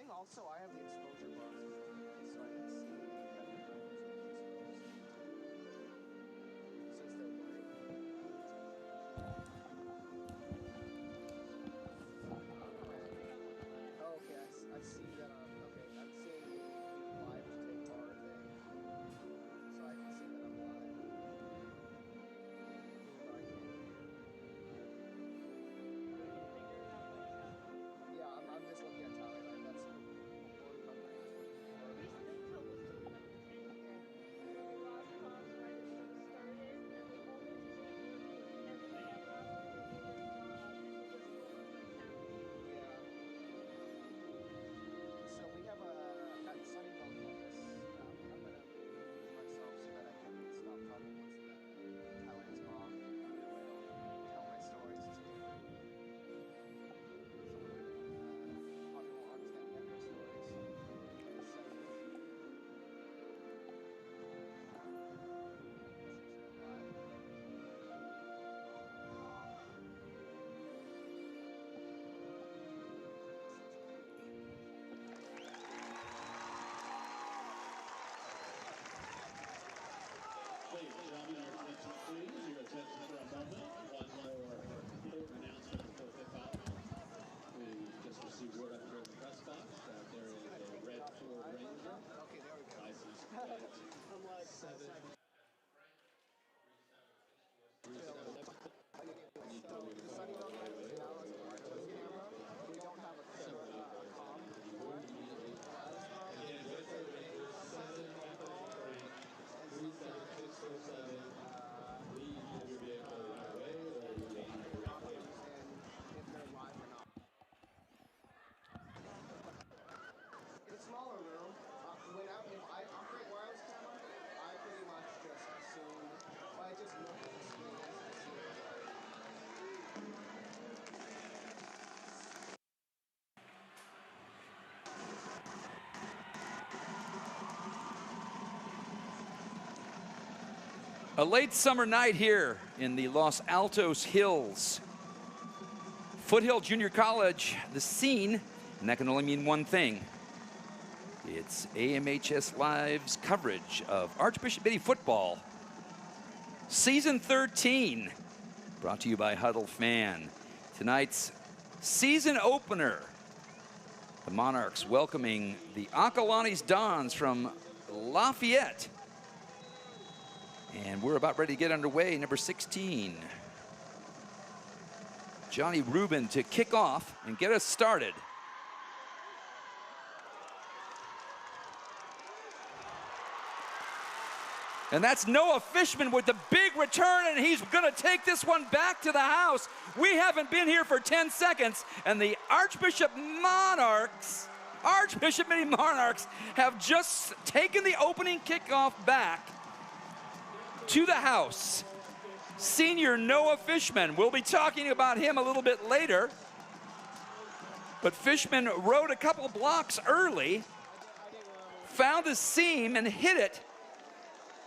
think also I have the exposure glasses, so I can see better. Since they're white. Oh, okay, I see that. Okay, I'm seeing the live to take bar thing, so I can see that I'm live. Yeah, I'm just looking at Tyler. Right? That's what my brain is looking for. We still told us to put up the 10 here. We lost calls right as it started, and we only changed everybody else off and we just rolled like that. Yeah. So we have at Sunnyvale campus. I'm gonna move myself so that I can stop talking once the Acalanes mom will tell my stories too. Probably won't understand yet my stories. Ladies and gentlemen, your attention please. Your attention for a moment. One more important announcement before tip-off. We just received word up here in the press box that there is a red Ford Ranger. Okay, there we go. License plate I'm like 7. So the Sunnyvale campus now has an Archbishop camera. We don't have a comm for it. It's a smaller room. If I operate wireless camera, I pretty much just assume, I just look at the screen and see it. A late summer night here in the Los Altos Hills. Foothill Junior College, the scene, and that can only mean one thing. It's AMHS Live's coverage of Archbishop Mitty football. Season 13, brought to you by Huddle Fan. Tonight's season opener. The Monarchs welcoming the Acalanes Dons from Lafayette. And we're about ready to get underway. Number 16, Johnny Rubin to kick off and get us started. And that's Noah Fishman with the big return, and he's going to take this one back to the house. We haven't been here for 10 seconds, and the Archbishop Mitty Monarchs have just taken the opening kickoff back to the house. Senior Noah Fishman, we'll be talking about him a little bit later. But Fishman rode a couple blocks early, found the seam and hit it.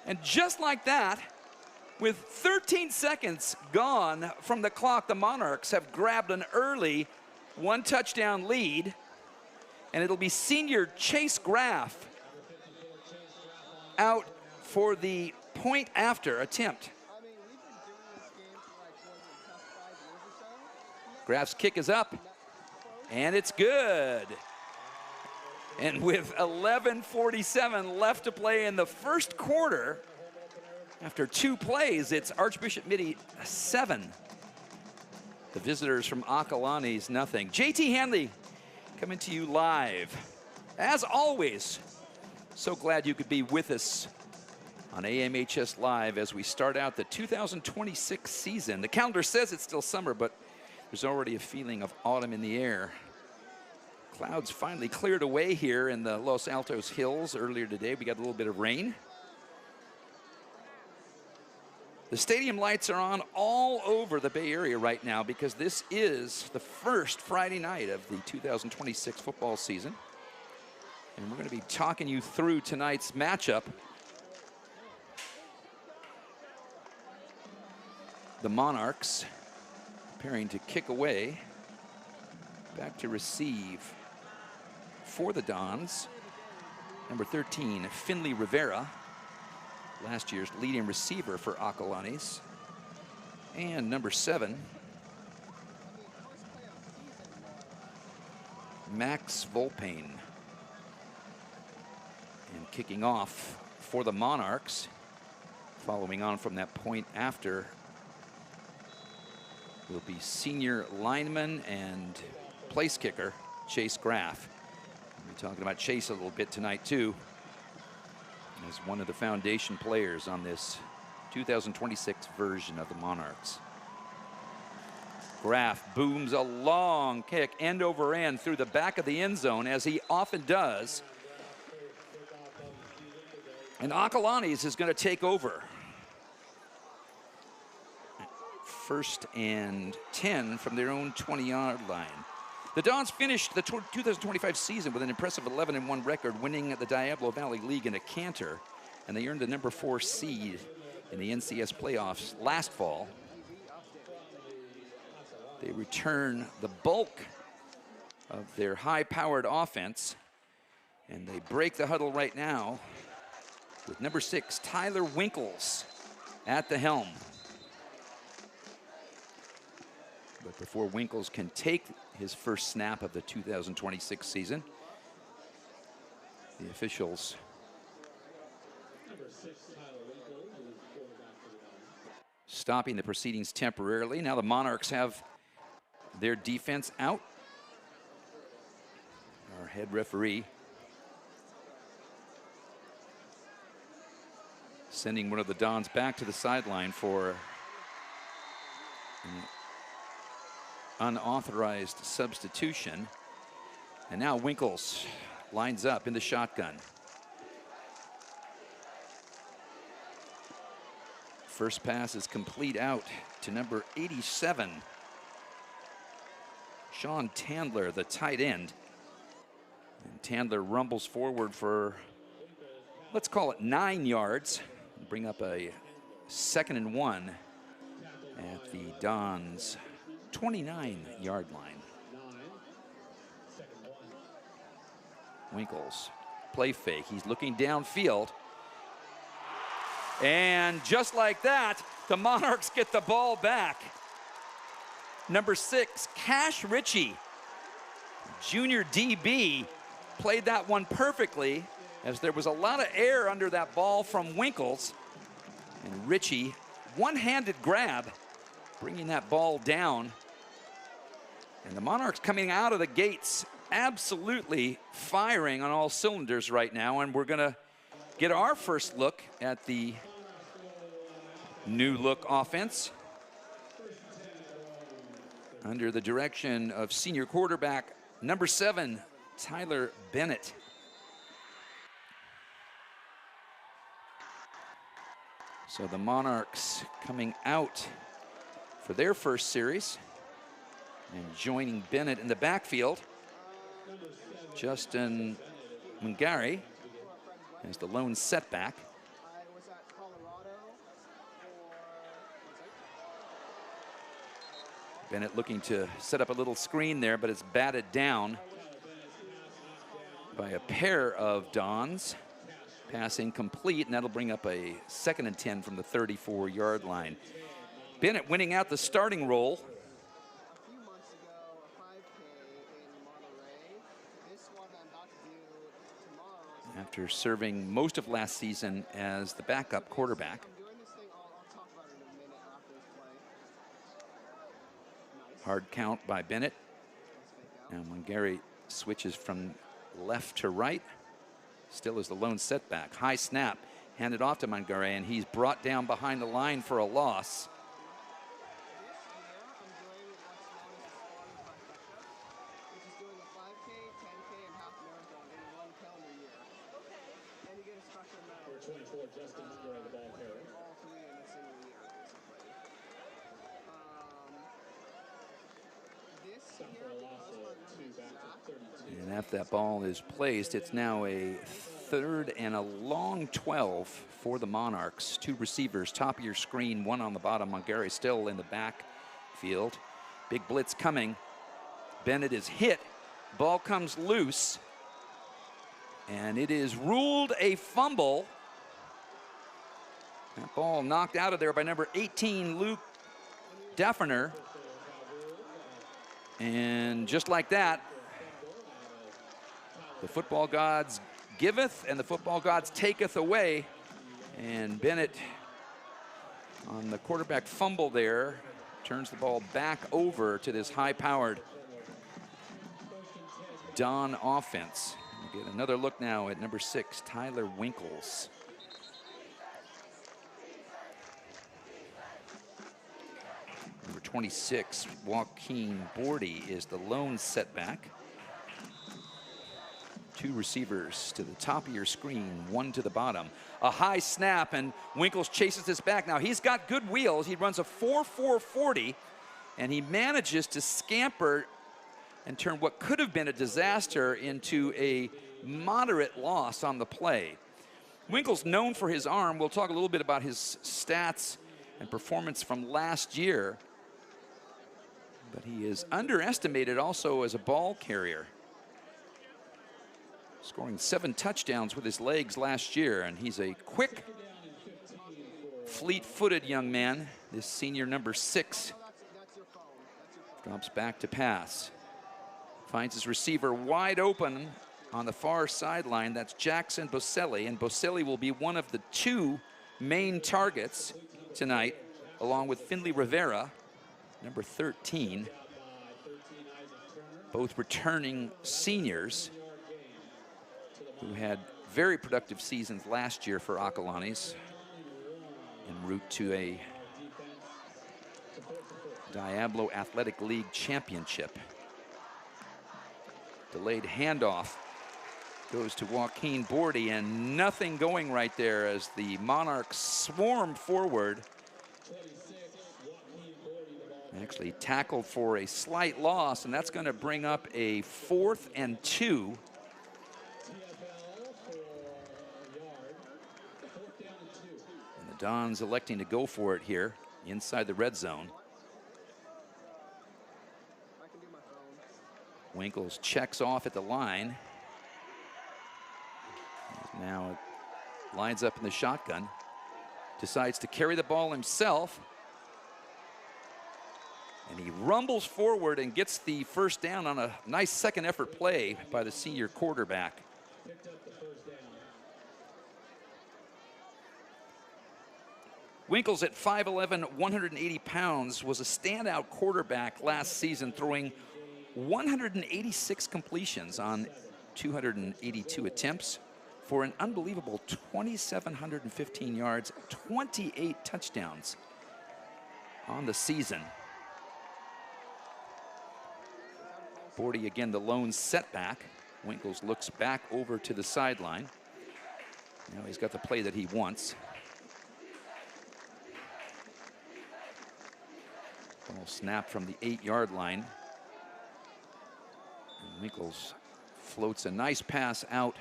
And just like that, with 13 seconds gone from the clock, the Monarchs have grabbed an early one-touchdown lead. And it'll be senior Chase Graff out for the point after attempt. I mean, we've been doing this game for like the past 5 years or so. Graff's kick is up, and it's good. And with 11:47 left to play in the first quarter, after 2 plays, it's Archbishop Mitty 7. The visitors from Acalanes, nothing. JT Hanley coming to you live. As always, so glad you could be with us on AMHS Live as we start out the 2026 season. The calendar says it's still summer, but there's already a feeling of autumn in the air. Clouds finally cleared away here in the Los Altos Hills earlier today. We got a little bit of rain. The stadium lights are on all over the Bay Area right now because this is the first Friday night of the 2026 football season. And we're going to be talking you through tonight's matchup. The Monarchs preparing to kick away. Back to receive for the Dons. Number 13, Finley Rivera, last year's leading receiver for Acalanes. And number 7, Max Volpain. And kicking off for the Monarchs, following on from that point after, will be senior lineman and place kicker Chase Graff. We'll be talking about Chase a little bit tonight too, as one of the foundation players on this 2026 version of the Monarchs. Graff booms a long kick end over end through the back of the end zone, as he often does. And Acalanes is going to take over. 1st and 10 from their own 20-yard line. The Dons finished the 2025 season with an impressive 11-1 record, winning the Diablo Valley League in a canter, and they earned the number 4 seed in the NCS playoffs last fall. They return the bulk of their high-powered offense, and they break the huddle right now with number 6, Tyler Winkles, at the helm. But before Winkles can take his first snap of the 2026 season, the officials stopping the proceedings temporarily. Now the Monarchs have their defense out. Our head referee sending one of the Dons back to the sideline for an unauthorized substitution. And now Winkles lines up in the shotgun. First pass is complete out to number 87, Sean Tandler, the tight end. And Tandler rumbles forward for, let's call it 9 yards. Bring up a 2nd and 1 at the Dons' 29-yard line. Winkles, play fake. He's looking downfield. And just like that, the Monarchs get the ball back. Number 6, Cash Ritchie, junior DB, played that one perfectly, as there was a lot of air under that ball from Winkles. And Ritchie, one-handed grab, bringing that ball down. And the Monarchs coming out of the gates absolutely firing on all cylinders right now. And we're going to get our first look at the new look offense under the direction of senior quarterback number 7, Tyler Bennett. So the Monarchs coming out for their first series, and joining Bennett in the backfield, Justin Mungari as the lone setback. Bennett looking to set up a little screen there, but it's batted down by a pair of Dons. Pass incomplete, and that'll bring up a 2nd and 10 from the 34-yard line. Bennett winning out the starting role. After serving most of last season as the backup quarterback. Hard count by Bennett. Now Mungari switches from left to right. Still is the lone setback. High snap, handed off to Mungari, and he's brought down behind the line for a loss. And after that ball is placed, it's now a 3rd and a long 12 for the Monarchs. 2 receivers, top of your screen, 1 on the bottom. Mungari still in the backfield. Big blitz coming. Bennett is hit. Ball comes loose. And it is ruled a fumble. That ball knocked out of there by number 18, Luke Defferner. And just like that, the football gods giveth and the football gods taketh away. And Bennett, on the quarterback fumble there, turns the ball back over to this high-powered Don offense. We'll get another look now at number 6, Tyler Winkles. Number 26, Joaquin Bordy, is the lone setback. 2 receivers to the top of your screen, 1 to the bottom. A high snap, and Winkles chases this back. Now, he's got good wheels. He runs a 4.4 40, and he manages to scamper and turn what could have been a disaster into a moderate loss on the play. Winkles, known for his arm. We'll talk a little bit about his stats and performance from last year, but he is underestimated also as a ball carrier, scoring 7 touchdowns with his legs last year, and he's a quick, fleet-footed young man. This senior number 6 drops back to pass. Finds his receiver wide open on the far sideline. That's Jackson Boselli, and Boselli will be one of the 2 main targets tonight, along with Finley Rivera, number 13, both returning seniors who had very productive seasons last year for Acalanes en route to a Diablo Athletic League championship. Delayed handoff goes to Joaquin Bordy, and nothing going right there as the Monarchs swarm forward. Actually tackled for a slight loss, and that's going to bring up a 4th and 2. And the Dons electing to go for it here inside the red zone. Winkles checks off at the line. Now lines up in the shotgun. Decides to carry the ball himself. And he rumbles forward and gets the first down on a nice second effort play by the senior quarterback. Winkles, at 5'11", 180 pounds, was a standout quarterback last season, throwing 186 completions on 282 attempts for an unbelievable 2,715 yards, 28 touchdowns on the season. Bordy again the lone setback. Winkles looks back over to the sideline. Now he's got the play that he wants. Ball snap from the 8-yard line. And Winkles floats a nice pass out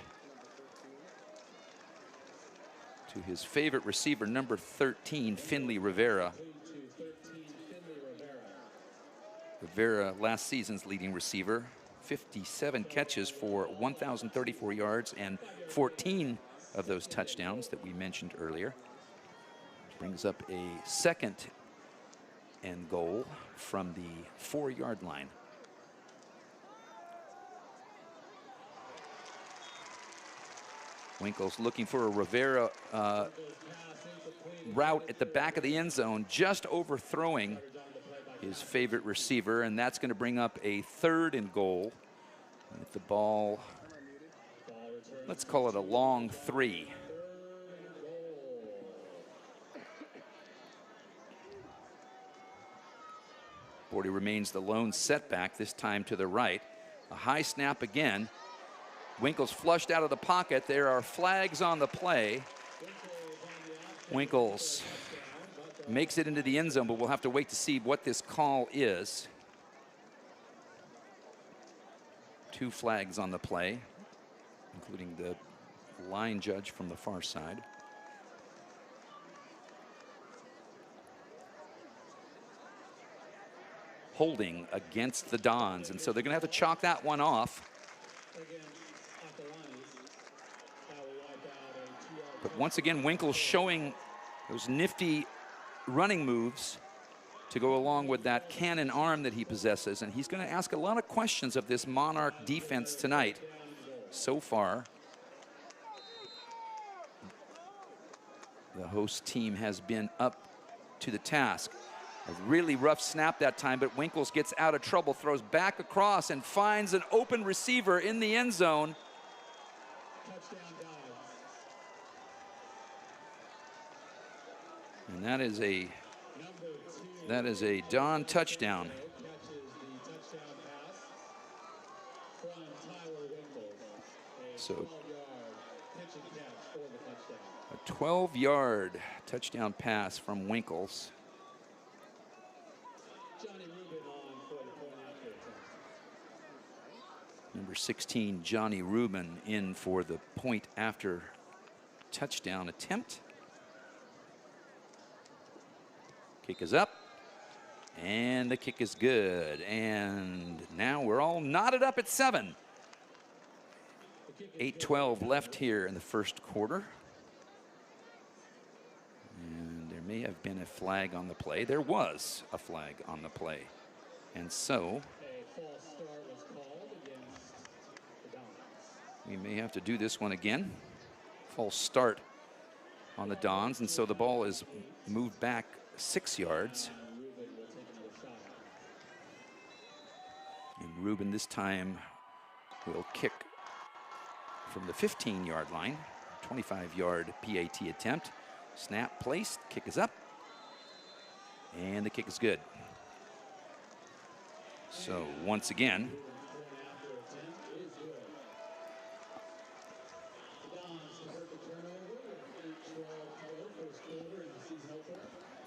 to his favorite receiver, number 13, Finley Rivera. Rivera, last season's leading receiver, 57 catches for 1,034 yards and 14 of those touchdowns that we mentioned earlier. Brings up a 2nd and goal from the 4-yard line. Winkles looking for a Rivera route at the back of the end zone, just overthrowing his favorite receiver, and that's going to bring up a 3rd and goal with the ball, let's call it a long 3. Bordy remains the lone setback, this time to the right. A high snap again. Winkles flushed out of the pocket. There are flags on the play. Winkles makes it into the end zone, but we'll have to wait to see what this call is. 2 flags on the play, including the line judge from the far side. Holding against the Dons, and so they're going to have to chalk that one off. But once again, Winkle showing those nifty running moves to go along with that cannon arm that he possesses. And he's going to ask a lot of questions of this Monarch defense tonight. So far, the host team has been up to the task. A really rough snap that time, but Winkles gets out of trouble, throws back across, and finds an open receiver in the end zone. And that is a Don touchdown. So a 12-yard touchdown pass from Winkles. Number 16, Johnny Rubin, in for the point after touchdown attempt. Kick is up, and the kick is good. And now we're all knotted up at 7. 8:12 left here in the first quarter. And there may have been a flag on the play. There was a flag on the play. And so we may have to do this one again. False start on the Dons, and so the ball is moved back 6 yards. And Rubin this time will kick from the 15-yard line. 25-yard PAT attempt. Snap placed, kick is up, and the kick is good. So once again,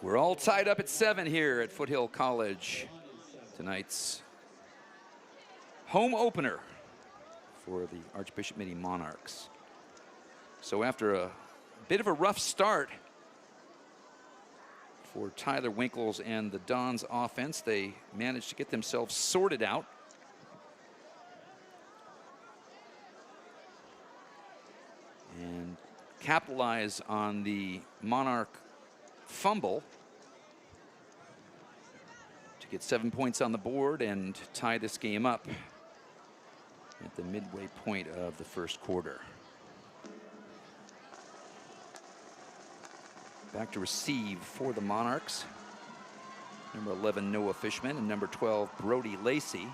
we're all tied up at 7 here at Foothill College. Tonight's home opener for the Archbishop Mitty Monarchs. So after a bit of a rough start for Tyler Winkles and the Dons offense, they managed to get themselves sorted out. And capitalize on the Monarch fumble to get 7 points on the board and tie this game up at the midway point of the first quarter. Back to receive for the Monarchs. Number 11, Noah Fishman, and number 12, Brody Lacey.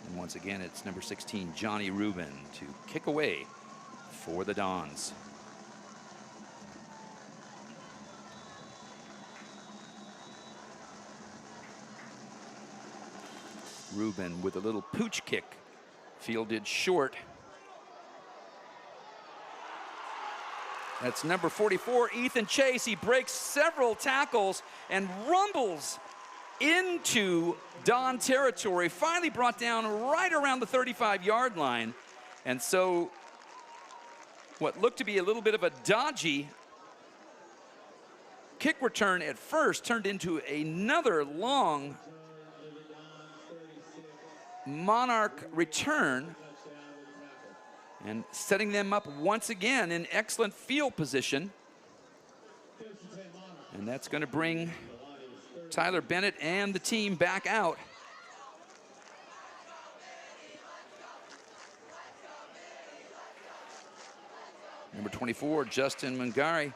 And once again, it's number 16, Johnny Rubin, to kick away for the Dons. Rubin with a little pooch kick, fielded short. That's number 44, Ethan Chase. He breaks several tackles and rumbles into Don territory, finally brought down right around the 35-yard line. And so what looked to be a little bit of a dodgy kick return at first turned into another long Monarch return, and setting them up once again in excellent field position. And that's going to bring Tyler Bennett and the team back out. Number 24, Justin Mungari,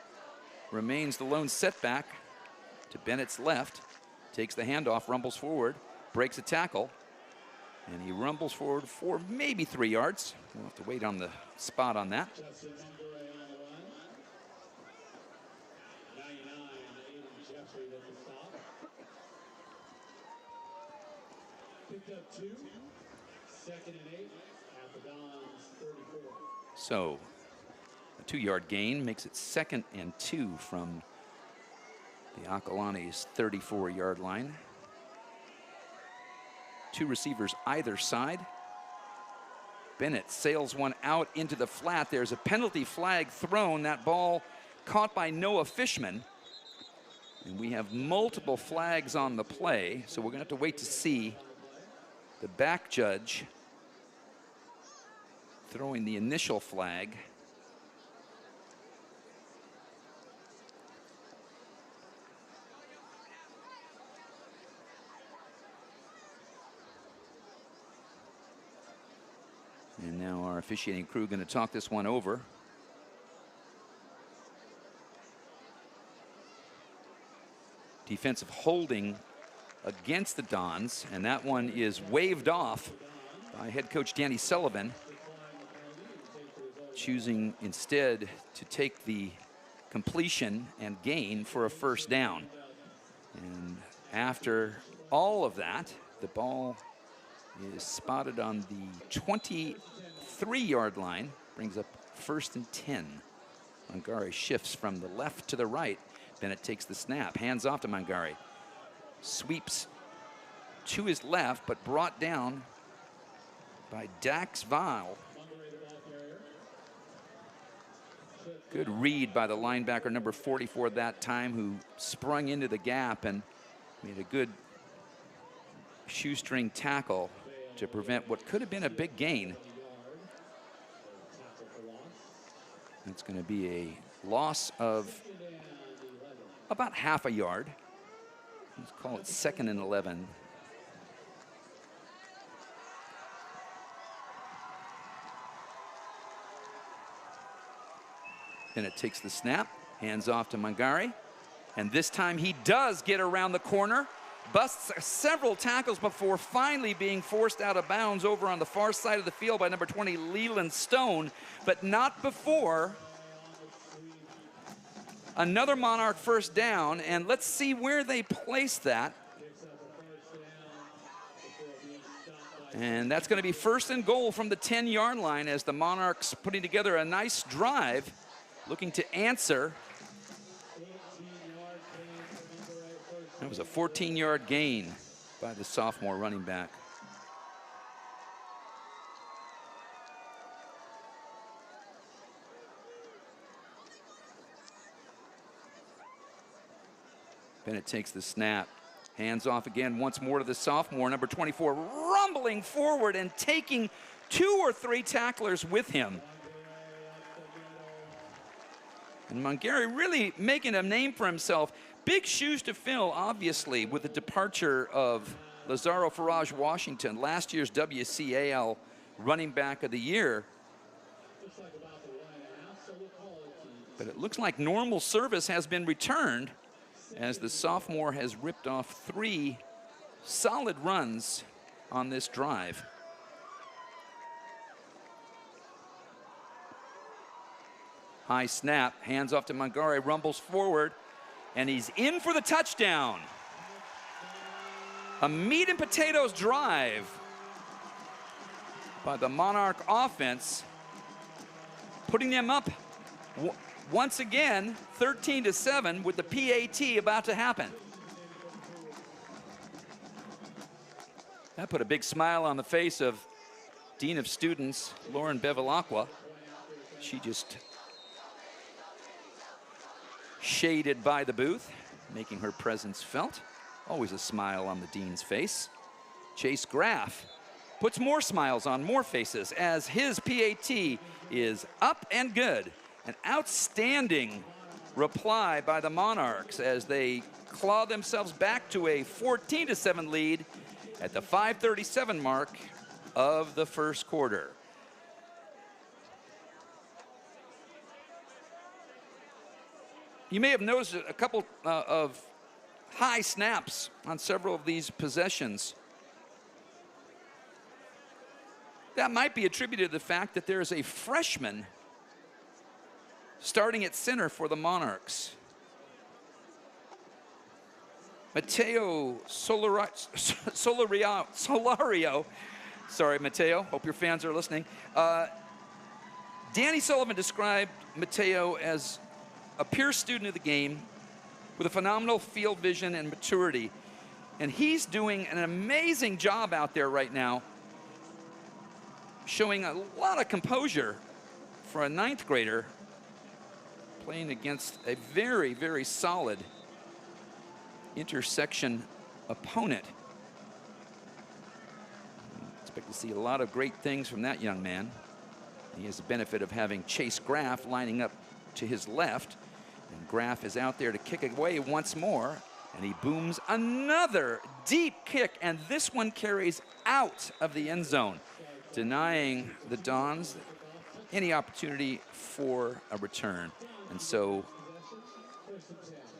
remains the lone setback to Bennett's left. Takes the handoff, rumbles forward, breaks a tackle, and he rumbles forward for maybe 3 yards. We'll have to wait on the spot on that. So a 2-yard gain makes it 2nd and 2 from the Acalanes 34-yard line. 2 receivers either side. Bennett sails one out into the flat. There's a penalty flag thrown. That ball caught by Noah Fishman. And we have multiple flags on the play, so we're going to have to wait to see the back judge throwing the initial flag. And now our officiating crew going to talk this one over. Defensive holding against the Dons, and that one is waved off by head coach Danny Sullivan, choosing instead to take the completion and gain for a first down. And after all of that, the ball is spotted on the 23-yard line, brings up 1st and 10. Mangari shifts from the left to the right. Bennett takes the snap, hands off to Mangari. Sweeps to his left, but brought down by Dax Vile. Good read by the linebacker, number 44 that time, who sprung into the gap and made a good shoestring tackle to prevent what could have been a big gain. It's going to be a loss of about half a yard. Let's call it 2nd and 11. Then it takes the snap, hands off to Mangari. And this time he does get around the corner, busts several tackles before finally being forced out of bounds over on the far side of the field by number 20, Leland Stone, but not before another Monarch first down, and let's see where they place that. And that's going to be 1st and goal from the 10-yard line as the Monarchs putting together a nice drive, looking to answer. That was a 14-yard gain by the sophomore running back. Bennett takes the snap, hands off again once more to the sophomore, number 24, rumbling forward and taking 2 or 3 tacklers with him. And Mangari really making a name for himself. Big shoes to fill, obviously, with the departure of Lazaro Faraj Washington, last year's WCAL running back of the year. But it looks like normal service has been returned, as the sophomore has ripped off 3 solid runs on this drive. High snap, hands off to Mangari, rumbles forward, and he's in for the touchdown. A meat and potatoes drive by the Monarch offense, putting them up once again, 13-7, with the PAT about to happen. That put a big smile on the face of Dean of Students, Lauren Bevilacqua. She just shaded by the booth, making her presence felt. Always a smile on the dean's face. Chase Graff puts more smiles on more faces as his PAT is up and good. An outstanding reply by the Monarchs as they claw themselves back to a 14-7 lead at the 5:37 mark of the first quarter. You may have noticed a couple of high snaps on several of these possessions. That might be attributed to the fact that there is a freshman starting at center for the Monarchs. Mateo Solario. Sorry, Mateo. Hope your fans are listening. Danny Sullivan described Mateo as a peer student of the game with a phenomenal field vision and maturity. And he's doing an amazing job out there right now, showing a lot of composure for a 9th grader, playing against a very, very solid intersection opponent. Expect to see a lot of great things from that young man. He has the benefit of having Chase Graff lining up to his left. And Graff is out there to kick away once more. And he booms another deep kick. And this one carries out of the end zone, denying the Dons any opportunity for a return. And so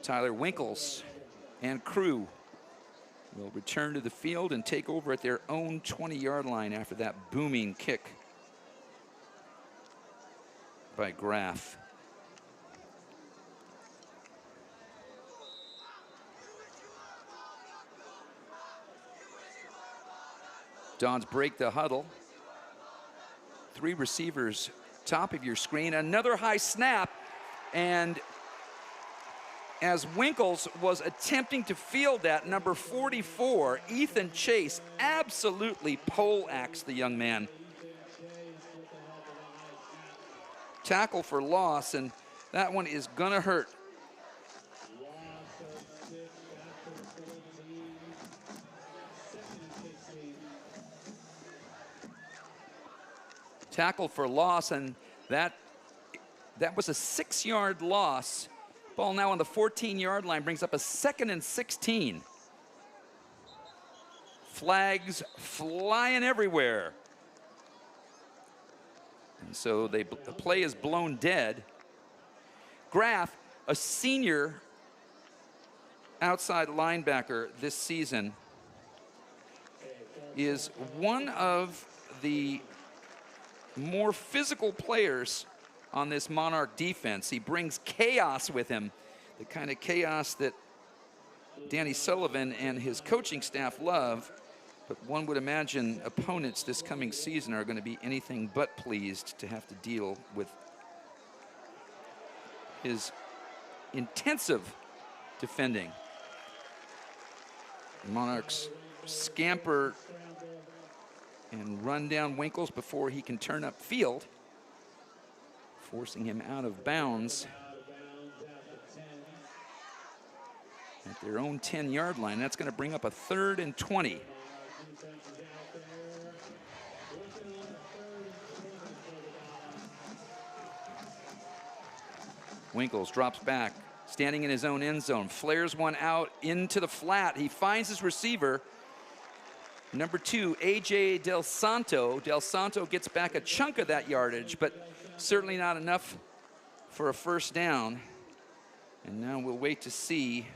Tyler Winkles and crew will return to the field and take over at their own 20-yard line after that booming kick by Graff. Dons break the huddle. 3 receivers, top of your screen. Another high snap, and as Winkles was attempting to field that, number 44, Ethan Chase, absolutely pole-axed the young man. Tackle for loss, and that one is gonna hurt. Tackle for loss, and that was a 6-yard loss. Ball now on the 14-yard line, brings up a 2nd and 16. Flags flying everywhere. And so the play is blown dead. Graff, a senior outside linebacker this season, is one of the more physical players on this Monarch defense. He brings chaos with him, the kind of chaos that Danny Sullivan and his coaching staff love. But one would imagine opponents this coming season are going to be anything but pleased to have to deal with his intensive defending. The Monarchs scamper and run down Winkles before he can turn up field, forcing him out of bounds at their own 10-yard line. That's going to bring up a 3rd and 20. Winkles drops back, standing in his own end zone, flares one out into the flat. He finds his receiver, number 2, A.J. Del Santo. Del Santo gets back a chunk of that yardage, but certainly not enough for a first down. And now we'll wait to see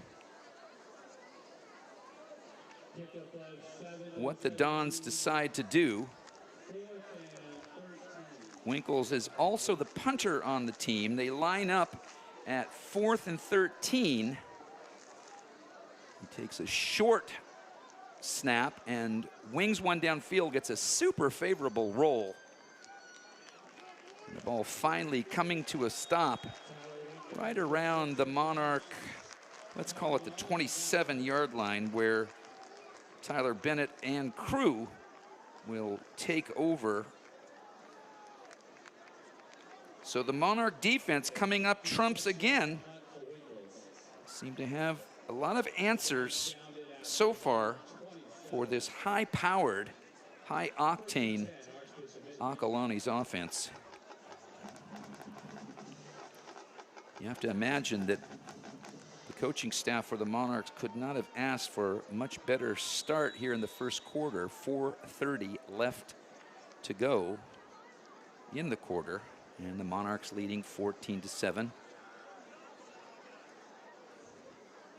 what the Dons decide to do. Winkles is also the punter on the team. They line up at 4th and 13. He takes a short snap and wings one downfield, gets a super favorable roll. And the ball finally coming to a stop right around the Monarch, let's call it the 27-yard line, where Tyler Bennett and crew will take over. So the Monarch defense coming up trumps again. Seem to have a lot of answers so far for this high-powered, high-octane Acalanes offense. You have to imagine that the coaching staff for the Monarchs could not have asked for a much better start here in the first quarter. 4:30 left to go in the quarter, and the Monarchs leading 14-7.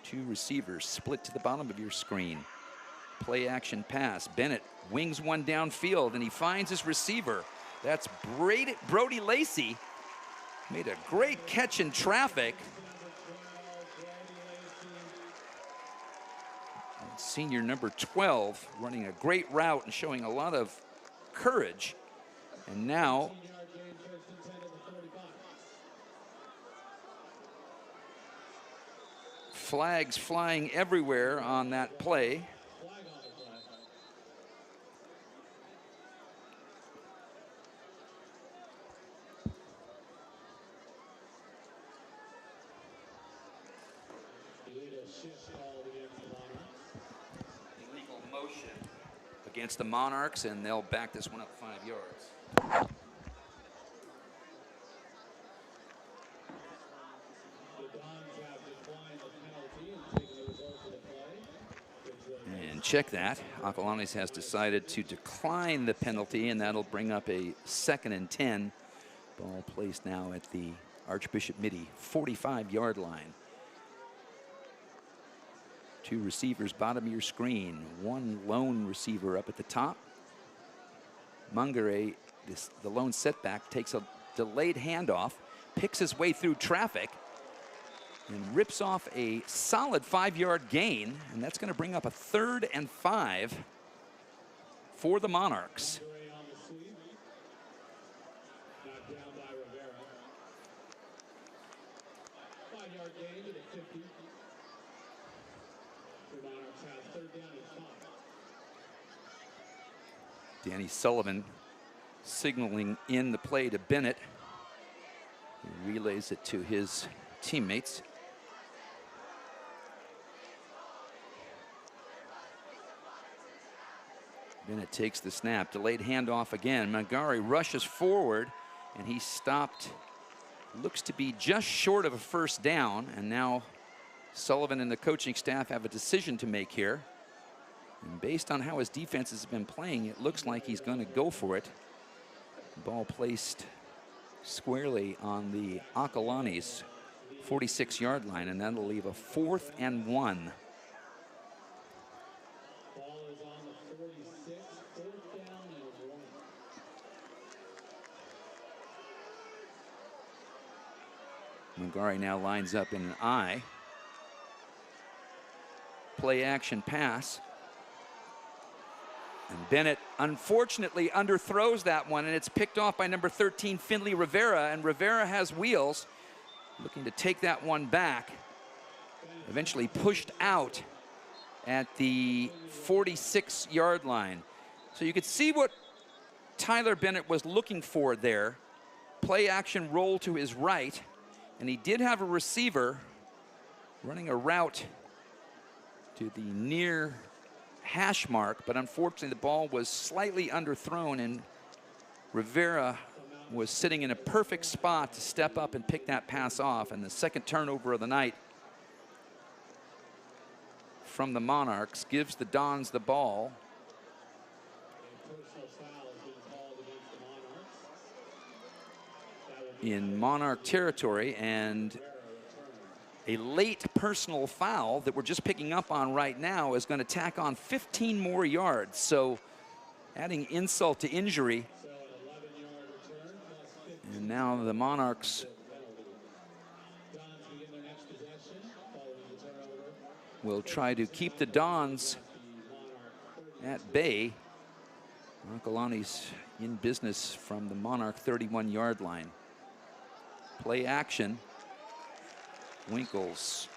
2 receivers split to the bottom of your screen. Play action pass. Bennett wings one downfield, and he finds his receiver. That's Brody Lacey. Made a great catch in traffic. And senior number 12 running a great route and showing a lot of courage. And now flags flying everywhere on that play. Illegal motion against the Monarchs, and they'll back this one up 5 yards. check that. Acalanes has decided to decline the penalty, and that'll bring up a 2nd and 10. Ball placed now at the Archbishop Mitty 45-yard line. 2 receivers bottom of your screen. 1 lone receiver up at the top. Mungare, the lone setback, takes a delayed handoff, picks his way through traffic, and rips off a solid 5-yard gain, and that's going to bring up a 3rd and 5 for the Monarchs. Danny Sullivan signaling in the play to Bennett. He relays it to his teammates. Bennett takes the snap, delayed handoff again. Montgomery rushes forward, and he stopped, looks to be just short of a 1st down, and now Sullivan and the coaching staff have a decision to make here. And based on how his defense has been playing, it looks like he's going to go for it. Ball placed squarely on the Acalanes 46-yard line, and that'll leave a 4th and 1. Ball is on the 46, 4th down and 1. Mungari now lines up in an I. Play action pass. And Bennett unfortunately underthrows that one, and it's picked off by number 13, Finley Rivera, and Rivera has wheels, looking to take that one back. Eventually pushed out at the 46-yard line. So you could see what Tyler Bennett was looking for there. Play action roll to his right, and he did have a receiver running a route to the near hash mark, but unfortunately the ball was slightly underthrown, and Rivera was sitting in a perfect spot to step up and pick that pass off. And the 2nd turnover of the night from the Monarchs gives the Dons the ball. In Monarch territory, and a late personal foul that we're just picking up on right now is going to tack on 15 more yards. So adding insult to injury. And now the Monarchs will try to keep the Dons at bay. Acalanes in business from the Monarch 31-yard line. Play action. Winkles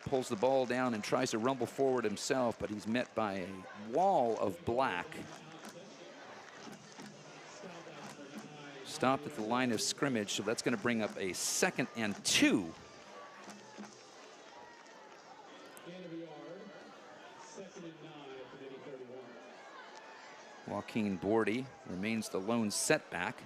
pulls the ball down and tries to rumble forward himself, but he's met by a wall of black. Stopped at the line of scrimmage, so that's going to bring up a 2nd and 2. Joaquin Bordy remains the lone setback.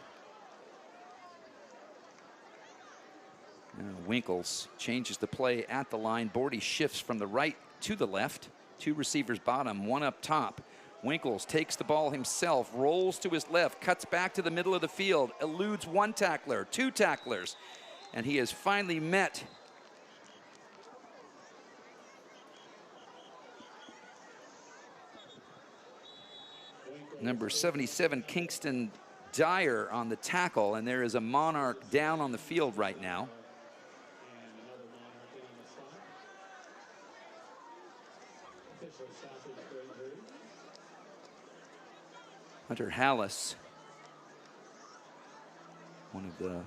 Winkles changes the play at the line. Bordy shifts from the right to the left. 2 receivers bottom, 1 up top. Winkles takes the ball himself, rolls to his left, cuts back to the middle of the field, eludes 1 tackler, 2 tacklers, and he has finally met number 77, Kingston Dyer, on the tackle, and there is a Monarch down on the field right now. Hunter Hallis, one of the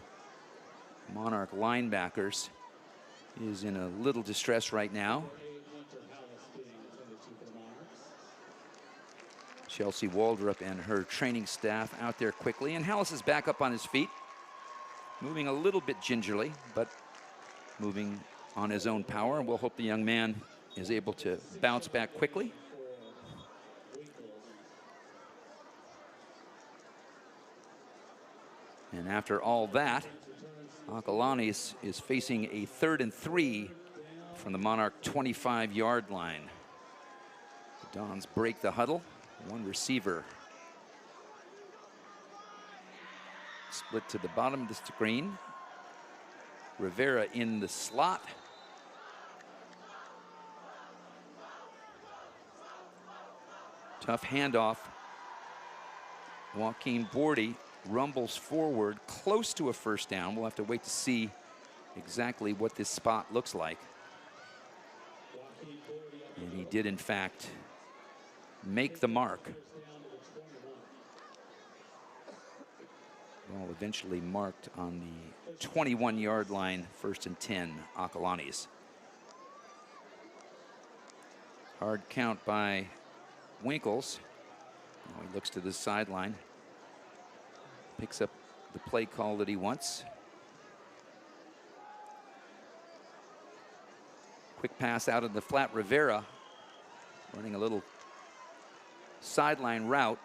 Monarch linebackers, is in a little distress right now. Chelsea Waldrop and her training staff out there quickly, and Hallis is back up on his feet, moving a little bit gingerly, but moving on his own power, and we'll hope the young man is able to bounce back quickly. And after all that, Acalanes is facing a 3rd and 3 from the Monarch 25-yard line. Dons break the huddle. One receiver split to the bottom of the screen. Rivera in the slot. Tough handoff. Joaquin Bordy rumbles forward close to a first down. We'll have to wait to see exactly what this spot looks like. And he did, in fact, make the mark. Ball eventually marked on the 21-yard line, 1st and 10, Acalanes. Hard count by Winkles. Now he looks to the sideline. Picks up the play call that he wants. Quick pass out of the flat. Rivera running a little sideline route.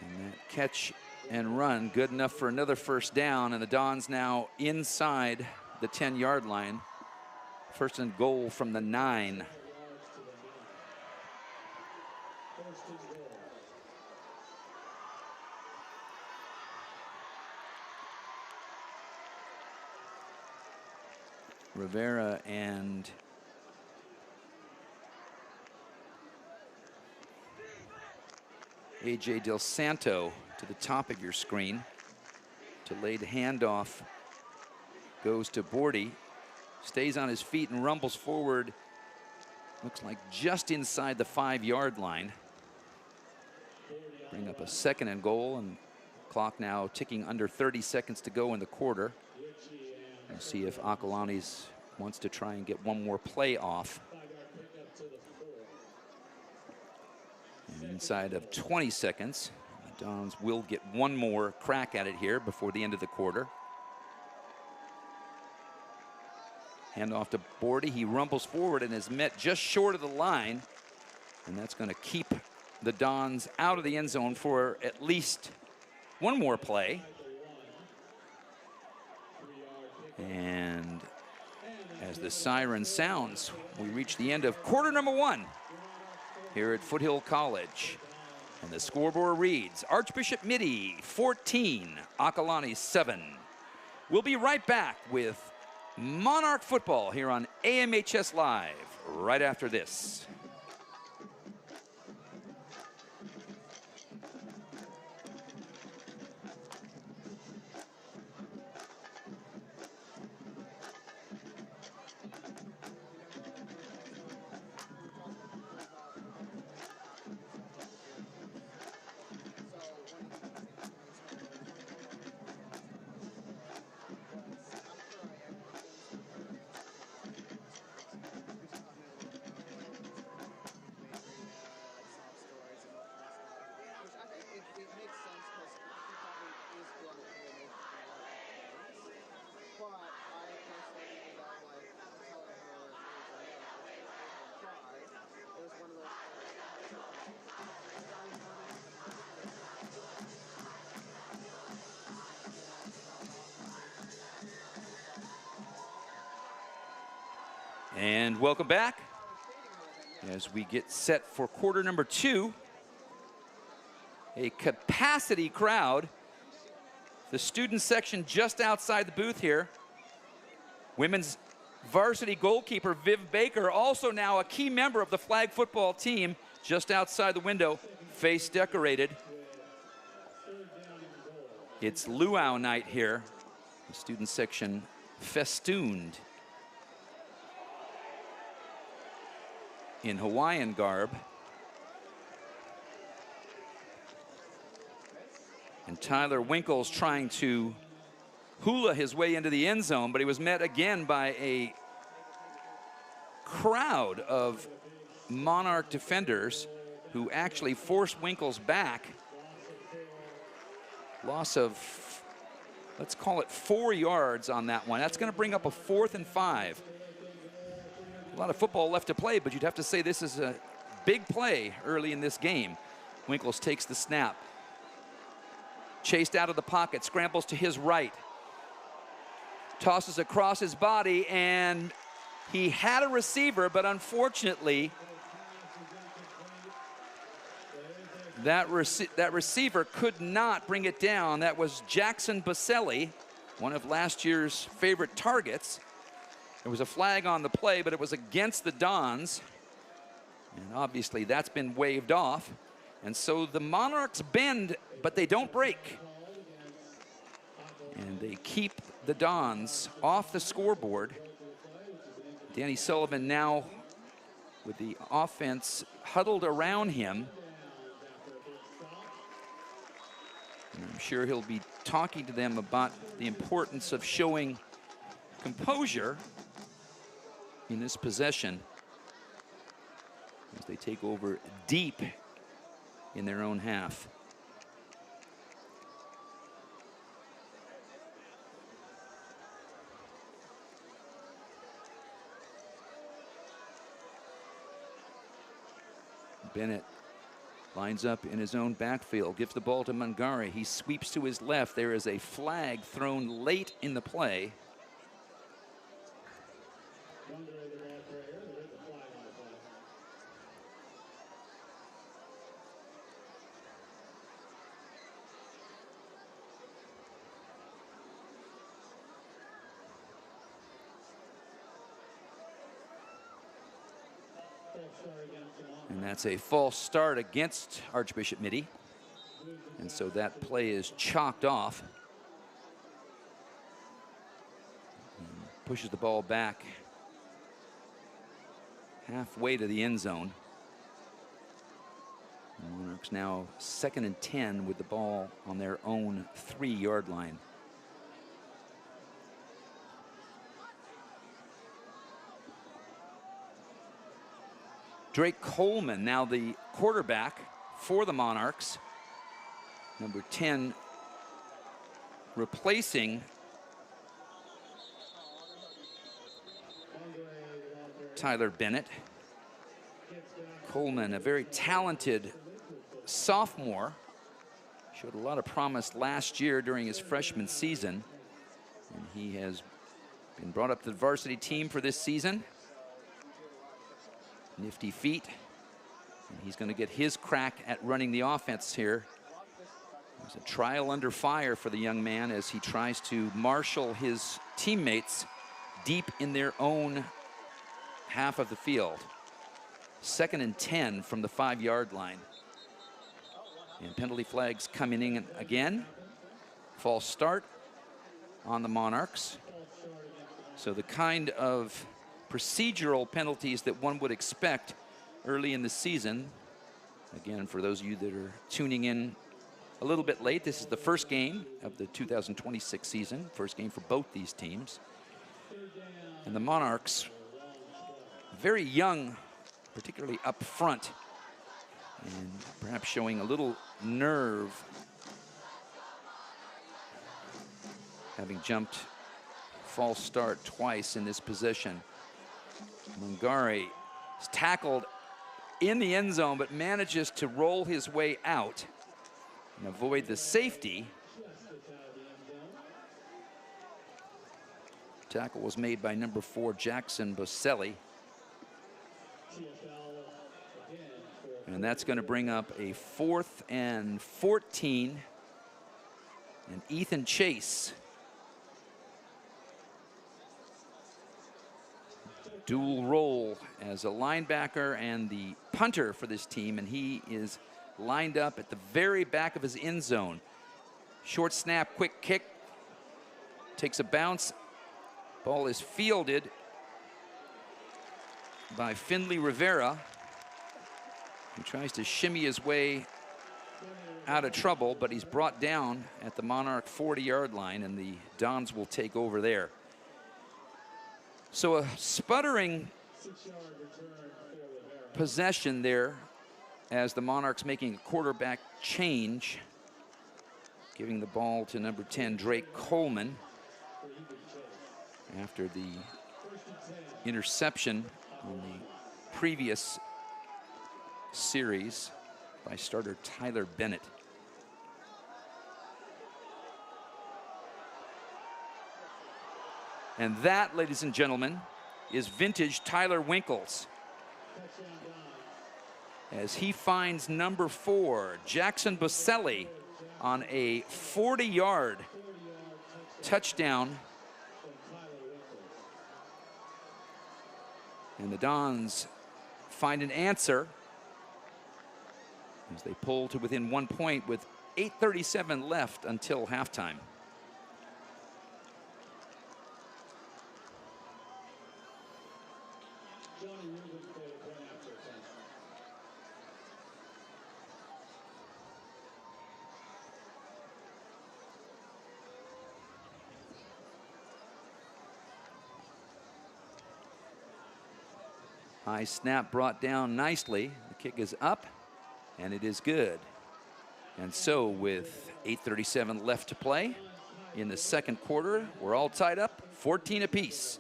And that catch and run good enough for another first down, and the Dons now inside the 10-yard line. 1st and goal from the 9. Rivera and A.J. Del Santo to the top of your screen. Delayed handoff goes to Bordy. Stays on his feet and rumbles forward. Looks like just inside the 5-yard line. Bring up a 2nd and goal, and clock now ticking under 30 seconds to go in the quarter. We'll see if Acalanes wants to try and get one more play off. And inside of 20 seconds, the Dons will get one more crack at it here before the end of the quarter. Hand off to Bordy. He rumbles forward and is met just short of the line. And that's going to keep the Dons out of the end zone for at least one more play. And as the siren sounds, we reach the end of quarter number 1 here at Foothill College. And the scoreboard reads, Archbishop Mitty 14, Acalanes 7. We'll be right back with Monarch football here on AMHS Live right after this. And welcome back as we get set for quarter number 2. A capacity crowd. The student section just outside the booth here. Women's varsity goalkeeper Viv Baker, also now a key member of the flag football team, just outside the window, face decorated. It's luau night here. The student section festooned in Hawaiian garb. And Tyler Winkles trying to hula his way into the end zone, but he was met again by a crowd of Monarch defenders who actually forced Winkles back. Loss of, let's call it 4 yards on that one. That's going to bring up a 4th and 5. A lot of football left to play, but you'd have to say this is a big play early in this game. Winkles takes the snap. Chased out of the pocket, scrambles to his right. Tosses across his body, and He had a receiver, but unfortunately, that receiver could not bring it down. That was Jackson Baselli, one of last year's favorite targets. There was a flag on the play, but it was against the Dons. And obviously that's been waved off. And so the Monarchs bend, but they don't break. And they keep the Dons off the scoreboard. Danny Sullivan now with the offense huddled around him. And I'm sure he'll be talking to them about the importance of showing composure in this possession as they take over deep in their own half. Bennett lines up in his own backfield, gives the ball to Mungari. He sweeps to his left. There is a flag thrown late in the play. And that's a false start against Archbishop Mitty. And so that play is chalked off. And pushes the ball back halfway to the end zone. The Monarchs now 2nd and 10 with the ball on their own 3-yard line. Drake Coleman, now the quarterback for the Monarchs. Number 10, replacing Tyler Bennett. Coleman, a very talented sophomore, showed a lot of promise last year during his freshman season. And he has been brought up to the varsity team for this season. Nifty feet. And he's going to get his crack at running the offense here. It's a trial under fire for the young man as he tries to marshal his teammates deep in their own half of the field. 2nd and 10 from the 5-yard line. And penalty flags coming in again. False start on the Monarchs. So the kind of procedural penalties that one would expect early in the season. Again, for those of you that are tuning in a little bit late, this is the first game of the 2026 season, first game for both these teams. And the Monarchs, very young, particularly up front, and perhaps showing a little nerve, having jumped false start twice in this possession. Mungari is tackled in the end zone, but manages to roll his way out and avoid the safety. Tackle was made by number 4, Jackson Baselli. And that's going to bring up a 4th and 14. And Ethan Chase, dual role as a linebacker and the punter for this team, and he is lined up at the very back of his end zone. Short snap, quick kick, takes a bounce. Ball is fielded by Finley Rivera, who tries to shimmy his way out of trouble, but he's brought down at the Monarch 40-yard line, and the Dons will take over there. So a sputtering possession there as the Monarchs making a quarterback change, giving the ball to number 10, Drake Coleman, after the interception on the previous series by starter Tyler Bennett. And that, ladies and gentlemen, is vintage Tyler Winkles, as he finds number 4, Jackson Boselli, on a 40-yard touchdown. And the Dons find an answer as they pull to within 1 point with 8:37 left until halftime. High snap brought down nicely. The kick is up, and it is good. And so with 8:37 left to play in the second quarter, we're all tied up, 14 apiece.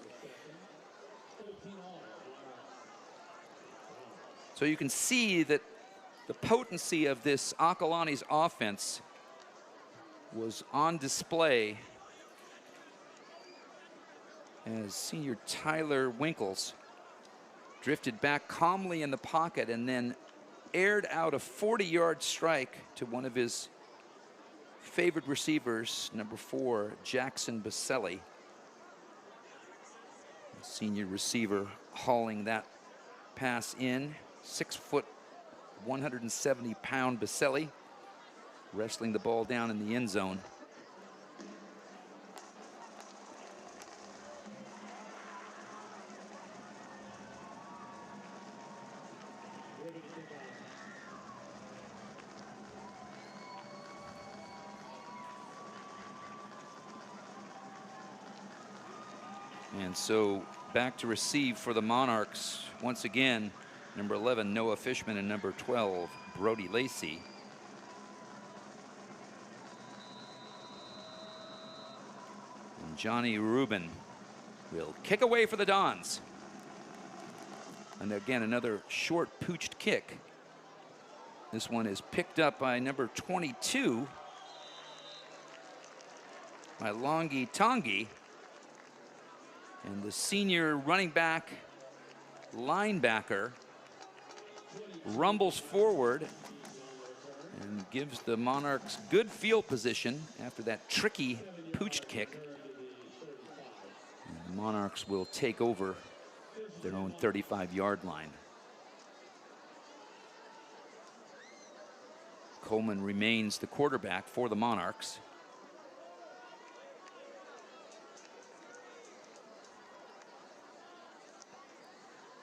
So you can see that the potency of this Acalanes offense was on display as senior Tyler Winkles drifted back calmly in the pocket and then aired out a 40-yard strike to one of his favorite receivers, number 4, Jackson Boselli. Senior receiver hauling that pass in. 6 foot, 170-pound Boselli wrestling the ball down in the end zone. And so back to receive for the Monarchs once again, number 11, Noah Fishman, and number 12, Brody Lacey. And Johnny Rubin will kick away for the Dons. And again, another short pooched kick. This one is picked up by number 22, by Longi Tongi. And the senior running back, linebacker, rumbles forward and gives the Monarchs good field position after that tricky pooched kick. And the Monarchs will take over their own 35-yard line. Coleman remains the quarterback for the Monarchs.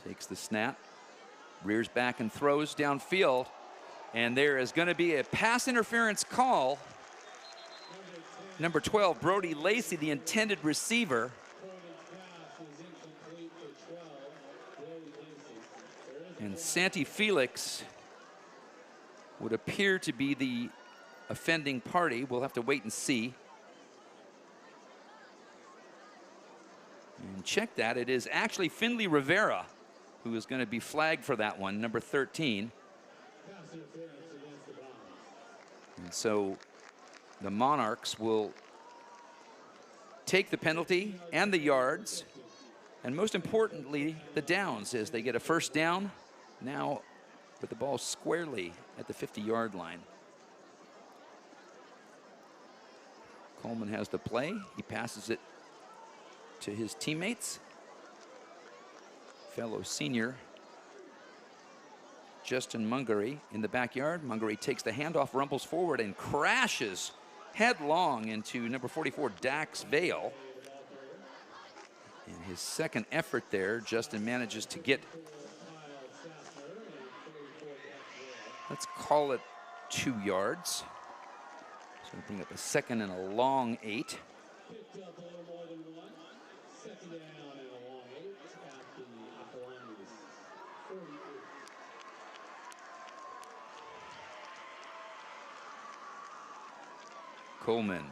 Takes the snap, rears back and throws downfield, and there is going to be a pass interference call. Number 12, Brody Lacey, the intended receiver. And Santi Felix would appear to be the offending party. We'll have to wait and see. And check that. It is actually Finley Rivera who is going to be flagged for that one, number 13. And so the Monarchs will take the penalty and the yards, and most importantly, the downs, as they get a first down now with the ball squarely at the 50-yard line. Coleman has the play. He passes it to his teammates. Fellow senior Justin Mungary in the backyard. Mungary takes the handoff, rumbles forward, and crashes headlong into number 44, Dax Vale. In his second effort there, Justin manages to get, let's call it 2 yards. So we'll bring up a second and a long 8. Coleman,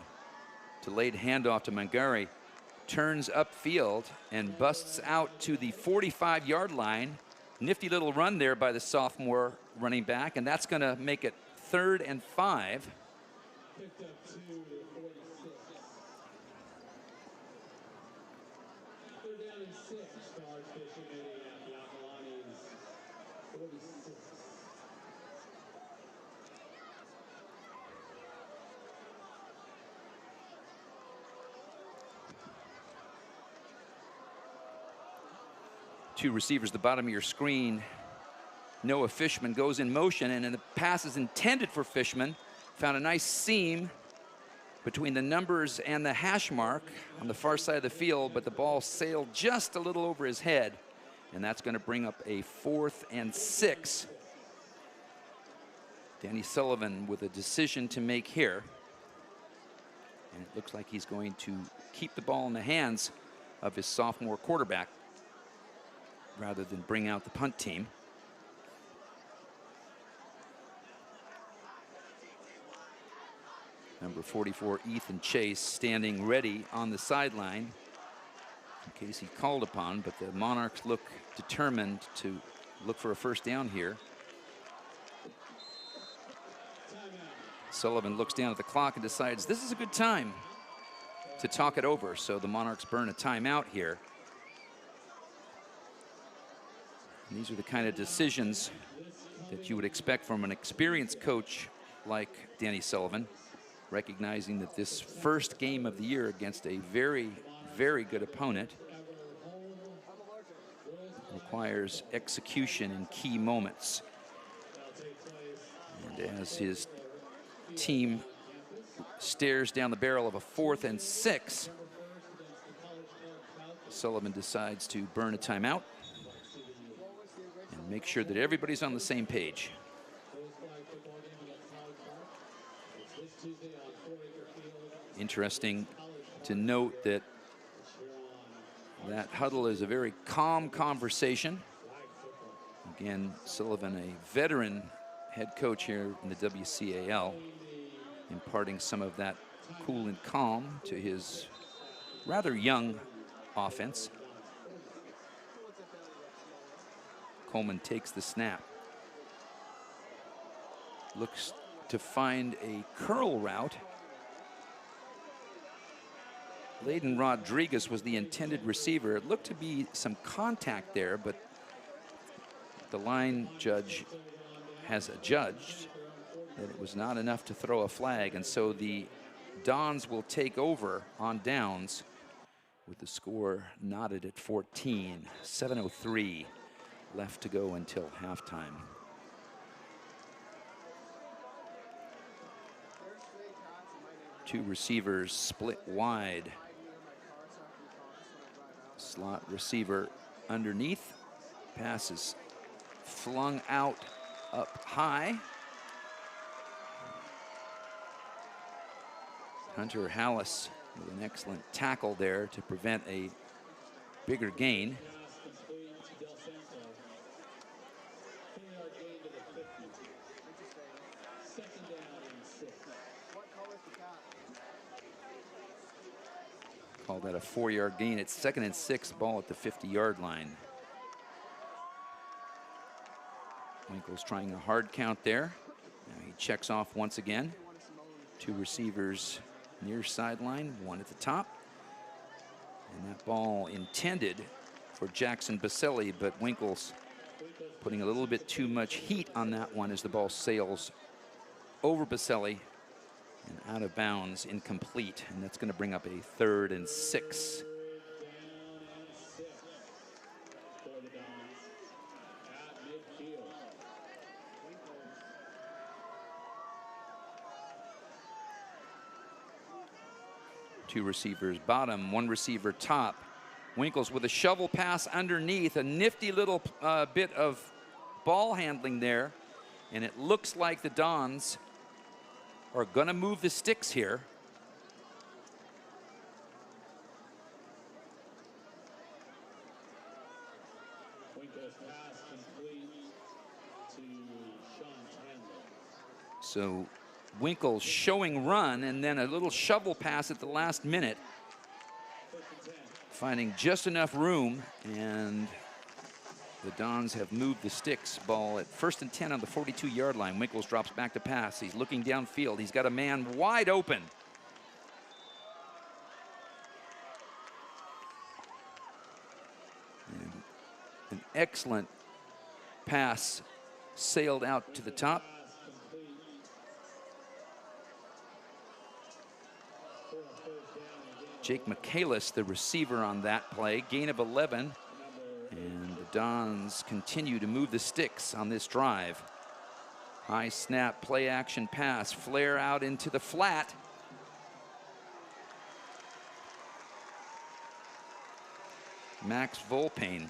delayed handoff to Mungary, turns upfield and busts out to the 45-yard line. Nifty little run there by the sophomore running back, and that's going to make it 3rd and 5. and 6 for Archbishop Mitty at the Acalanes 46. Two receivers at the bottom of your screen. Noah Fishman goes in motion, and the pass is intended for Fishman. Found a nice seam between the numbers and the hash mark on the far side of the field, but the ball sailed just a little over his head, and that's going to bring up a 4th and 6. Danny Sullivan with a decision to make here. And it looks like he's going to keep the ball in the hands of his sophomore quarterback rather than bring out the punt team. Number 44, Ethan Chase, standing ready on the sideline in case he's called upon, but the Monarchs look determined to look for a first down here. Sullivan looks down at the clock and decides this is a good time to talk it over, so the Monarchs burn a timeout here. And these are the kind of decisions that you would expect from an experienced coach like Danny Sullivan, recognizing that this first game of the year against a very, very good opponent requires execution in key moments. And as his team stares down the barrel of a 4th and 6, Sullivan decides to burn a timeout and make sure that everybody's on the same page. Interesting to note that that huddle is a very calm conversation. Again, Sullivan, a veteran head coach here in the WCAL, imparting some of that cool and calm to his rather young offense. Coleman takes the snap. Looks to find a curl route. Layden Rodriguez was the intended receiver. It looked to be some contact there, but the line judge has adjudged that it was not enough to throw a flag, and so the Dons will take over on downs with the score knotted at 14. 7:03 left to go until halftime. Two receivers split wide. Slot receiver underneath. Passes flung out up high. Hunter Hallis with an excellent tackle there to prevent a bigger gain. Call that a 4-yard gain. It's 2nd and 6, ball at the 50-yard line. Winkle's trying a hard count there. Now he checks off once again. Two receivers near sideline, one at the top. And that ball intended for Jackson Baselli, but Winkle's putting a little bit too much heat on that one as the ball sails over Baselli and out of bounds, incomplete. And that's going to bring up a 3rd and 6. Two receivers bottom, one receiver top. Winkles with a shovel pass underneath, a nifty little bit of ball handling there. And it looks like the Dons are going to move the sticks here. Winkle's pass complete to Sean Chandler. So Winkles showing run and then a little shovel pass at the last minute, finding just enough room, and the Dons have moved the sticks. Ball at 1st and 10 on the 42-yard line. Winkles drops back to pass. He's looking downfield. He's got a man wide open. excellent pass sailed out to the top. Jake Michaelis, the receiver on that play, gain of 11. And the Dons continue to move the sticks on this drive. High snap, play action pass, flare out into the flat. Max Volpain.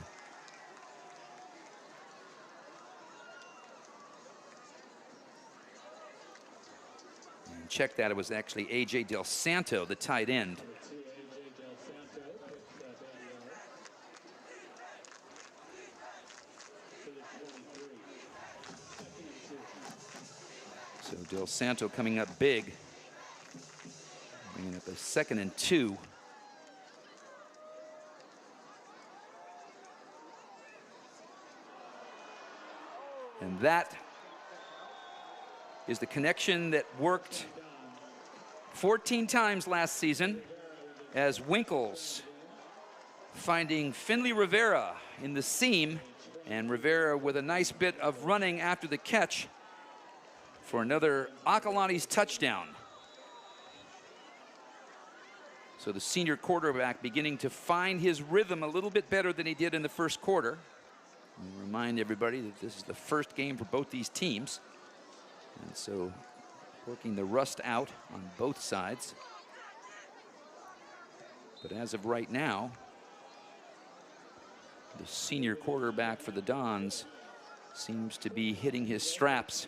And check that, it was actually A.J. Del Santo, the tight end. So Del Santo coming up big, bringing up a 2nd and 2. And that is the connection that worked 14 times last season as Winkles finding Finley Rivera in the seam, and Rivera with a nice bit of running after the catch for another Acalanes touchdown. So the senior quarterback beginning to find his rhythm a little bit better than he did in the first quarter. We remind everybody that this is the first game for both these teams. And so working the rust out on both sides. But as of right now, the senior quarterback for the Dons seems to be hitting his straps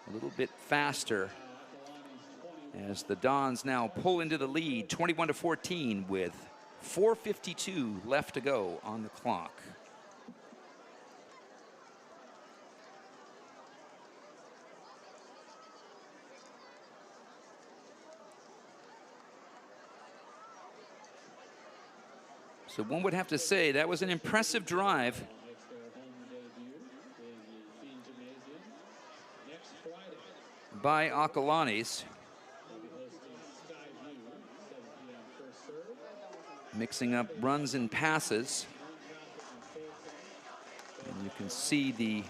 a little bit faster as the Dons now pull into the lead 21-14 with 4:52 left to go on the clock. So one would have to say that was an impressive drive. By Acalanes. Mixing up runs and passes. And you can see the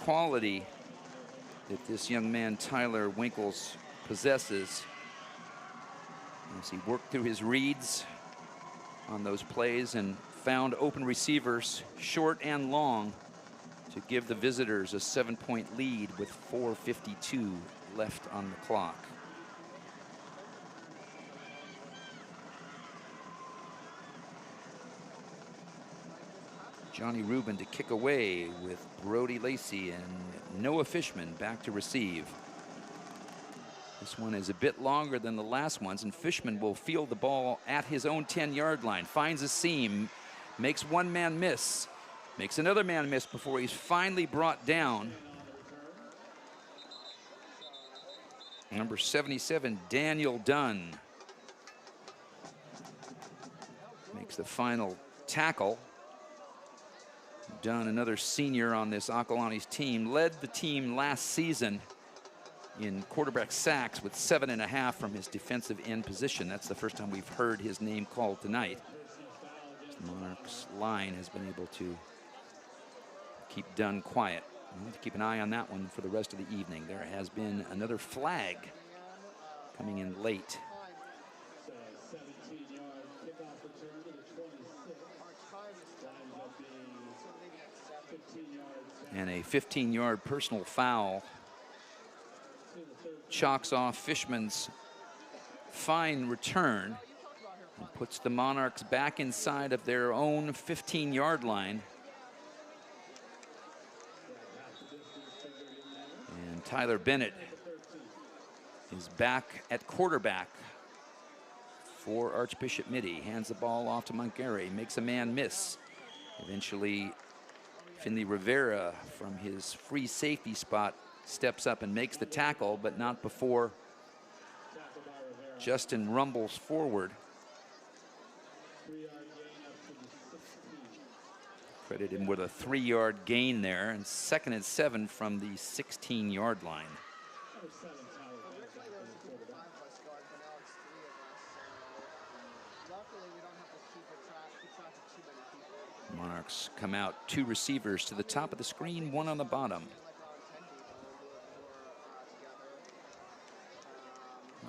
quality that this young man, Tyler Winkles, possesses as he worked through his reads on those plays and found open receivers, short and long, to give the visitors a 7-point lead with 4:52 left on the clock. Johnny Rubin to kick away with Brody Lacey and Noah Fishman back to receive. This one is a bit longer than the last ones, and Fishman will field the ball at his own 10-yard line, finds a seam, makes one man miss, makes another man miss before he's finally brought down. Number 77, Daniel Dunn, makes the final tackle. Dunn, another senior on this Acalanes team, led the team last season in quarterback sacks with 7.5 from his defensive end position. That's the first time we've heard his name called tonight. The Monarchs line has been able to keep Dunn quiet. We'll have to keep an eye on that one for the rest of the evening. There has been another flag coming in late. And a 15-yard personal foul chalks off Fishman's fine return and puts the Monarchs back inside of their own 15-yard line. And Tyler Bennett is back at quarterback for Archbishop Mitty. Hands the ball off to Montgomery, makes a man miss. Eventually, Finley Rivera from his free safety spot steps up and makes the tackle, but not before Justin rumbles forward. Credit him with a 3-yard gain there, and 2nd and 7 from the 16-yard line. Monarchs come out 2 receivers to the top of the screen, 1 on the bottom.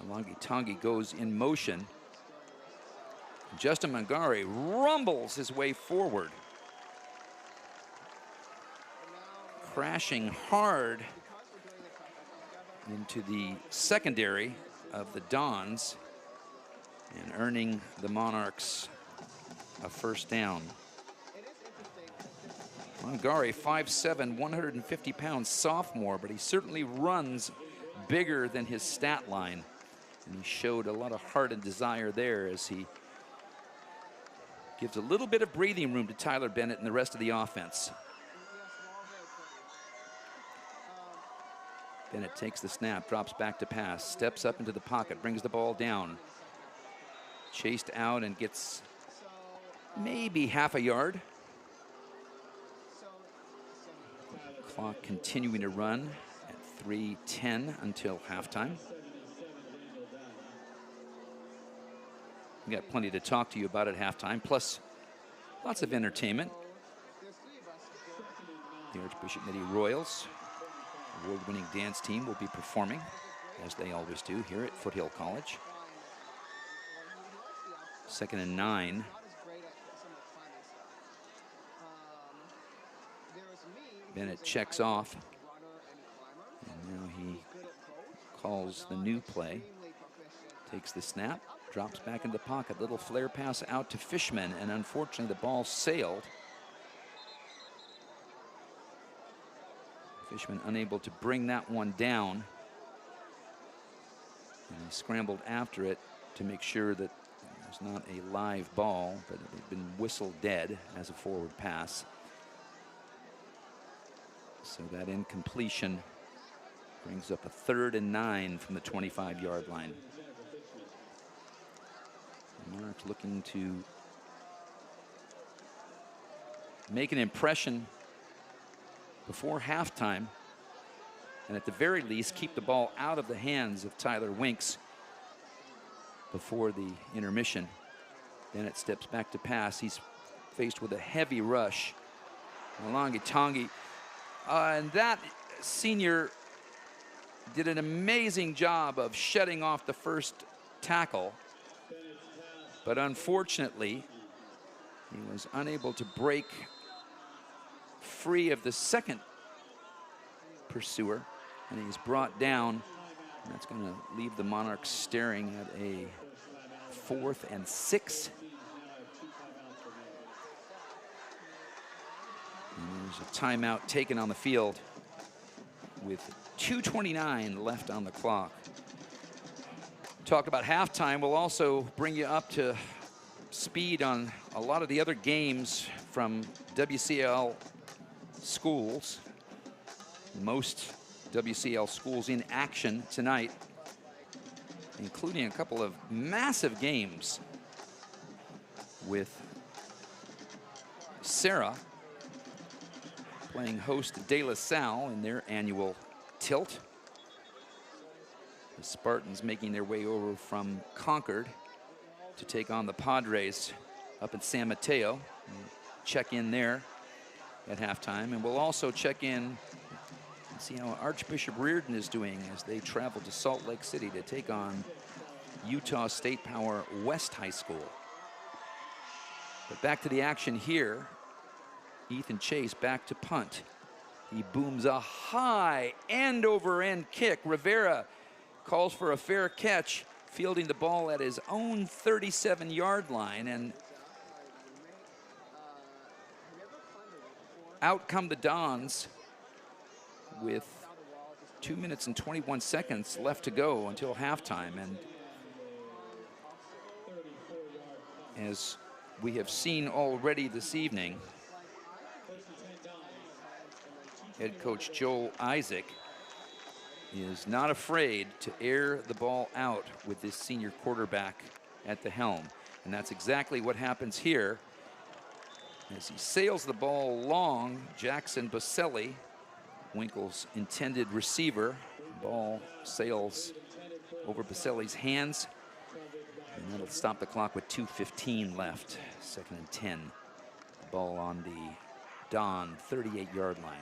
Longi goes in motion. Justin Mangari rumbles his way forward, crashing hard into the secondary of the Dons and earning the Monarchs a first down. Mangari, 5'7", 150-pound sophomore, but he certainly runs bigger than his stat line. And he showed a lot of heart and desire there as he gives a little bit of breathing room to Tyler Bennett and the rest of the offense. Bennett takes the snap, drops back to pass, steps up into the pocket, brings the ball down. Chased out and gets maybe half a yard. Clock continuing to run at 3:10 until halftime. We got plenty to talk to you about at halftime, plus lots of entertainment. The Archbishop Mitty Royals, award-winning dance team, will be performing, as they always do, here at Foothill College. 2nd and 9. Bennett checks off, and now he calls the new play. Takes the snap, drops back into the pocket, little flare pass out to Fishman, and unfortunately the ball sailed. Fishman unable to bring that one down, and he scrambled after it to make sure that it was not a live ball, but it had been whistled dead as a forward pass. So that incompletion brings up a 3rd and 9 from the 25-yard line. The Monarchs looking to make an impression before halftime, and at the very least keep the ball out of the hands of Tyler Winks before the intermission. Bennett steps back to pass. He's faced with a heavy rush. Longi, and that senior did an amazing job of shutting off the first tackle, but unfortunately he was unable to break free of the second pursuer, and he's brought down. And that's going to leave the Monarchs staring at a 4th and 6. And there's a timeout taken on the field with 2:29 left on the clock. Talk about halftime. We'll also bring you up to speed on a lot of the other games from WCL schools. Most WCL schools in action tonight, including a couple of massive games with Sarah playing host to De La Salle in their annual tilt. The Spartans making their way over from Concord to take on the Padres up in San Mateo. Check in there at halftime, and we'll also check in and see how Archbishop Reardon is doing as they travel to Salt Lake City to take on Utah State Power West High School. But back to the action here. Ethan Chase back to punt. He booms a high end-over-end kick. Rivera calls for a fair catch, fielding the ball at his own 37-yard line, and out come the Dons with 2 minutes and 21 seconds left to go until halftime. And as we have seen already this evening, head coach Joel Isaac is not afraid to air the ball out with this senior quarterback at the helm. And that's exactly what happens here. As he sails the ball long, Jackson Baselli, Winkle's intended receiver, ball sails over Baselli's hands, and that'll stop the clock with 2:15 left, 2nd and 10. Ball on the Don 38-yard line.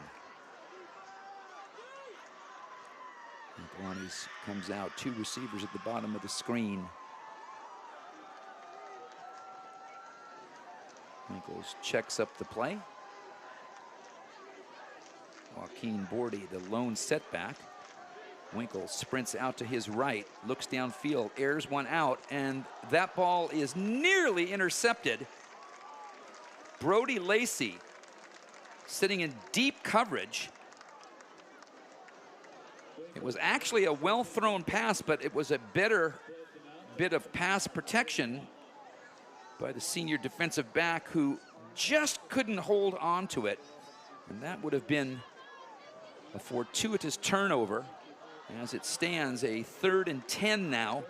Acalanes comes out, 2 receivers at the bottom of the screen. Winkles checks up the play. Joaquin Bordy, the lone setback. Winkles sprints out to his right, looks downfield, airs one out, and that ball is nearly intercepted. Brody Lacey sitting in deep coverage. It was actually a well-thrown pass, but it was a better bit of pass protection by the senior defensive back, who just couldn't hold on to it. And that would have been a fortuitous turnover. As it stands, a 3rd and 10 now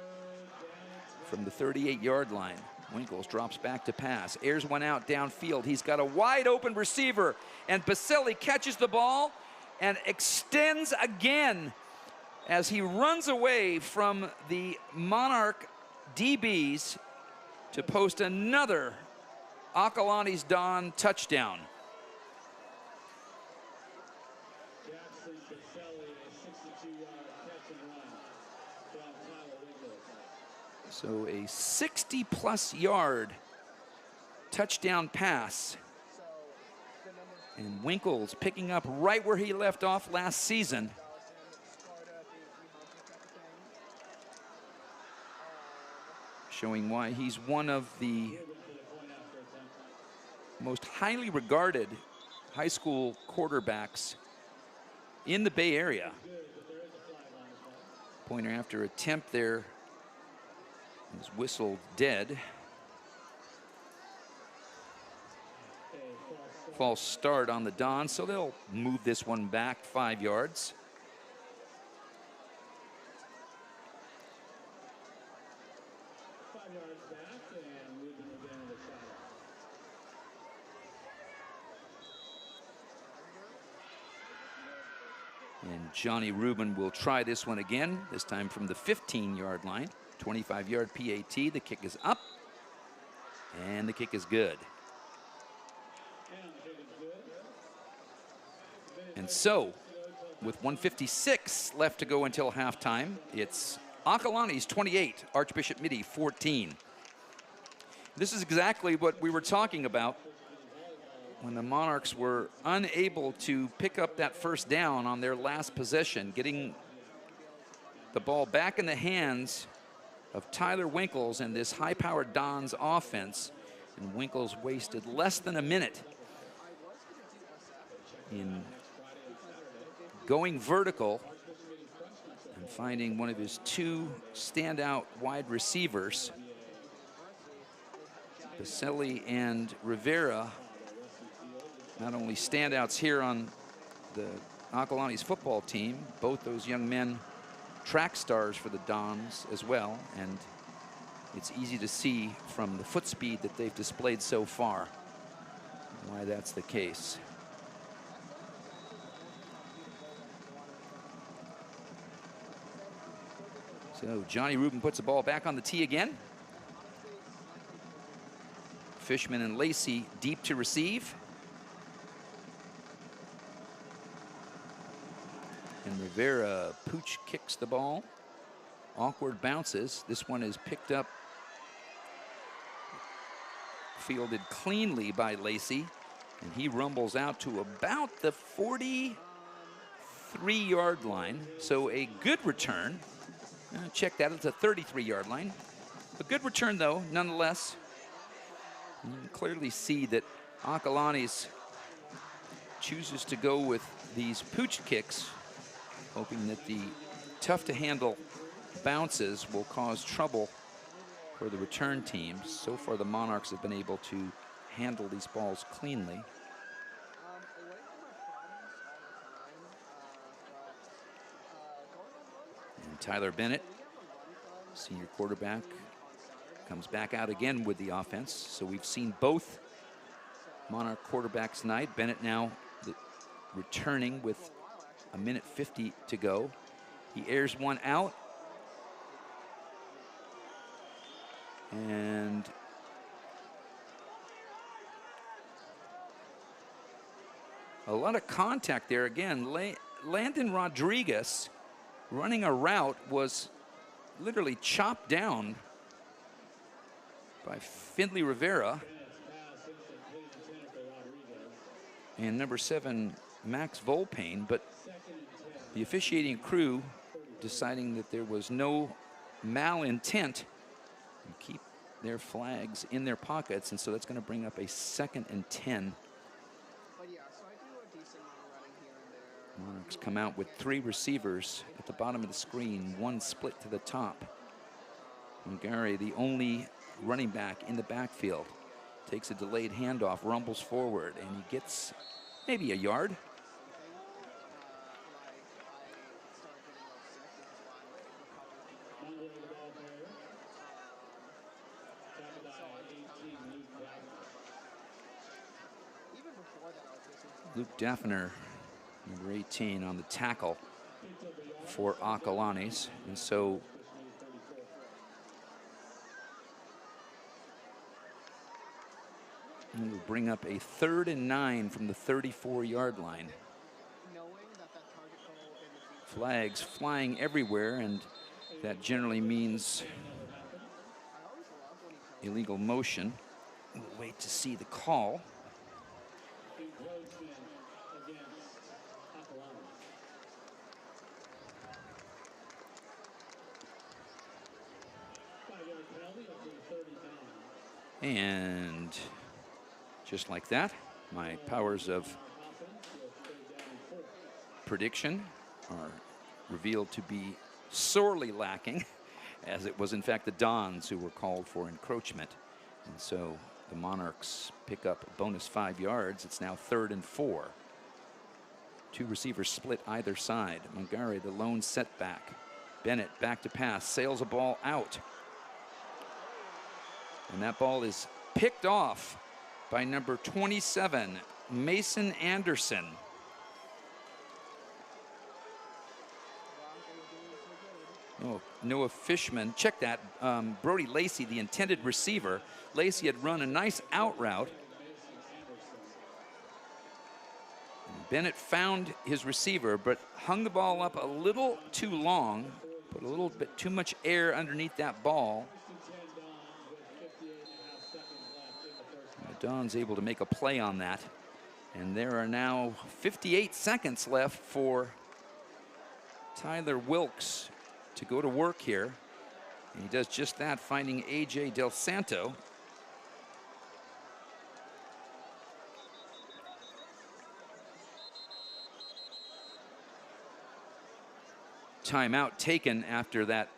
from the 38-yard line. Winkles drops back to pass, airs one out downfield. He's got a wide open receiver, and Baselli catches the ball and extends again as he runs away from the Monarch DBs to post another Acalanes Don touchdown. So a 60-plus yard touchdown pass. And Winkles picking up right where he left off last season. Showing why he's one of the most highly regarded high school quarterbacks in the Bay Area. Pointer after attempt there is whistled dead. False start on the Don, so they'll move this one back 5 yards. And Johnny Rubin will try this one again, this time from the 15-yard line. 25-yard PAT. The kick is up, and the kick is good. And so, with 1:56 left to go until halftime, it's Acalanes 28, Archbishop Mitty 14. This is exactly what we were talking about when the Monarchs were unable to pick up that first down on their last possession, getting the ball back in the hands of Tyler Winkles and this high-powered Dons offense. And Winkles wasted less than a minute in going vertical and finding one of his 2 standout wide receivers. Baselli and Rivera, not only standouts here on the Acalanes football team, both those young men track stars for the Dons as well, and it's easy to see from the foot speed that they've displayed so far why that's the case. So Johnny Rubin puts the ball back on the tee again. Fishman and Lacey deep to receive. And Rivera pooch kicks the ball. Awkward bounces. This one is picked up, fielded cleanly by Lacey, and he rumbles out to about the 43-yard line. So a good return. Check that, it's a 33-yard line. A good return, though, nonetheless. You can clearly see that Acalanes chooses to go with these pooch kicks, hoping that the tough-to-handle bounces will cause trouble for the return teams. So far, the Monarchs have been able to handle these balls cleanly. And Tyler Bennett, senior quarterback, comes back out again with the offense. So we've seen both Monarch quarterbacks tonight. Bennett now returning with 1:50 to go. He airs one out. And A lot of contact there again. Landon Rodriguez running a route was literally chopped down by Findlay Rivera. And number 7, Max Volpain, but the officiating crew deciding that there was no malintent and keep their flags in their pockets, and so that's going to bring up a 2nd and 10. But yeah, so I do a decent amount of running here and there. Monarchs come out with 3 receivers at the bottom of the screen, 1 split to the top. Montgomery, the only running back in the backfield, takes a delayed handoff, rumbles forward, and he gets maybe a yard. Luke Daffner, number 18, on the tackle for Acalanes. And so we'll bring up a 3rd and 9 from the 34-yard line. Flags flying everywhere, and that generally means illegal motion. We'll wait to see the call. And just like that, my powers of prediction are revealed to be sorely lacking, as it was in fact the Dons who were called for encroachment. And so the Monarchs pick up a bonus 5 yards. It's now 3rd and 4. 2 receivers split either side. Montgomery, the lone setback. Bennett back to pass, sails a ball out. And that ball is picked off by number 27, Mason Anderson. Oh, Noah Fishman, check that. Brody Lacey, the intended receiver. Lacey had run a nice out route. And Bennett found his receiver, but hung the ball up a little too long, put a little bit too much air underneath that ball. Don's able to make a play on that. And there are now 58 seconds left for Tyler Wilkes to go to work here. And he does just that, finding A.J. Del Santo. Timeout taken after that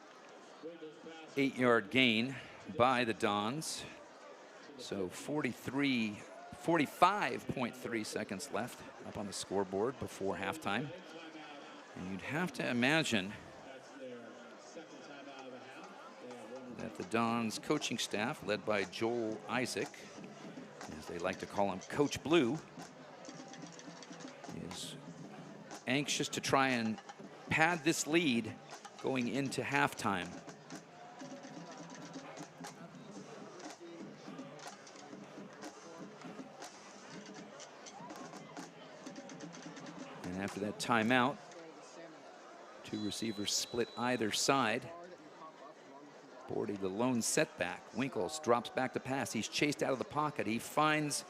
8-yard gain by the Dons. So 45.3 seconds left up on the scoreboard before halftime. And you'd have to imagine that the Dons coaching staff, led by Joel Isaac, as they like to call him Coach Blue, is anxious to try and pad this lead going into halftime. And after that timeout, 2 receivers split either side. Bordy, the lone setback. Winkles drops back to pass. He's chased out of the pocket. He finds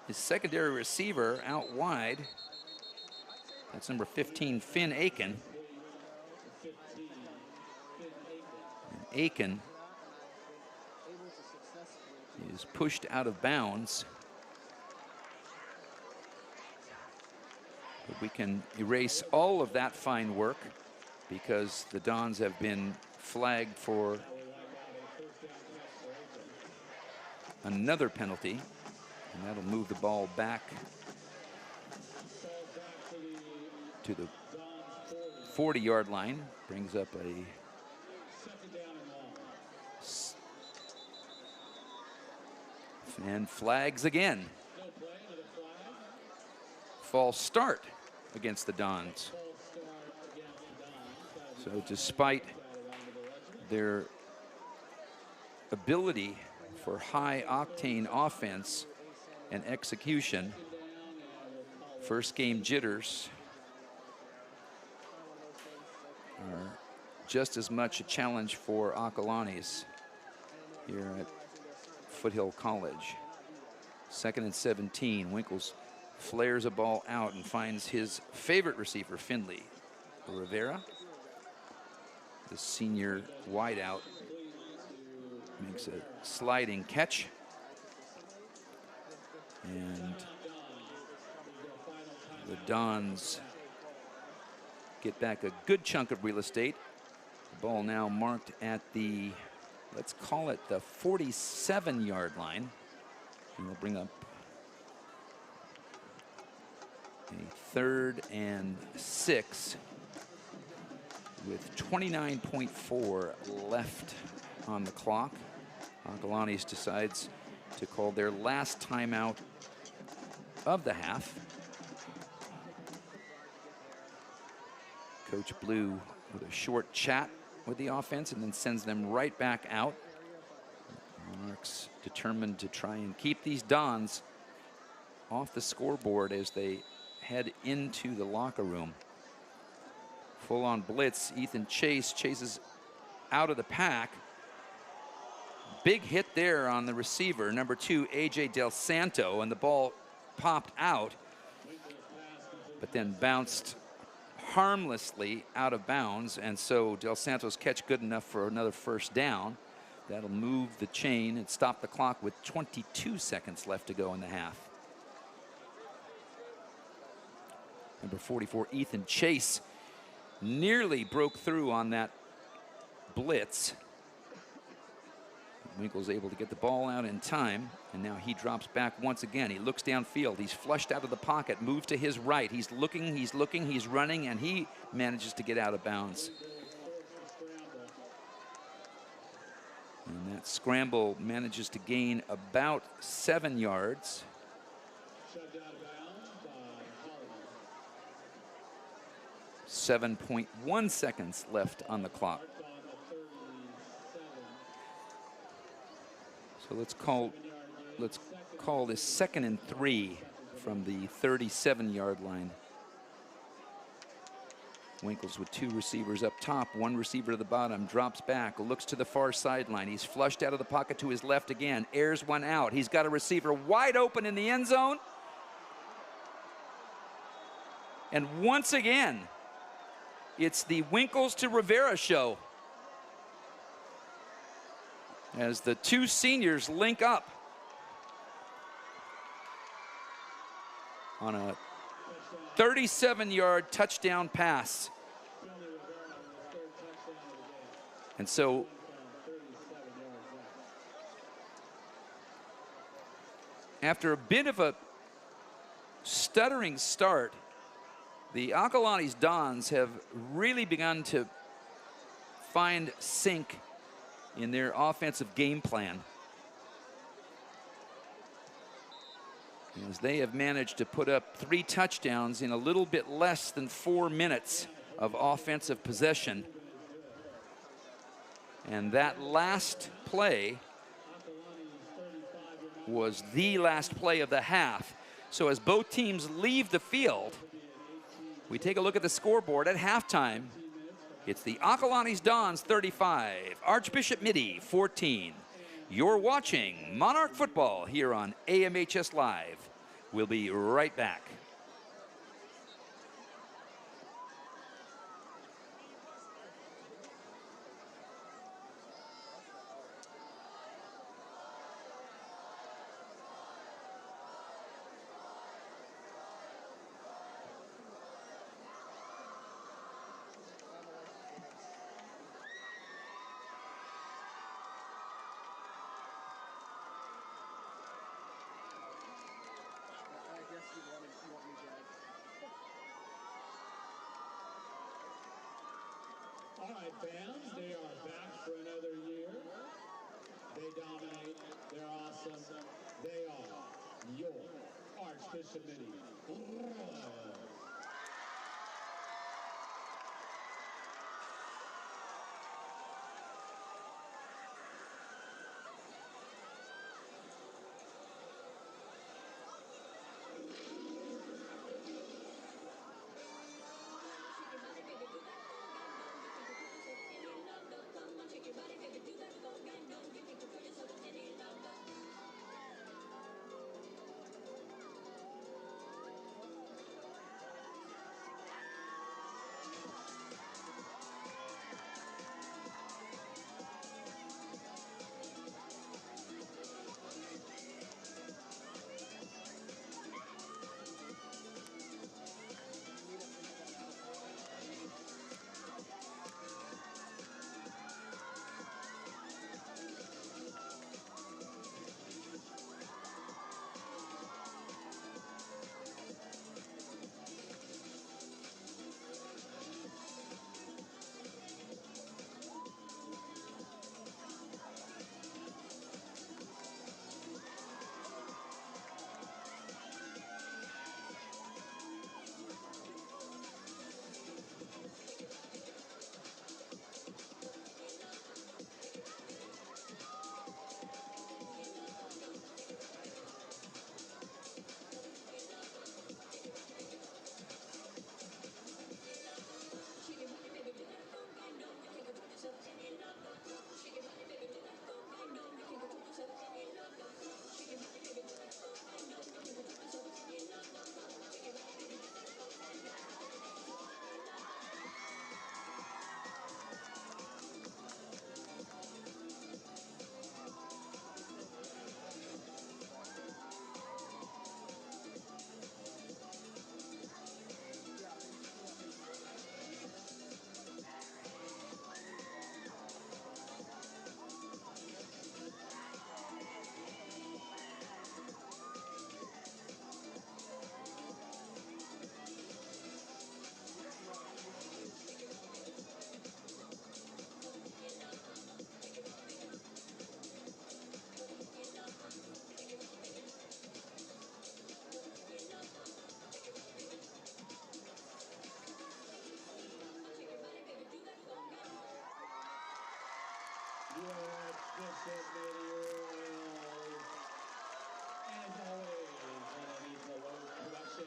his secondary receiver out wide. That's number 15, Finn Aiken. And Aiken is pushed out of bounds. But we can erase all of that fine work because the Dons have been flagged for another penalty, and that'll move the ball back to the 40-yard line. Brings up a and flags again. False start against the Dons. So despite their ability for high octane offense and execution, First game jitters are just as much a challenge for Acalanes here at Foothill College. 2nd and 17. Winkles flares a ball out and finds his favorite receiver, Finley Rivera. The senior wideout makes a sliding catch. And the Dons get back a good chunk of real estate. The ball now marked at the, let's call it the 47-yard line. And we'll bring up a 3rd and 6 with 29.4 left on the clock. Acalanes decides to call their last timeout of the half. Coach Blue with a short chat with the offense and then sends them right back out. Monarchs determined to try and keep these Dons off the scoreboard as they head into the locker room. Full on blitz. Ethan Chase chases out of the pack. Big hit there on the receiver, number 2, AJ Del Santo, and the ball popped out, but then bounced harmlessly out of bounds, and so Del Santo's catch good enough for another first down. That'll move the chain and stop the clock with 22 seconds left to go in the half. Number 44, Ethan Chase, nearly broke through on that blitz. Winkle's able to get the ball out in time, and now he drops back once again. He looks downfield. He's flushed out of the pocket, moves to his right. He's looking, he's running, and he manages to get out of bounds. And that scramble manages to gain about 7 yards. 7.1 seconds left on the clock. So let's call this 2nd and 3 from the 37-yard line. Winkles with 2 receivers up top, 1 receiver to the bottom, drops back, looks to the far sideline. He's flushed out of the pocket to his left again, airs one out. He's got a receiver wide open in the end zone. And once again, it's the Winkles to Rivera show as the 2 seniors link up on a 37-yard touchdown pass. And so after a bit of a stuttering start, the Acalanes Dons have really begun to find sync in their offensive game plan, as they have managed to put up 3 touchdowns in a little bit less than 4 minutes of offensive possession. And that last play was the last play of the half. So as both teams leave the field, we take a look at the scoreboard at halftime. It's the Acalanes Dons 35, Archbishop Mitty 14. You're watching Monarch Football here on AMHS Live. We'll be right back. All right, fans, they are back for another year. They dominate. They're awesome. They are your Archbishop Mitty. your Archbishop Mitty Royals. As always, underneath the low production.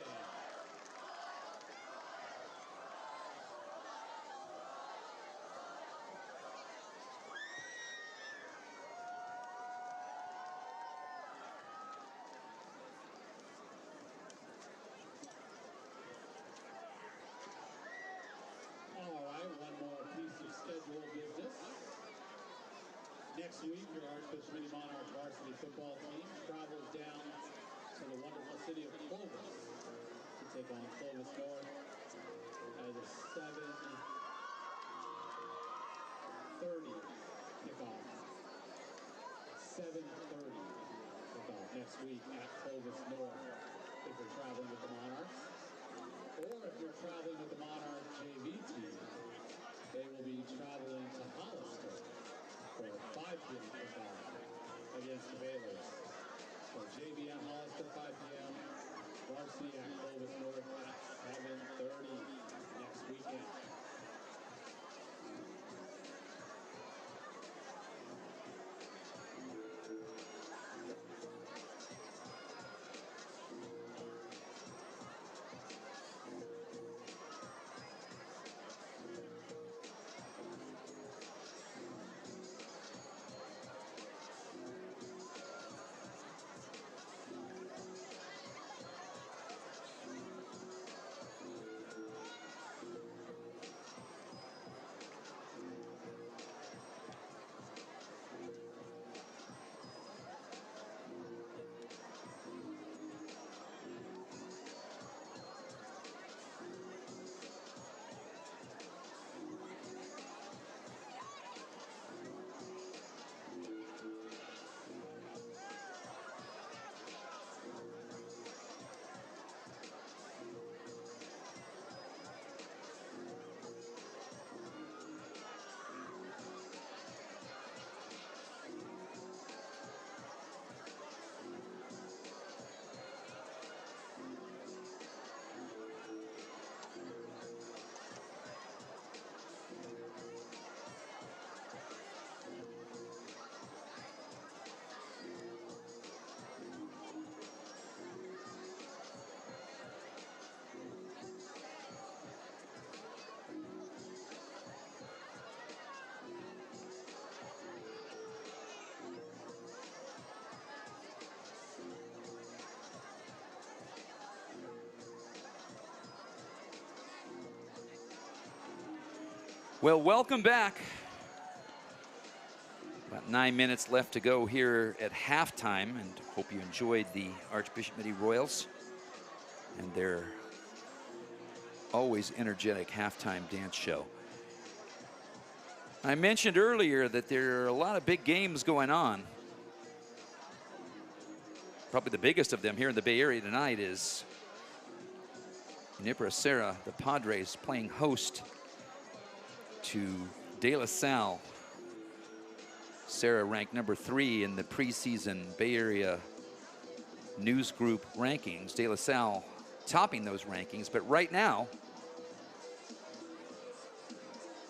All right, one more piece of schedule business. Next week, your Archbishop Mitty Monarch varsity football team travels down to the wonderful city of Clovis to take on Clovis North as a 7:30 kickoff. 7:30 kickoff next week at Clovis North if you're traveling with the Monarchs. Or if you're traveling with the Monarch JV team, they will be traveling to Hollister for a 5 p.m. kickoff against the Baylors. So JV and Hollister 5 p.m. Varsity at Clovis North at 7:30 next weekend. Well, welcome back. About 9 minutes left to go here at halftime, and hope you enjoyed the Archbishop Mitty Royals and their always energetic halftime dance show. I mentioned earlier that there are a lot of big games going on. Probably the biggest of them here in the Bay Area tonight is Nipra Serra, the Padres, playing host to De La Salle. Serra ranked number 3 in the preseason Bay Area News Group rankings. De La Salle topping those rankings, but right now,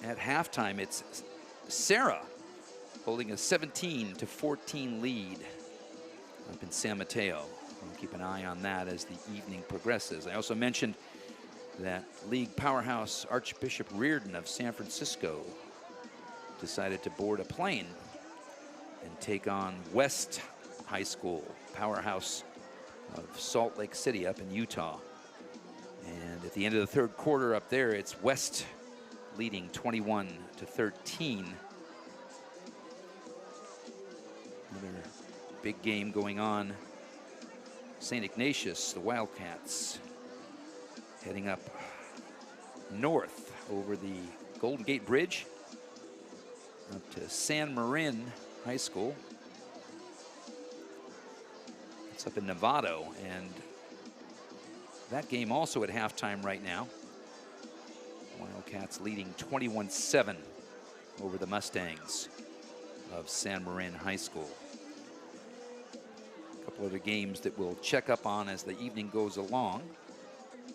at halftime, it's Serra holding a 17-14 lead up in San Mateo. We'll keep an eye on that as the evening progresses. I also mentioned that league powerhouse Archbishop Reardon of San Francisco decided to board a plane and take on West High School, powerhouse of Salt Lake City up in Utah. And at the end of the third quarter up there, it's West leading 21-13. Another big game going on. St. Ignatius, the Wildcats, heading up north over the Golden Gate Bridge up to San Marin High School. It's up in Novato, and that game also at halftime right now. Wildcats leading 21-7 over the Mustangs of San Marin High School. A couple other games that we'll check up on as the evening goes along.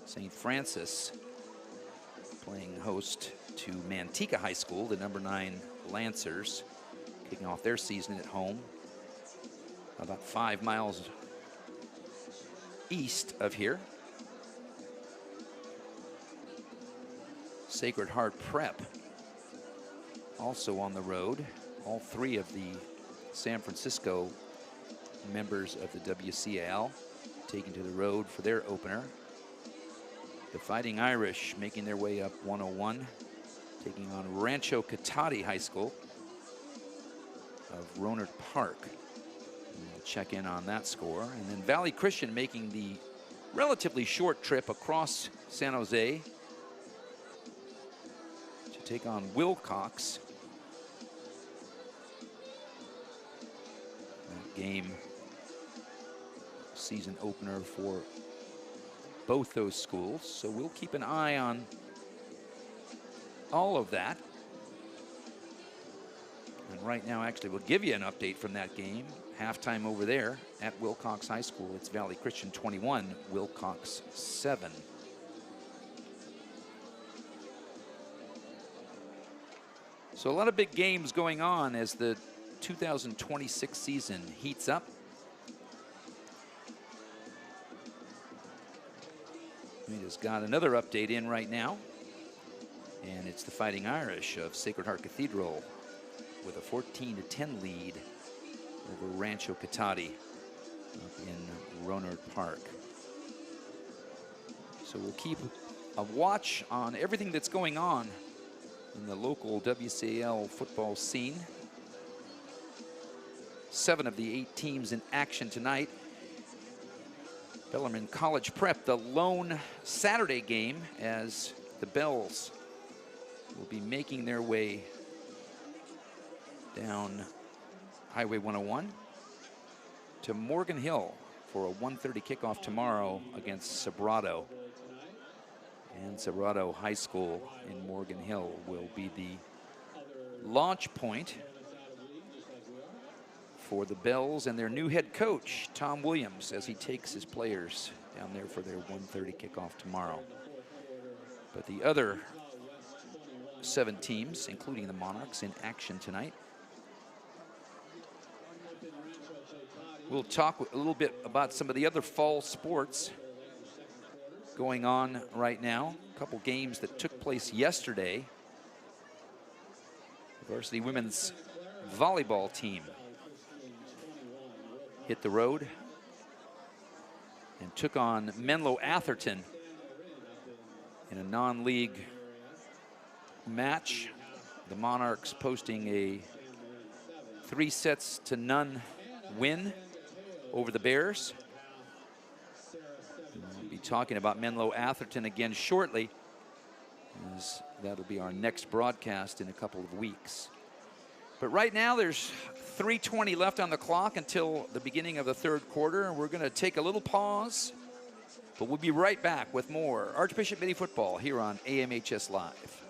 St. Francis playing host to Manteca High School, the number 9 Lancers, kicking off their season at home, about 5 miles east of here. Sacred Heart Prep also on the road. All three of the San Francisco members of the WCAL taking to the road for their opener. The Fighting Irish making their way up 101, taking on Rancho Cotati High School of Rohnert Park. And we'll check in on that score. And then Valley Christian making the relatively short trip across San Jose to take on Wilcox. That game, season opener for both those schools, so we'll keep an eye on all of that. And right now, actually, we'll give you an update from that game. Halftime over there at Wilcox High School. It's Valley Christian 21, Wilcox 7. So a lot of big games going on as the 2026 season heats up. We just got another update in right now, and it's the Fighting Irish of Sacred Heart Cathedral with a 14-10 lead over Rancho Cotati up in Rohnert Park. So we'll keep a watch on everything that's going on in the local WCAL football scene. 7 of the 8 teams in action tonight. Bellarmine College Prep, the lone Saturday game, as the Bells will be making their way down Highway 101 to Morgan Hill for a 1:30 kickoff tomorrow against Sobrato. And Sobrato High School in Morgan Hill will be the launch point for the Bells and their new head coach, Tom Williams, as he takes his players down there for their 1:30 kickoff tomorrow. But the other 7 teams, including the Monarchs, in action tonight. We'll talk a little bit about some of the other fall sports going on right now. A couple games that took place yesterday. The varsity women's volleyball team hit the road and took on Menlo Atherton in a non-league match. The Monarchs posting a 3-0 win over the Bears. We'll be talking about Menlo Atherton again shortly, as that'll be our next broadcast in a couple of weeks. But right now there's 3:20 left on the clock until the beginning of the third quarter, and we're going to take a little pause, but we'll be right back with more Archbishop Mitty football here on AMHS Live.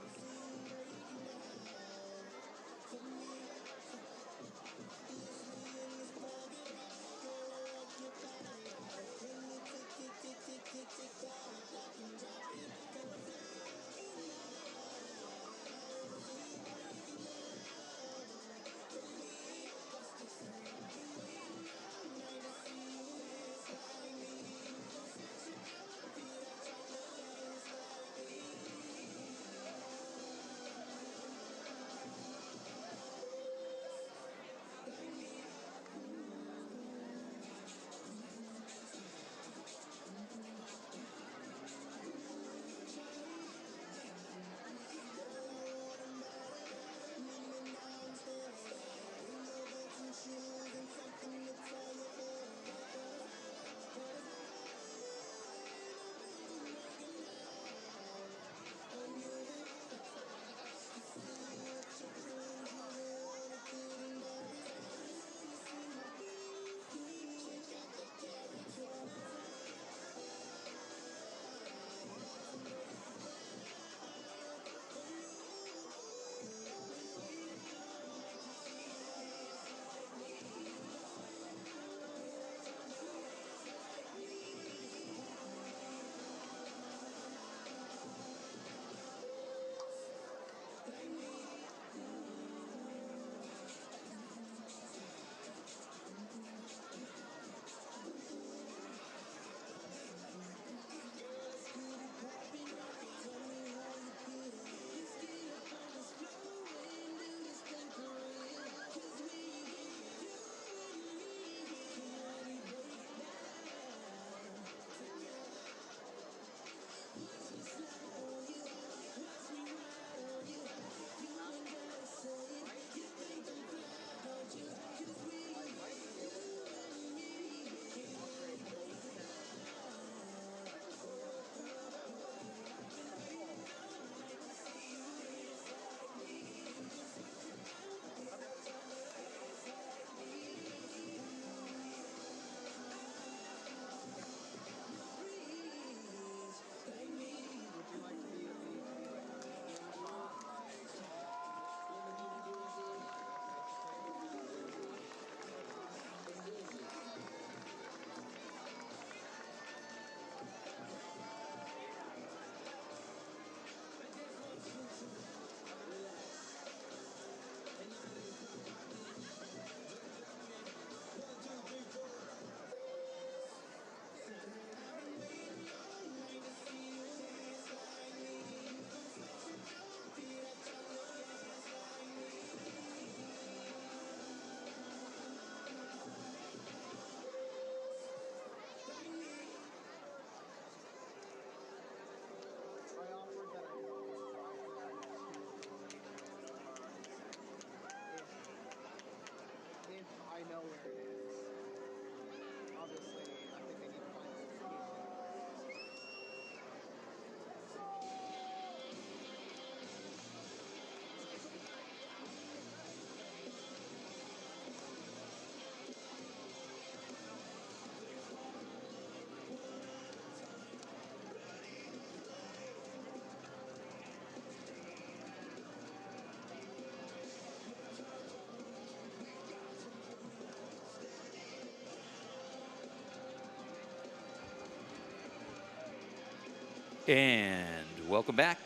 And welcome back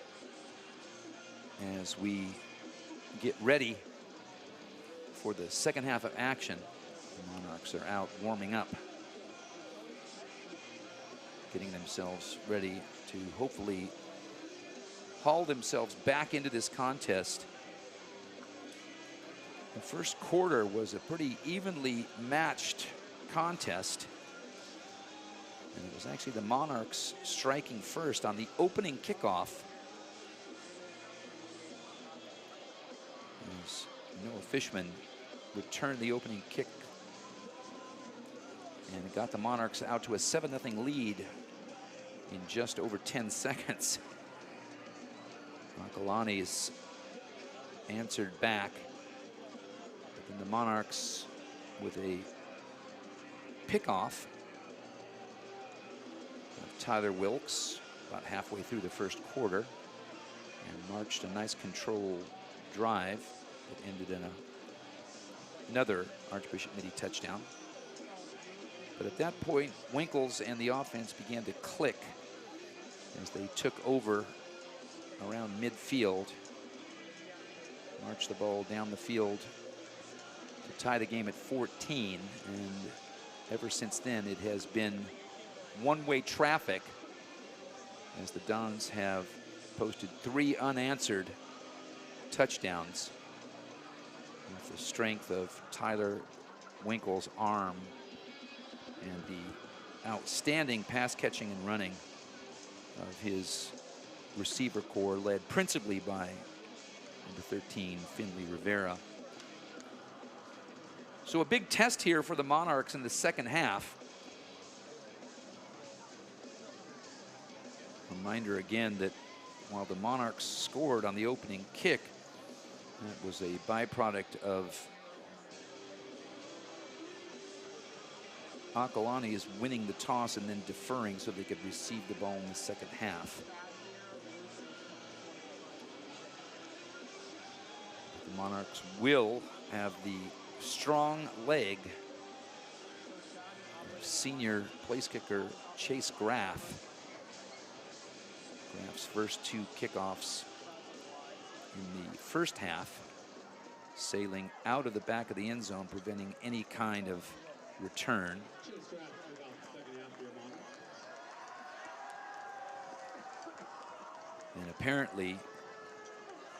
as we get ready for the second half of action. The Monarchs are out warming up, getting themselves ready to hopefully haul themselves back into this contest. The first quarter was a pretty evenly matched contest. And it was actually the Monarchs striking first on the opening kickoff. As Noah Fishman returned the opening kick and got the Monarchs out to a 7-0 lead in just over 10 seconds. Acalanes answered back, but then the Monarchs with a pickoff of Tyler Wilkes about halfway through the first quarter, and marched a nice controlled drive that ended in another Archbishop Mitty touchdown. But at that point, Winkles and the offense began to click as they took over around midfield, marched the ball down the field to tie the game at 14, and ever since then it has been one-way traffic as the Dons have posted 3 unanswered touchdowns with the strength of Tyler Winkles' arm and the outstanding pass catching and running of his receiver corps, led principally by number 13, Finley Rivera. So a big test here for the Monarchs in the second half. Reminder again that while the Monarchs scored on the opening kick, that was a byproduct of Acalanes winning the toss and then deferring so they could receive the ball in the second half. The Monarchs will have the strong leg of senior place kicker Chase Graff. Graff's first 2 kickoffs in the first half, sailing out of the back of the end zone, preventing any kind of return. And apparently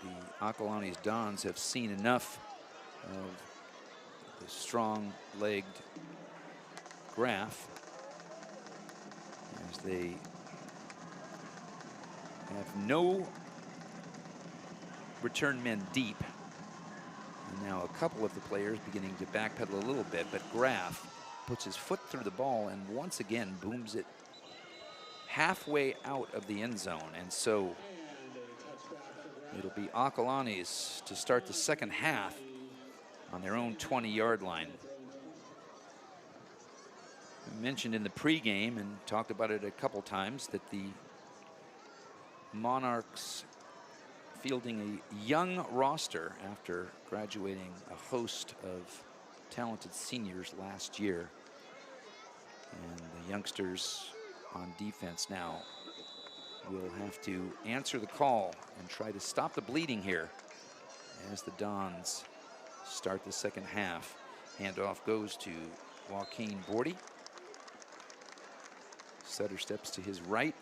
the Acalanes Dons have seen enough of the strong-legged Graff as they have no return men deep. And now a couple of the players beginning to backpedal a little bit, but Graff puts his foot through the ball and once again booms it halfway out of the end zone. And so it'll be Acalanes to start the second half on their own 20-yard line. We mentioned in the pregame and talked about it a couple times that the Monarchs fielding a young roster after graduating a host of talented seniors last year. And the youngsters on defense now will have to answer the call and try to stop the bleeding here as the Dons start the second half. Handoff goes to Joaquin Bordy. Setter steps to his right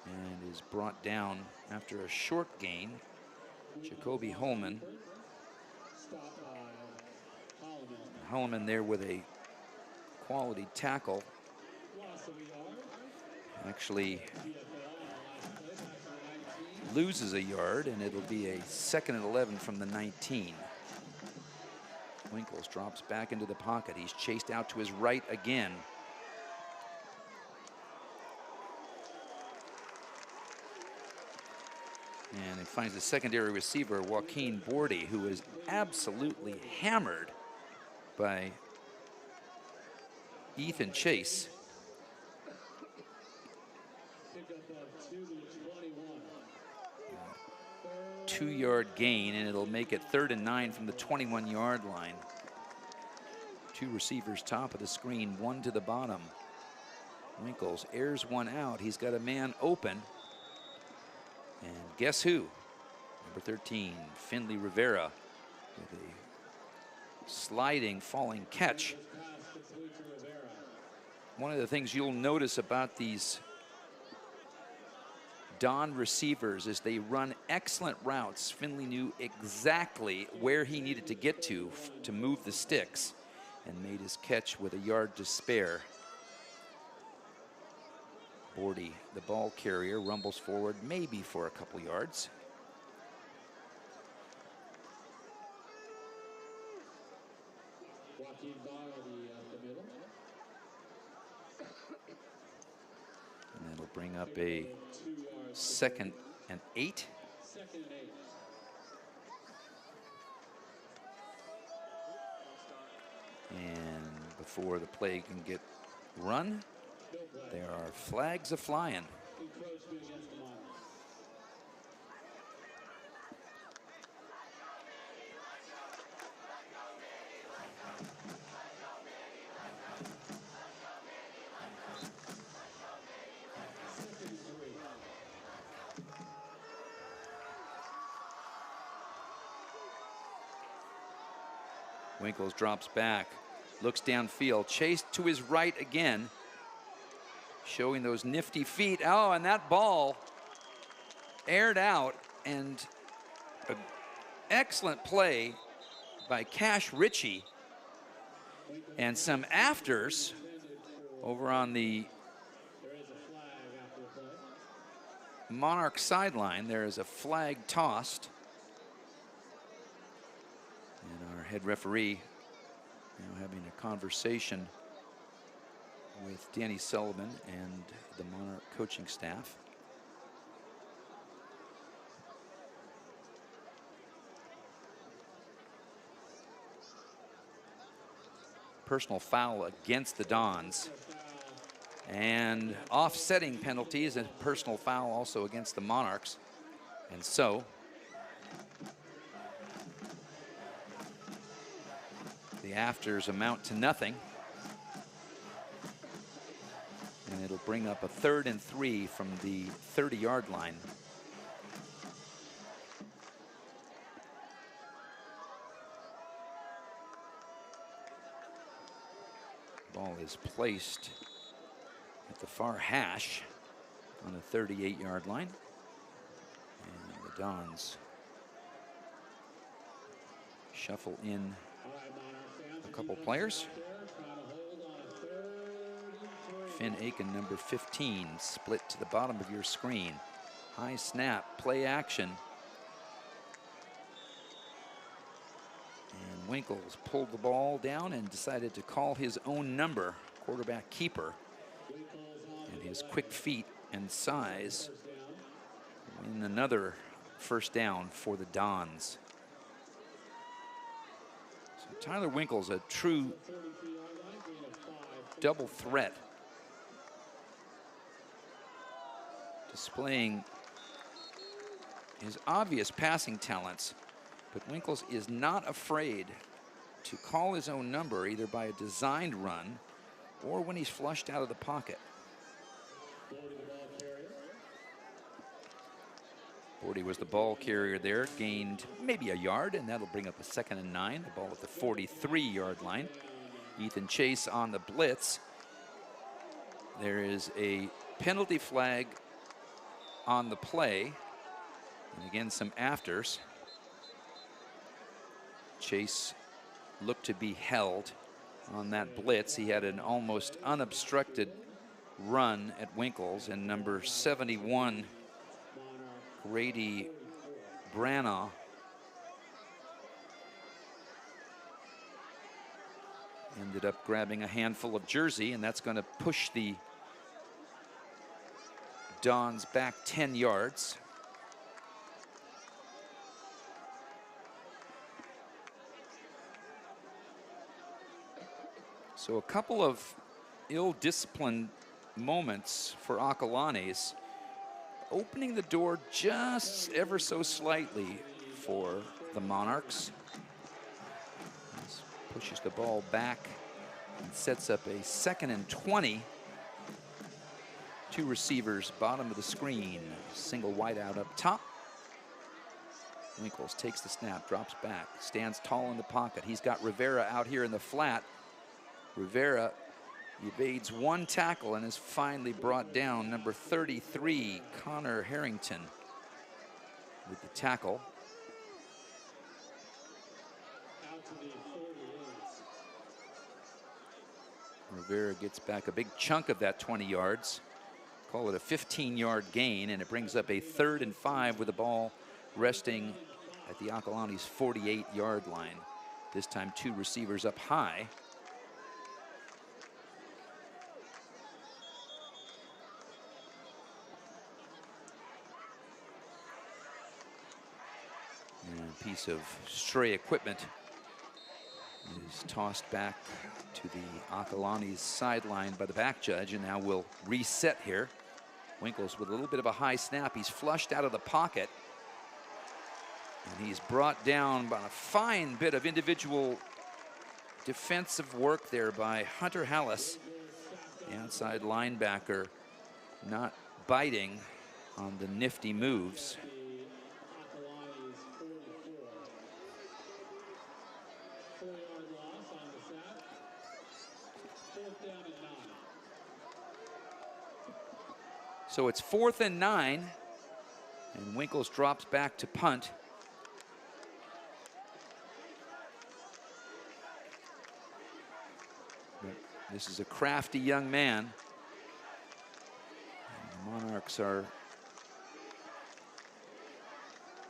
and is brought down after a short gain. Jacoby Holman. Holman there with a quality tackle. Actually loses a yard, and it'll be a 2nd and 11 from the 19. Winkles drops back into the pocket. He's chased out to his right again. And he finds the secondary receiver, Joaquin Bordy, who is absolutely hammered by Ethan Chase. 2-yard gain, and it'll make it 3rd and 9 from the 21-yard line. 2 receivers top of the screen, 1 to the bottom. Winkles airs one out. He's got a man open. And guess who? Number 13, Finley Rivera, with a sliding, falling catch. One of the things you'll notice about these Don receivers is they run excellent routes. Finley knew exactly where he needed to get to move the sticks, and made his catch with a yard to spare. Bordy, the ball carrier, rumbles forward, maybe for a couple yards. And that'll bring up a 2nd and 8. And before the play can get run, there are flags a-flying. Winkles drops back, looks downfield, chased to his right again, showing those nifty feet. Oh, and that ball aired out, and an excellent play by Cash Ritchie. And some afters over on the Monarch sideline. There is a flag tossed. And our head referee now having a conversation with Danny Sullivan and the Monarch coaching staff. Personal foul against the Dons, and offsetting penalties, and personal foul also against the Monarchs. And so the afters amount to nothing. And it'll bring up a 3rd and 3 from the 30-yard line. Ball is placed at the far hash on the 38-yard line. And the Dons shuffle in a couple players. Finn Aiken, number 15, split to the bottom of your screen. High snap, play action. And Winkles pulled the ball down and decided to call his own number, quarterback keeper. And his quick feet and size win another first down for the Dons. So Tyler Winkles, a true double threat, displaying his obvious passing talents, but Winkles is not afraid to call his own number either by a designed run or when he's flushed out of the pocket. Bordy was the ball carrier there, gained maybe a yard, and that'll bring up a 2nd and 9, the ball at the 43-yard line. Ethan Chase on the blitz. There is a penalty flag on the play, and again some afters. Chase looked to be held on that blitz. He had an almost unobstructed run at Winkles, and number 71, Grady Branagh, ended up grabbing a handful of jersey, and that's going to push the Dons back 10 yards. So a couple of ill-disciplined moments for Acalanes, opening the door just ever so slightly for the Monarchs. This pushes the ball back and sets up a 2nd and 20 Two receivers, bottom of the screen. Single wide out up top. Winkles takes the snap, drops back, stands tall in the pocket. He's got Rivera out here in the flat. Rivera evades one tackle and is finally brought down. Number 33, Connor Harrington, with the tackle. Rivera gets back a big chunk of that 20 yards. Call it a 15-yard gain, and it brings up a 3rd and 5 with the ball resting at the Acalanes' 48-yard line. This time two receivers up high. And a piece of stray equipment is tossed back to the Acalanes sideline by the back judge, and now we'll reset here. Winkles with a little bit of a high snap. He's flushed out of the pocket, and he's brought down by a fine bit of individual defensive work there by Hunter Hallis, the outside linebacker, not biting on the nifty moves. So it's 4th and 9, and Winkles drops back to punt. But this is a crafty young man. And the Monarchs are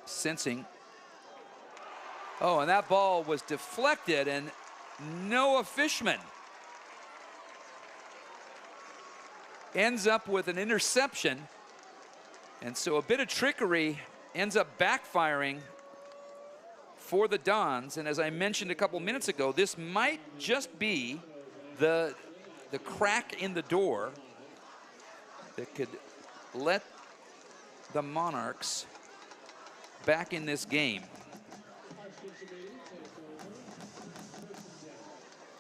sensing. Oh, and that ball was deflected, and Noah Fishman ends up with an interception, and so a bit of trickery ends up backfiring for the Dons. And as I mentioned a couple minutes ago, this might just be the crack in the door that could let the Monarchs back in this game.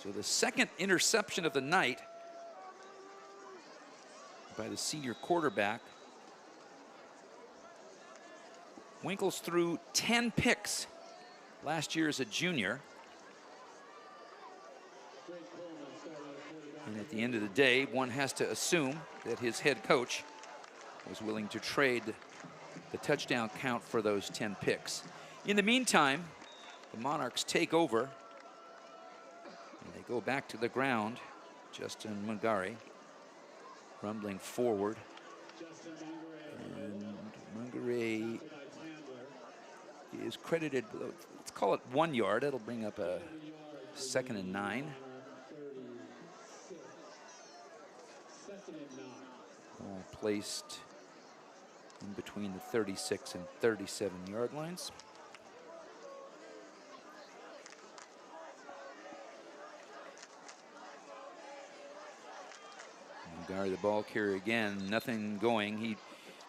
So the second interception of the night by the senior quarterback. Winkles threw 10 picks last year as a junior. And at the end of the day, one has to assume that his head coach was willing to trade the touchdown count for those 10 picks. In the meantime, the Monarchs take over, and they go back to the ground. Justin Mungari rumbling forward, and Mungari is credited, let's call it 1 yard. That'll bring up a 2nd and 9. All placed in between the 36 and 37-yard lines. Mungari, the ball carrier again, nothing going. He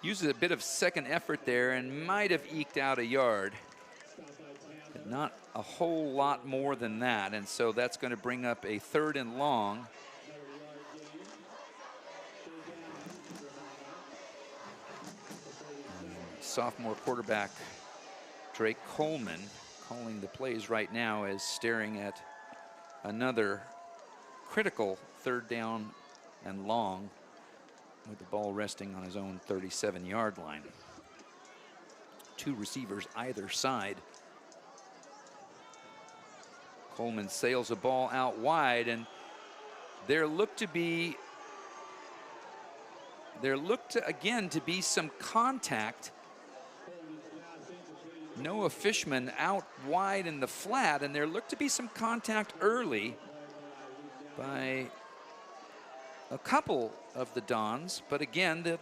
uses a bit of second effort there and might have eked out a yard, but not a whole lot more than that. And so that's going to bring up a 3rd and long. Sophomore quarterback Drake Coleman calling the plays right now, as staring at another critical 3rd down and long with the ball resting on his own 37-yard line. Two receivers either side. Coleman sails a ball out wide, and there looked to again to be some contact. Noah Fishman out wide in the flat, and there looked to be some contact early by a couple of the Dons, but again, the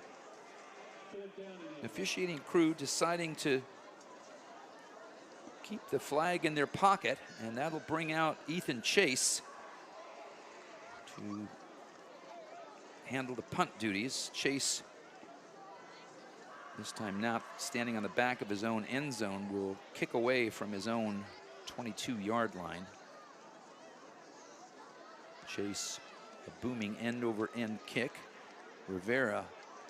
officiating crew deciding to keep the flag in their pocket, and that'll bring out Ethan Chase to handle the punt duties. Chase, this time not standing on the back of his own end zone, will kick away from his own 22-yard line. Chase, a booming end-over-end kick. Rivera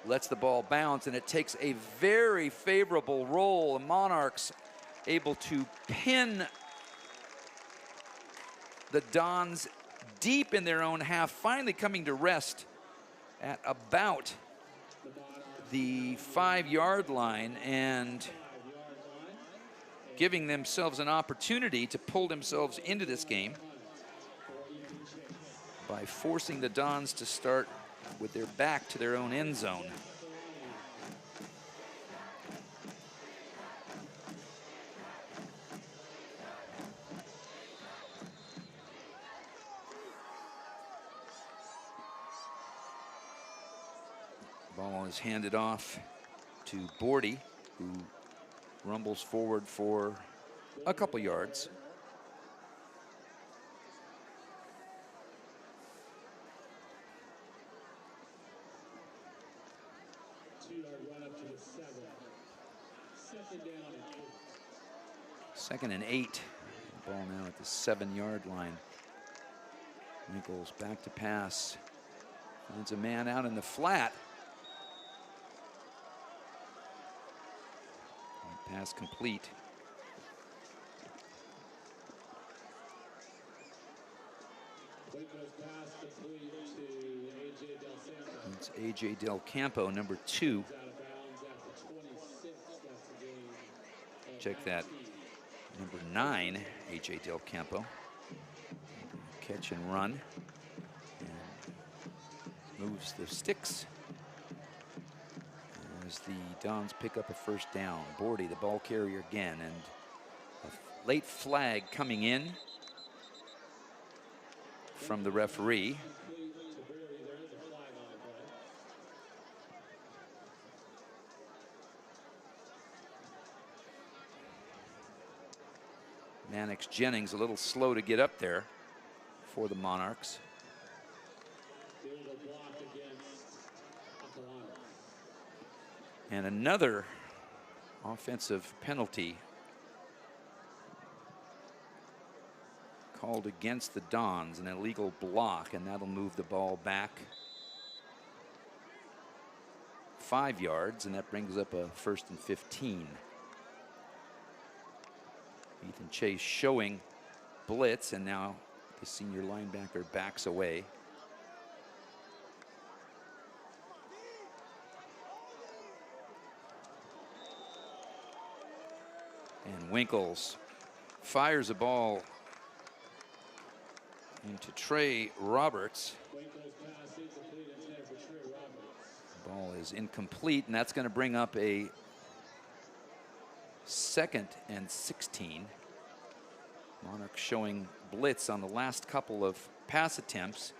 lets the ball bounce, and it takes a very favorable roll. The Monarchs able to pin the Dons deep in their own half, finally coming to rest at about the 5-yard line and giving themselves an opportunity to pull themselves into this game by forcing the Dons to start with their back to their own end zone. Ball is handed off to Bordy, who rumbles forward for a couple yards. Second and 8. Ball now at the 7-yard line. Winkles back to pass. Finds a man out in the flat. Pass complete. It's A.J. Del Campo, number 2. Check that. Number 9, A.J. Del Campo. Catch and run. And moves the sticks as the Dons pick up a first down. Bordy, the ball carrier again, and a late flag coming in from the referee. Mannix Jennings a little slow to get up there for the Monarchs. And another offensive penalty called against the Dons, an illegal block, and that'll move the ball back 5 yards, and that brings up a 1st and 15. Ethan Chase showing blitz, and now the senior linebacker backs away. And Winkles fires a ball into Trey Roberts. The ball is incomplete, and that's going to bring up a 2nd and 16. Monarchs showing blitz on the last couple of pass attempts,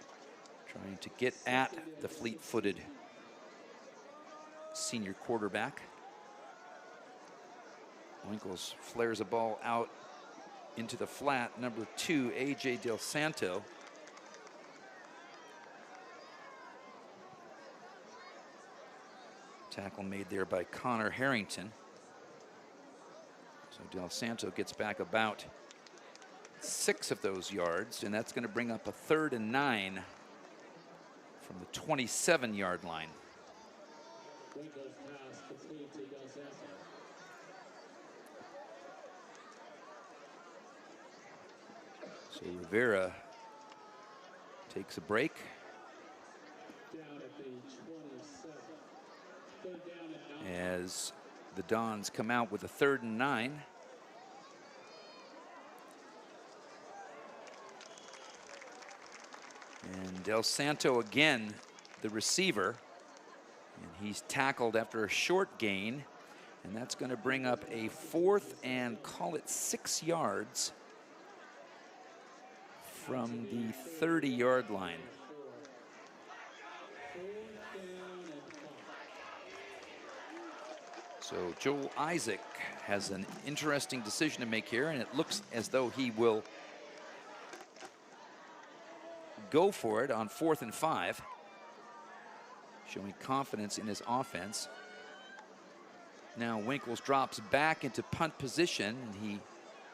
trying to get at the fleet-footed senior quarterback. Winkles flares a ball out into the flat. Number 2, A.J. Del Santo. Tackle made there by Connor Harrington. So Del Santo gets back about 6 of those yards, and that's going to bring up a 3rd and 9 from the 27-yard line. So Rivera takes a break. As the Dons come out with a 3rd and 9. And Del Santo again, the receiver. And he's tackled after a short gain. And that's going to bring up a 4th and call it 6 yards from the 30-yard line. So Joel Isaac has an interesting decision to make here, and it looks as though he will go for it on 4th and 5, showing confidence in his offense. Now Winkles drops back into punt position, and he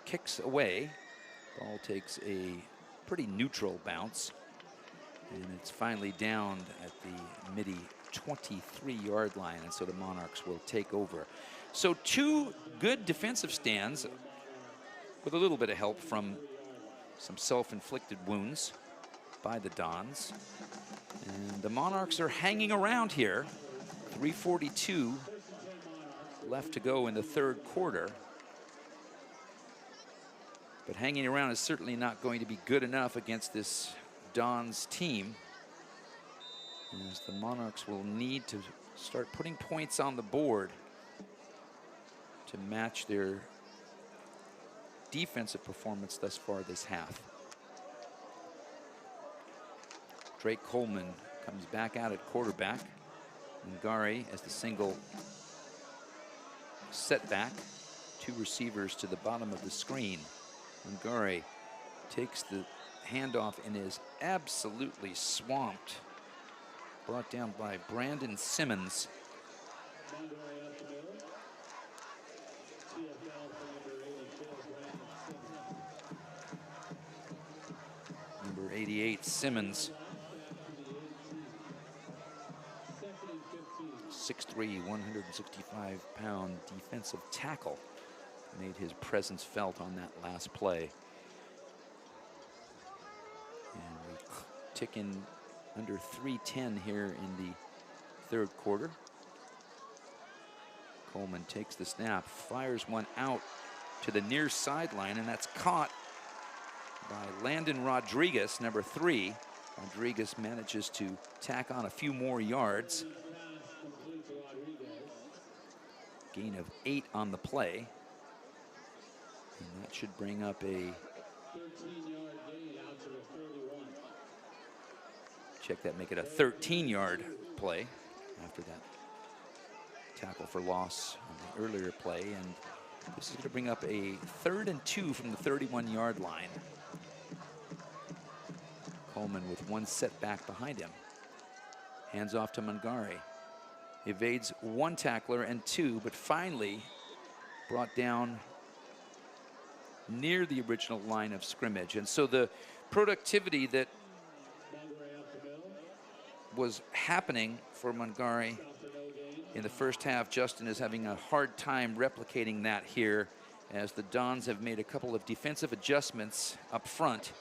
kicks away. Ball takes a pretty neutral bounce, and it's finally down at the Mitty 23-yard line, and so the Monarchs will take over. So 2 good defensive stands with a little bit of help from some self-inflicted wounds by the Dons. And the Monarchs are hanging around here. 3:42 left to go in the third quarter. But hanging around is certainly not going to be good enough against this Dons team, as the Monarchs will need to start putting points on the board to match their defensive performance thus far this half. Drake Coleman comes back out at quarterback. Ngare as the single setback. 2 receivers to the bottom of the screen. Ngare takes the handoff and is absolutely swamped. Brought down by Brandon Simmons. Number 88, Simmons. 6'3", 165-pound defensive tackle. Made his presence felt on that last play. And we tick in under 3:10 here in the third quarter. Coleman takes the snap, fires one out to the near sideline, and that's caught by Landon Rodriguez, number 3. Rodriguez manages to tack on a few more yards. Gain of 8 on the play. And that should bring up a 13-yard gain out to the 31. Check that, make it a 13-yard play after that tackle for loss on the earlier play. And this is going to bring up a 3rd and 2 from the 31-yard line. Coleman with 1 setback behind him. Hands off to Ngare. Evades 1 tackler and 2, but finally brought down near the original line of scrimmage. And so the productivity that was happening for Ngare in the first half, Justin is having a hard time replicating that here, as the Dons have made a couple of defensive adjustments up front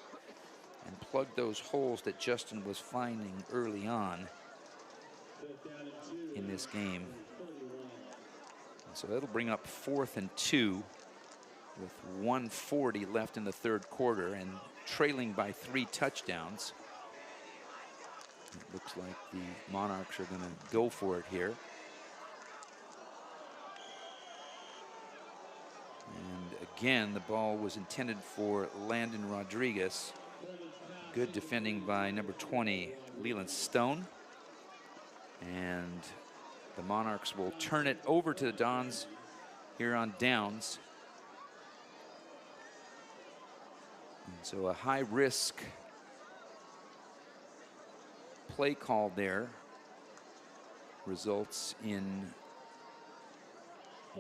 and plugged those holes that Justin was finding early on in this game. And so that'll bring up 4th and 2 with 1:40 left in the third quarter and trailing by 3 touchdowns. It looks like the Monarchs are going to go for it here. And again, the ball was intended for Landon Rodriguez. Good defending by number 20, Leland Stone. And the Monarchs will turn it over to the Dons here on downs. And so a high-risk play call there results in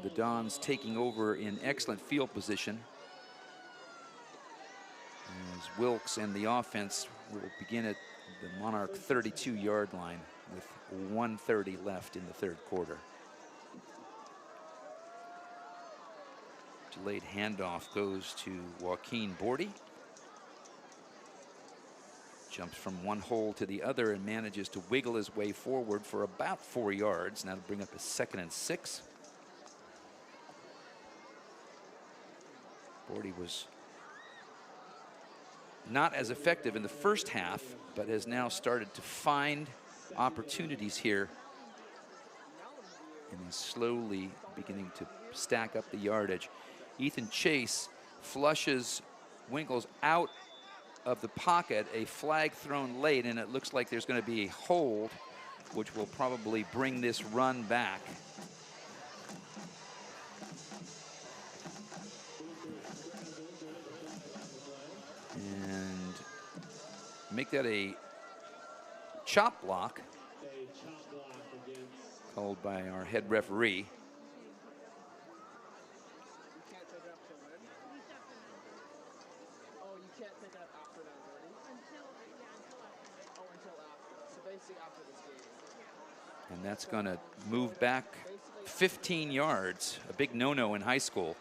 the Dons taking over in excellent field position, as Wilkes and the offense will begin at the Monarch 32-yard line with 1:30 left in the third quarter. Delayed handoff goes to Joaquin Bordy. Jumps from one hole to the other and manages to wiggle his way forward for about 4 yards. And that'll bring up a 2nd and 6. Bordy was not as effective in the first half, but has now started to find opportunities here and is slowly beginning to stack up the yardage. Ethan Chase flushes Winkles out of the pocket, a flag thrown late, and it looks like there's going to be a hold, which will probably bring this run back. And make that a chop block called by our head referee. And that's going to move back 15 yards, a big no-no in high school.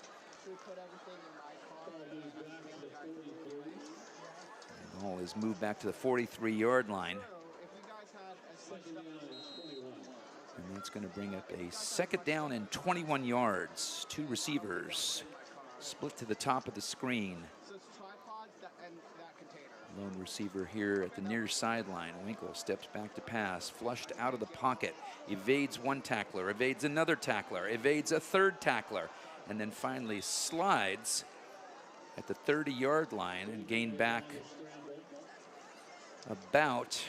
Should we put everything in my car? The ball is moved back to the 43-yard line. If you guys had as much stuff. And that's going to bring up a second down and 21 yards. Two receivers split to the top of the screen. So it's tripods and that container. Lone receiver here at the near sideline. Winkle steps back to pass, flushed out of the pocket, evades one tackler, evades another tackler, evades a third tackler, and then finally slides at the 30-yard line and gained back about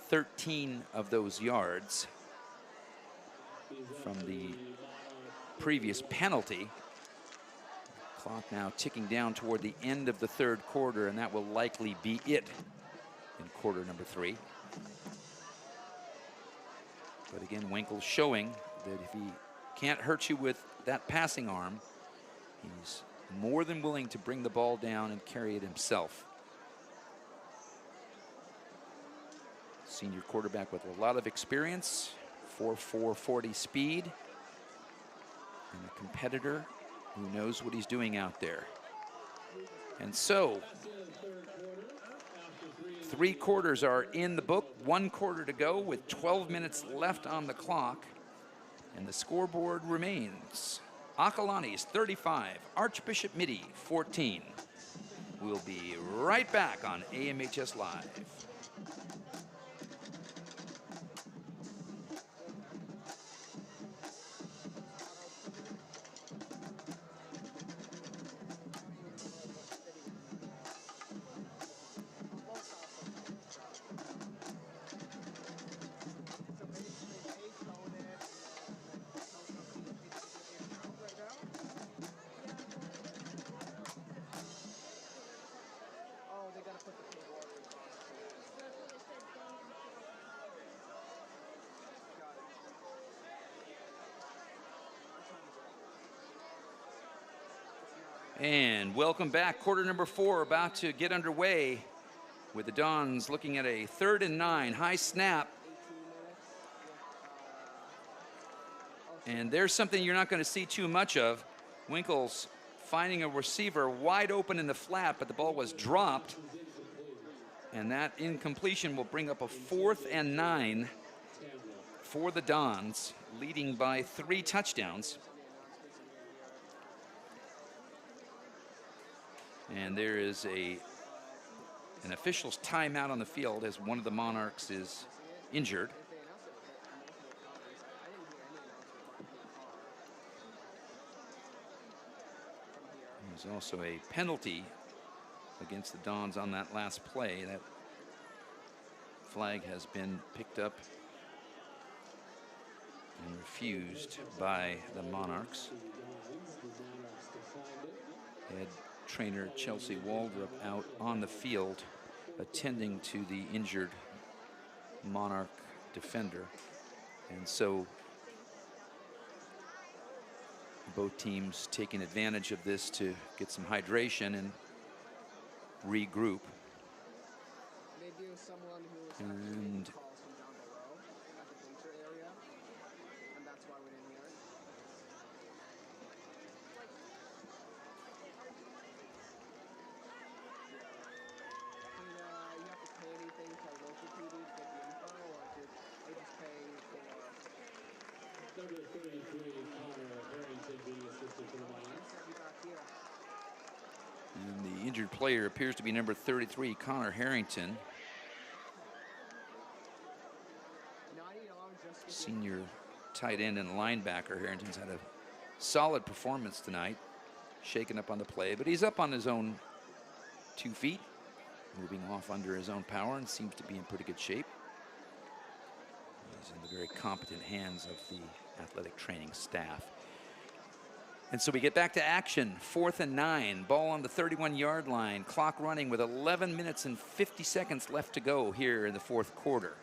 13 of those yards from the previous penalty. Clock now ticking down toward the end of the third quarter, and that will likely be it in quarter number 3. But again, Winkle showing that if he can't hurt you with that passing arm, he's more than willing to bring the ball down and carry it himself. Senior quarterback with a lot of experience, 4.4 40 speed, and a competitor who knows what he's doing out there. And so, 3 quarters are in the book, 1 quarter to go with 12 minutes left on the clock, and the scoreboard remains Acalanes 35, Archbishop Mitty 14. We'll be right back on AMHS Live. And welcome back. Quarter number 4 about to get underway with the Dons looking at a 3rd and 9. High snap. And there's something you're not going to see too much of. Winkle's finding a receiver wide open in the flat, but the ball was dropped. And that incompletion will bring up a 4th and 9 for the Dons, leading by 3 touchdowns. And there is an official's timeout on the field as one of the Monarchs is injured. There's also a penalty against the Dons on that last play. That flag has been picked up and refused by the Monarchs. Head trainer Chelsea Waldrop out on the field attending to the injured Monarch defender. And so both teams taking advantage of this to get some hydration and regroup. And the injured player appears to be number 33, Connor Harrington. Senior tight end and linebacker. Harrington's had a solid performance tonight, shaken up on the play, but he's up on his own 2 feet, moving off under his own power, and seems to be in pretty good shape. He's in the very competent hands of the athletic training staff. And so we get back to action. 4th and 9, ball on the 31-yard line, clock running with 11 minutes and 50 seconds left to go here in the 4th quarter.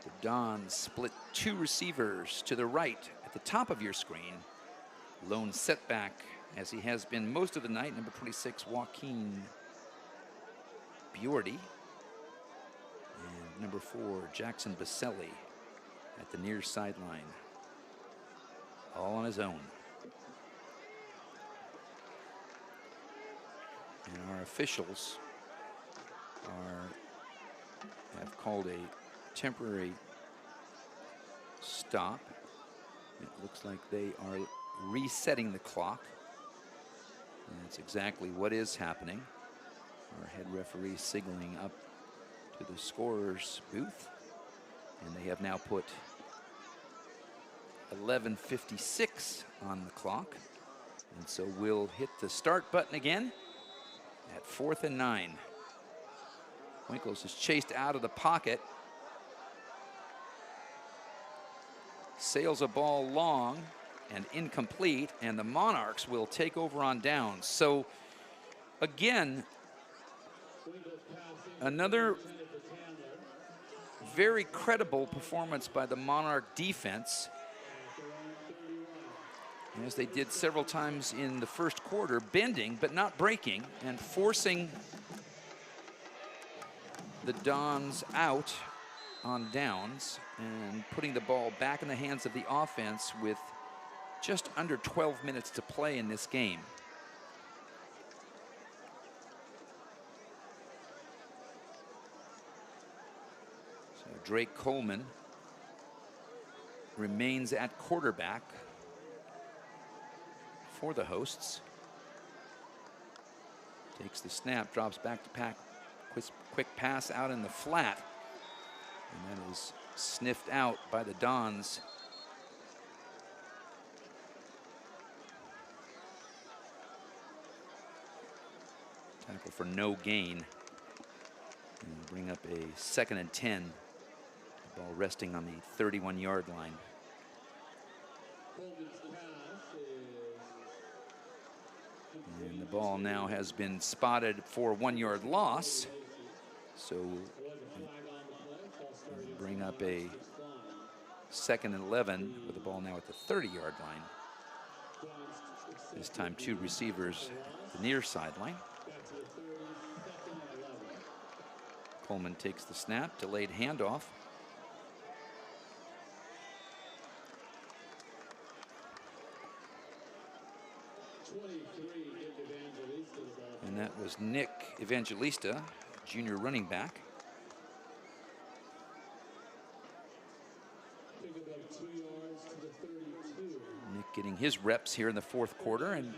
The Dons split 2 receivers to the right at the top of your screen. Lone setback, as he has been most of the night, number 26, Joaquin Biordi. And number 4, Jackson Baselli, at the near sideline, all on his own. And our officials have called a temporary stop. It looks like they are resetting the clock. And that's exactly what is happening. Our head referee signaling up to the scorer's booth. And they have now put 11:56 on the clock. And so we'll hit the start button again at 4th and 9. Winkles is chased out of the pocket. Sails a ball long and incomplete, and the Monarchs will take over on downs. So again, another very credible performance by the Monarch defense, as they did several times in the first quarter, bending but not breaking and forcing the Dons out on downs and putting the ball back in the hands of the offense with just under 12 minutes to play in this game. So Drake Coleman remains at quarterback for the hosts. Takes the snap, drops back to pack. Quick pass out in the flat. And that is sniffed out by the Dons. Tackle for no gain. And bring up a 2nd and 10. The ball resting on the 31-yard line. And the ball now has been spotted for a 1-yard loss. So bring up a 2nd and 11 with the ball now at the 30-yard line. This time 2 receivers at the near sideline. Coleman takes the snap, delayed handoff. And that was Nick Evangelista, junior running back. Nick getting his reps here in the 4th quarter and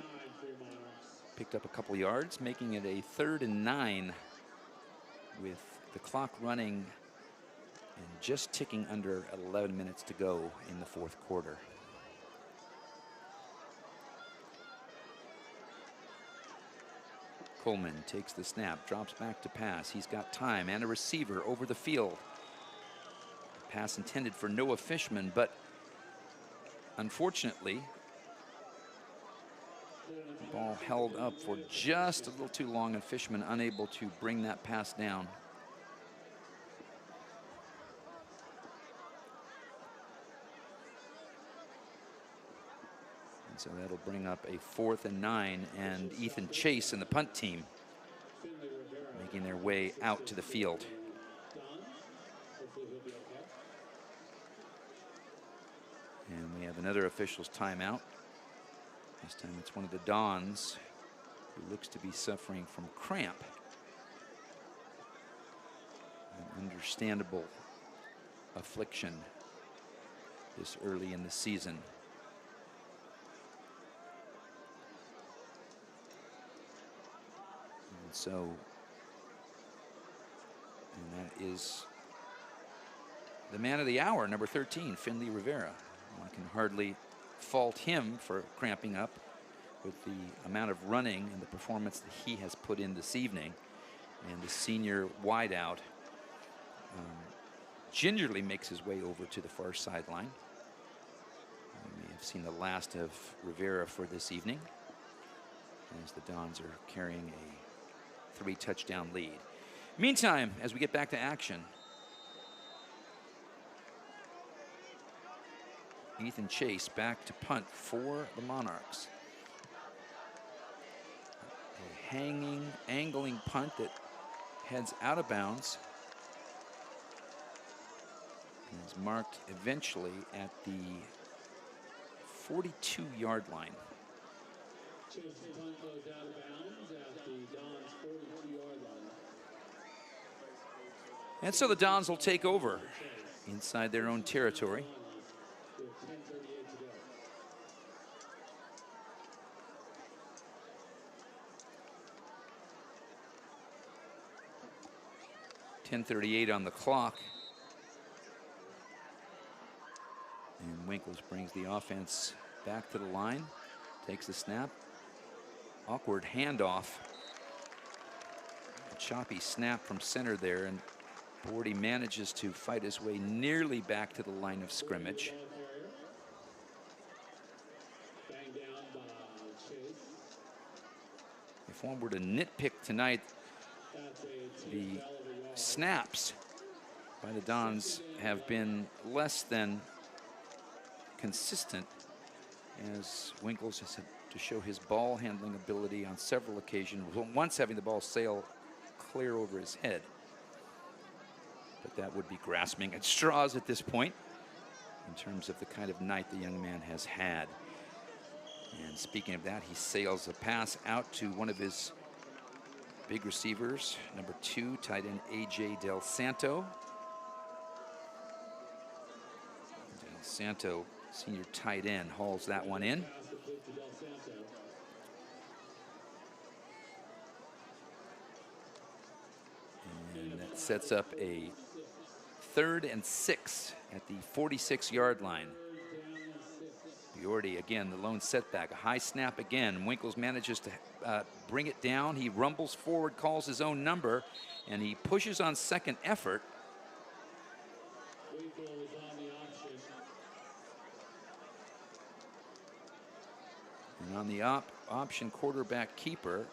picked up a couple yards, making it a 3rd and 9 with the clock running and just ticking under 11 minutes to go in the 4th quarter. Coleman takes the snap, drops back to pass. He's got time and a receiver over the field. Pass intended for Noah Fishman, but unfortunately, the ball held up for just a little too long, and Fishman unable to bring that pass down. And so that'll bring up a 4th and 9, and Ethan Chase and the punt team making their way out to the field. And we have another official's timeout. This time it's one of the Dons who looks to be suffering from cramp. An understandable affliction this early in the season. And so, and that is the man of the hour, number 13, Finley Rivera. One can hardly fault him for cramping up with the amount of running and the performance that he has put in this evening. And the senior wideout gingerly makes his way over to the far sideline. We may have seen the last of Rivera for this evening, as the Dons are carrying a 3-touchdown lead. Meantime, as we get back to action, Ethan Chase back to punt for the Monarchs. A hanging, angling punt that heads out of bounds. And is marked eventually at the 42-yard line. Chase the punt goes out of bounds at the Dons 42-yard line. And so the Dons will take over inside their own territory. With 10:38 to go. 10:38 on the clock. And Winkles brings the offense back to the line, takes the snap. Awkward handoff. A choppy snap from center there, and Bordy manages to fight his way nearly back to the line of scrimmage. Banged down by Chase. If one were to nitpick tonight, That's a the hell of a yard. snaps by the Dons have been less than consistent, as Winkles has had to show his ball handling ability on several occasions, once having the ball sail clear over his head. But that would be grasping at straws at this point in terms of the kind of night the young man has had. And speaking of that, he sails a pass out to one of his big receivers, number 2, tight end A.J. Del Santo. Del Santo, senior tight end, hauls that one in. Pass complete to Del Santo. And that sets up a 3rd and 6 at the 46-yard line. Biordi again, the lone setback, a high snap again. Winkles manages to bring it down. He rumbles forward, calls his own number, and he pushes on second effort. Winkle is on the option. And on the option quarterback keeper,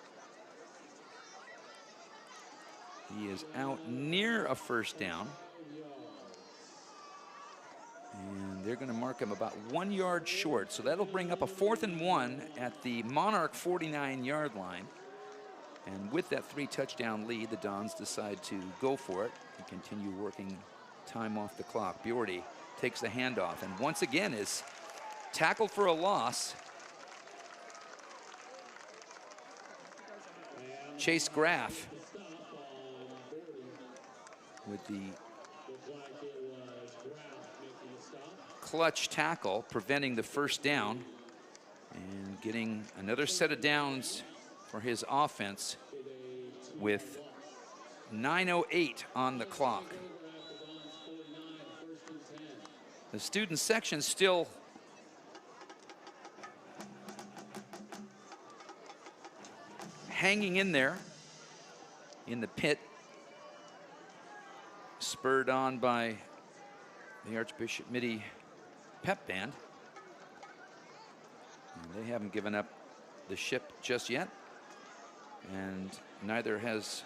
he is out near a first down. And they're going to mark him about 1 yard short. So that'll bring up a 4th and 1 at the Monarch 49-yard line. And with that 3-touchdown lead, the Dons decide to go for it and continue working time off the clock. Biordi takes the handoff and once again is tackled for a loss. Chase Graff with the clutch tackle, preventing the first down and getting another set of downs for his offense with 9:08 on the clock. The student section still hanging in there in the pit, spurred on by the Archbishop Mitty pep band. And they haven't given up the ship just yet, and neither has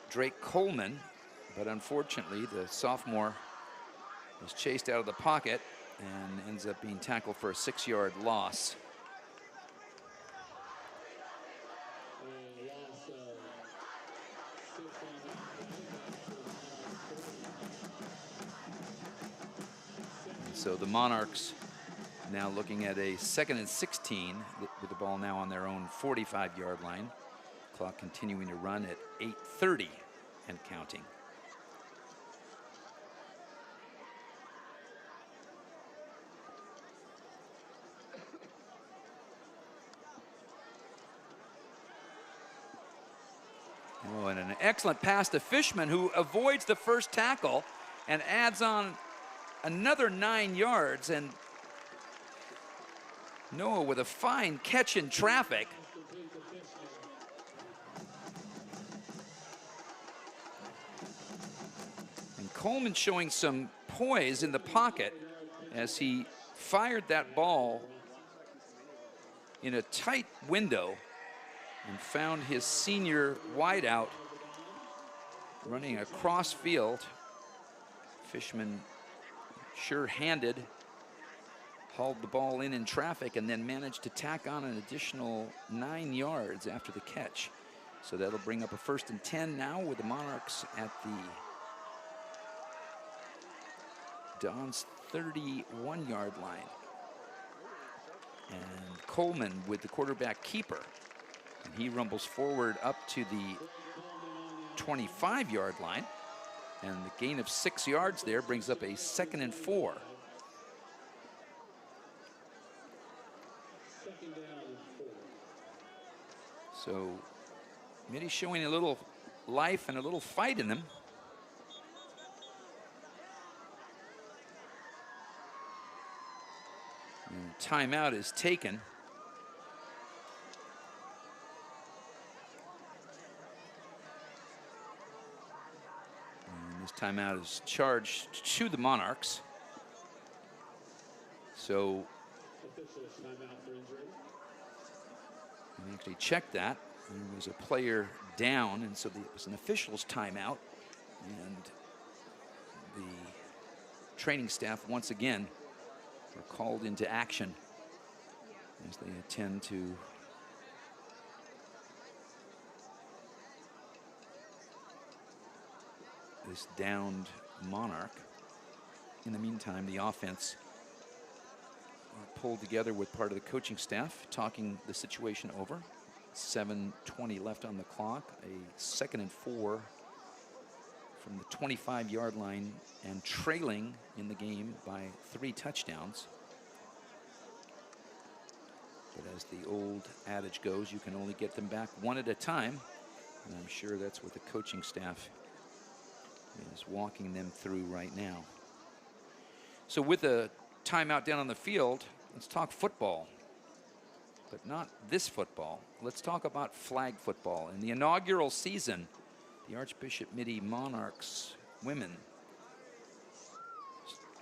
Drake Coleman, but unfortunately the sophomore was chased out of the pocket and ends up being tackled for a 6-yard loss. So the Monarchs now looking at a 2nd and 16 with the ball now on their own 45-yard line. Clock continuing to run at 8:30 and counting. Oh, and an excellent pass to Fishman, who avoids the first tackle and adds on another 9 yards, and Noah with a fine catch in traffic. And Coleman showing some poise in the pocket as he fired that ball in a tight window and found his senior wideout running across field. Fishman sure-handed, hauled the ball in traffic, and then managed to tack on an additional 9 yards after the catch. So that'll bring up a 1st and 10 now with the Monarchs at the Don's 31-yard line. And Coleman with the quarterback keeper. And he rumbles forward up to the 25-yard line. And the gain of 6 yards there brings up a 2nd and 4. So Mitty showing a little life and a little fight in them. And timeout is taken. And this timeout is charged to the Monarchs. So we actually checked that. There was a player down, and so it was an official's timeout. And the training staff once again are called into action as they attend to this downed Monarch. In the meantime, the offense pulled together with part of the coaching staff, talking the situation over. 7:20 left on the clock, a 2nd and 4 from the 25-yard line and trailing in the game by 3 touchdowns. But as the old adage goes, you can only get them back one at a time. And I'm sure that's what the coaching staff is walking them through right now. So with the timeout down on the field, let's talk football. But not this football. Let's talk about flag football. In the inaugural season, the Archbishop Mitty Monarchs women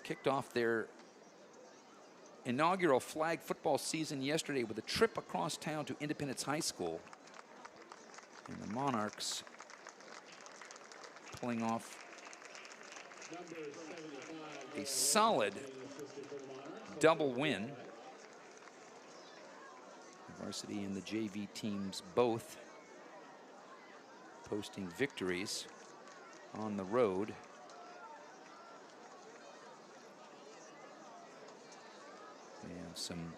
kicked off their inaugural flag football season yesterday with a trip across town to Independence High School. And the Monarchs pulling off a solid double win. The varsity and the JV teams both posting victories on the road. We have some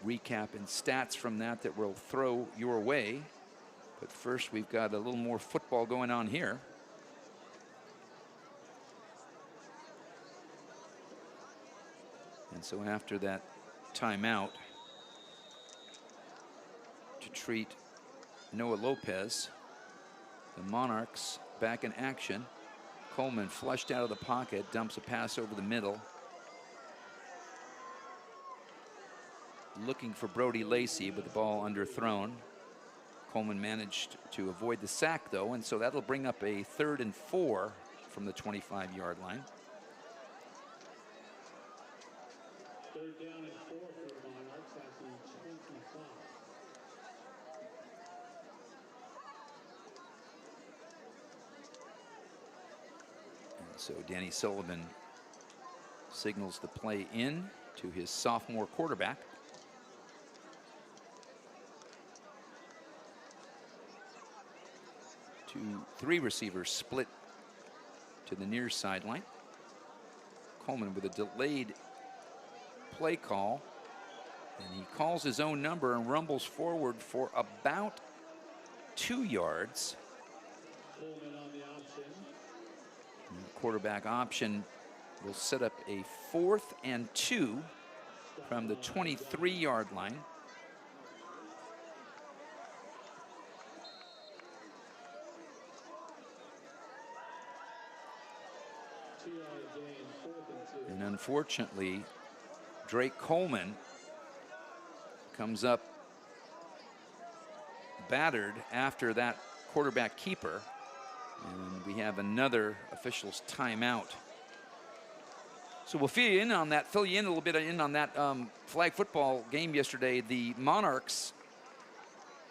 recap and stats from that we'll throw your way. But first, we've got a little more football going on here. And so after that timeout to treat Noah Lopez, the Monarchs back in action. Coleman flushed out of the pocket, dumps a pass over the middle. Looking for Brody Lacey, but the ball underthrown. Coleman managed to avoid the sack, though, and so that'll bring up a 3rd and 4 from the 25-yard line. 3rd down and 4 for the Monarchs at the 25. And so Danny Sullivan signals the play in to his sophomore quarterback. 2-3 receivers split to the near sideline. Coleman with a delayed play call, and he calls his own number and rumbles forward for about 2 yards. Coleman on the option. And the quarterback option will set up a 4th and 2 from the 23-yard line. And unfortunately, Drake Coleman comes up battered after that quarterback keeper. And we have another official's timeout. So we'll fill you in a little bit on that flag football game yesterday. The Monarchs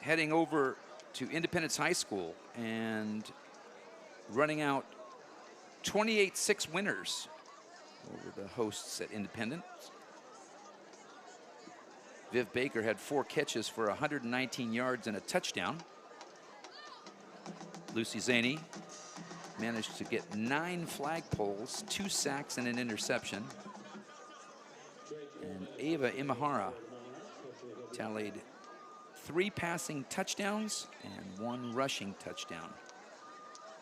heading over to Independence High School and running out 28-6 winners over the hosts at Independence. Viv Baker had 4 catches for 119 yards and a touchdown. Lucy Zaney managed to get 9 flagpoles, 2 sacks, and an interception. And Ava Imahara tallied 3 passing touchdowns and 1 rushing touchdown.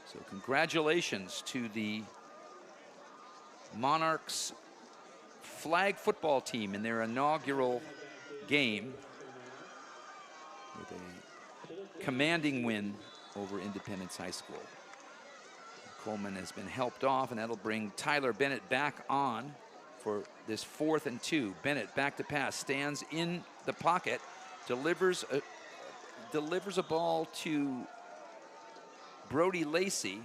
So congratulations to the Monarchs flag football team in their inaugural game with a commanding win over Independence High School. Coleman has been helped off, and that'll bring Tyler Bennett back on for this 4th and 2. Bennett back to pass, stands in the pocket, delivers a ball to Brody Lacey.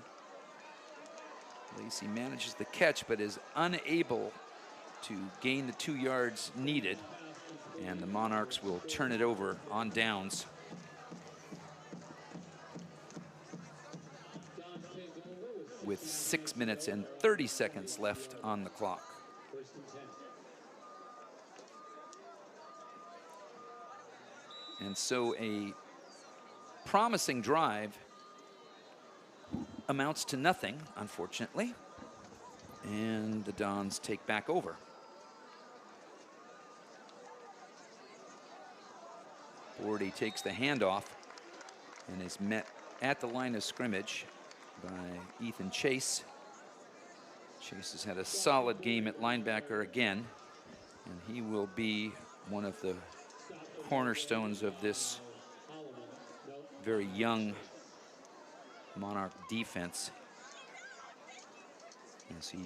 Lacey manages the catch, but is unable to gain the 2 yards needed, and the Monarchs will turn it over on downs. With 6 minutes and 30 seconds left on the clock. And so a promising drive amounts to nothing, unfortunately. And the Dons take back over. Bordy takes the handoff and is met at the line of scrimmage by Ethan Chase. Chase has had a solid game at linebacker again, and he will be one of the cornerstones of this very young Monarch defense, as he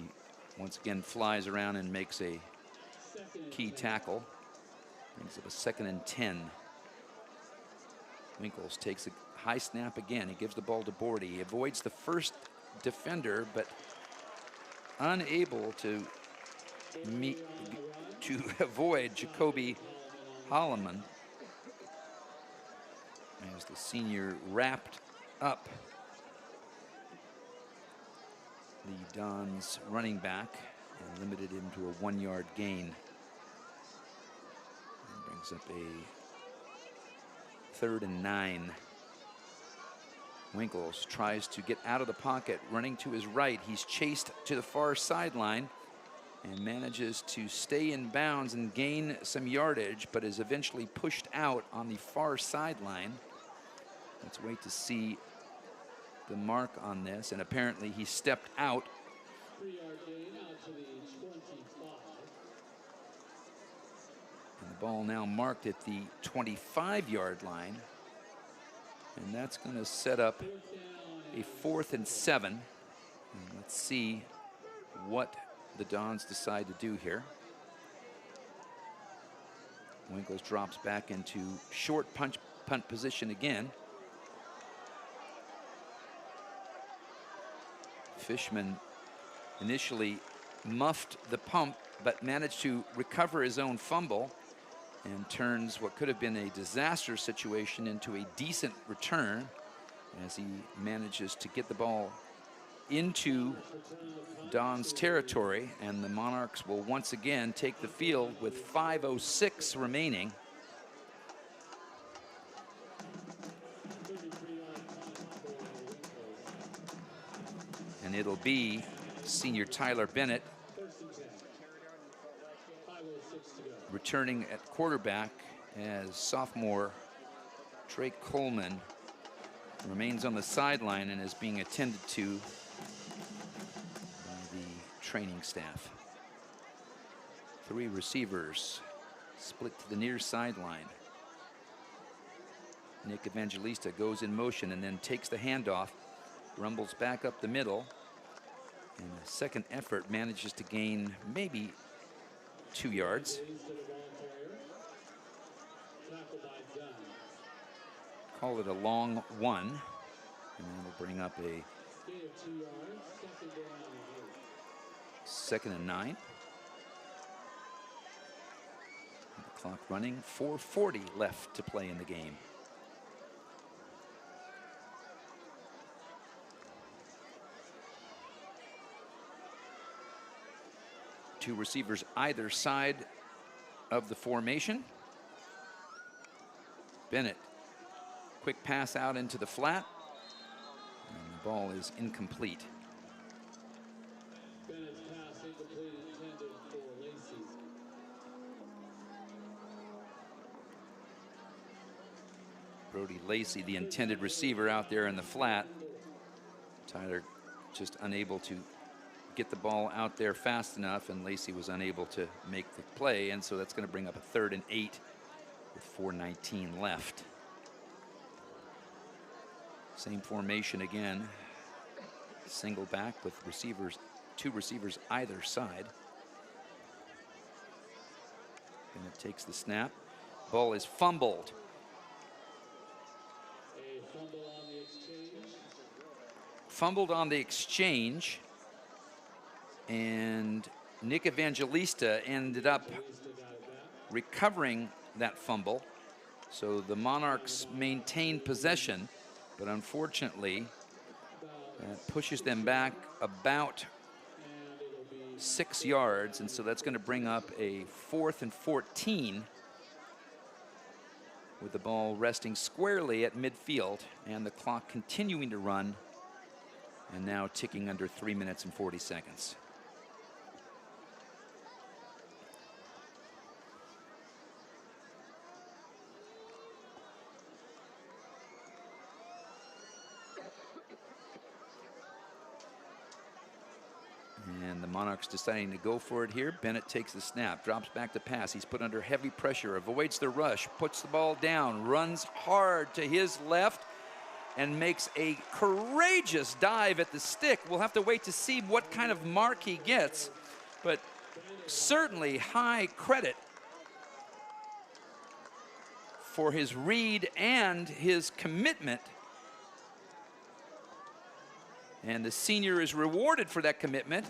once again flies around and makes a key tackle. Brings up a 2nd and 10. Winkles takes a high snap again. He gives the ball to Bordy. He avoids the first defender, but unable to avoid Jacoby Holloman, as the senior wrapped up the Dons running back and limited him to a 1-yard gain. And brings up a 3rd and 9. Winkles tries to get out of the pocket, running to his right. He's chased to the far sideline and manages to stay in bounds and gain some yardage, but is eventually pushed out on the far sideline. Let's wait to see the mark on this, and apparently he stepped out. 3-yard gain out to the 25. And the ball now marked at the 25-yard line. And that's going to set up a 4th and 7. And let's see what the Dons decide to do here. Winkles drops back into short punt position again. Fishman initially muffed the pump, but managed to recover his own fumble and turns what could have been a disaster situation into a decent return, as he manages to get the ball into Don's territory, and the Monarchs will once again take the field with 5:06 remaining. And it'll be senior Tyler Bennett returning at quarterback, as sophomore Drake Coleman remains on the sideline and is being attended to by the training staff. 3 receivers split to the near sideline. Nick Evangelista goes in motion and then takes the handoff, rumbles back up the middle, and the second effort manages to gain maybe 2 yards. Call it a long 1, and then we'll bring up a 2nd and 9. The clock running, 4:40 left to play in the game. Two receivers either side of the formation. Bennett, quick pass out into the flat. And the ball is incomplete. Bennett's pass incomplete, intended for Lacey. Brody Lacey, the intended receiver, out there in the flat. Tyler just unable to get the ball out there fast enough, and Lacey was unable to make the play, and so that's going to bring up a 3rd and 8 with 4:19 left. Same formation again. Single back with receivers, 2 receivers either side. Bennett takes the snap. Ball is fumbled. A fumble on the exchange. Fumbled on the exchange, and Nick Evangelista ended up recovering that fumble. So the Monarchs maintain possession, but unfortunately that pushes them back about 6 yards, and so that's going to bring up a 4th and 14 with the ball resting squarely at midfield and the clock continuing to run, and now ticking under 3 minutes and 40 seconds. And the Monarchs deciding to go for it here. Bennett takes the snap, drops back to pass. He's put under heavy pressure, avoids the rush, puts the ball down, runs hard to his left, and makes a courageous dive at the stick. We'll have to wait to see what kind of mark he gets, but certainly high credit for his read and his commitment. And the senior is rewarded for that commitment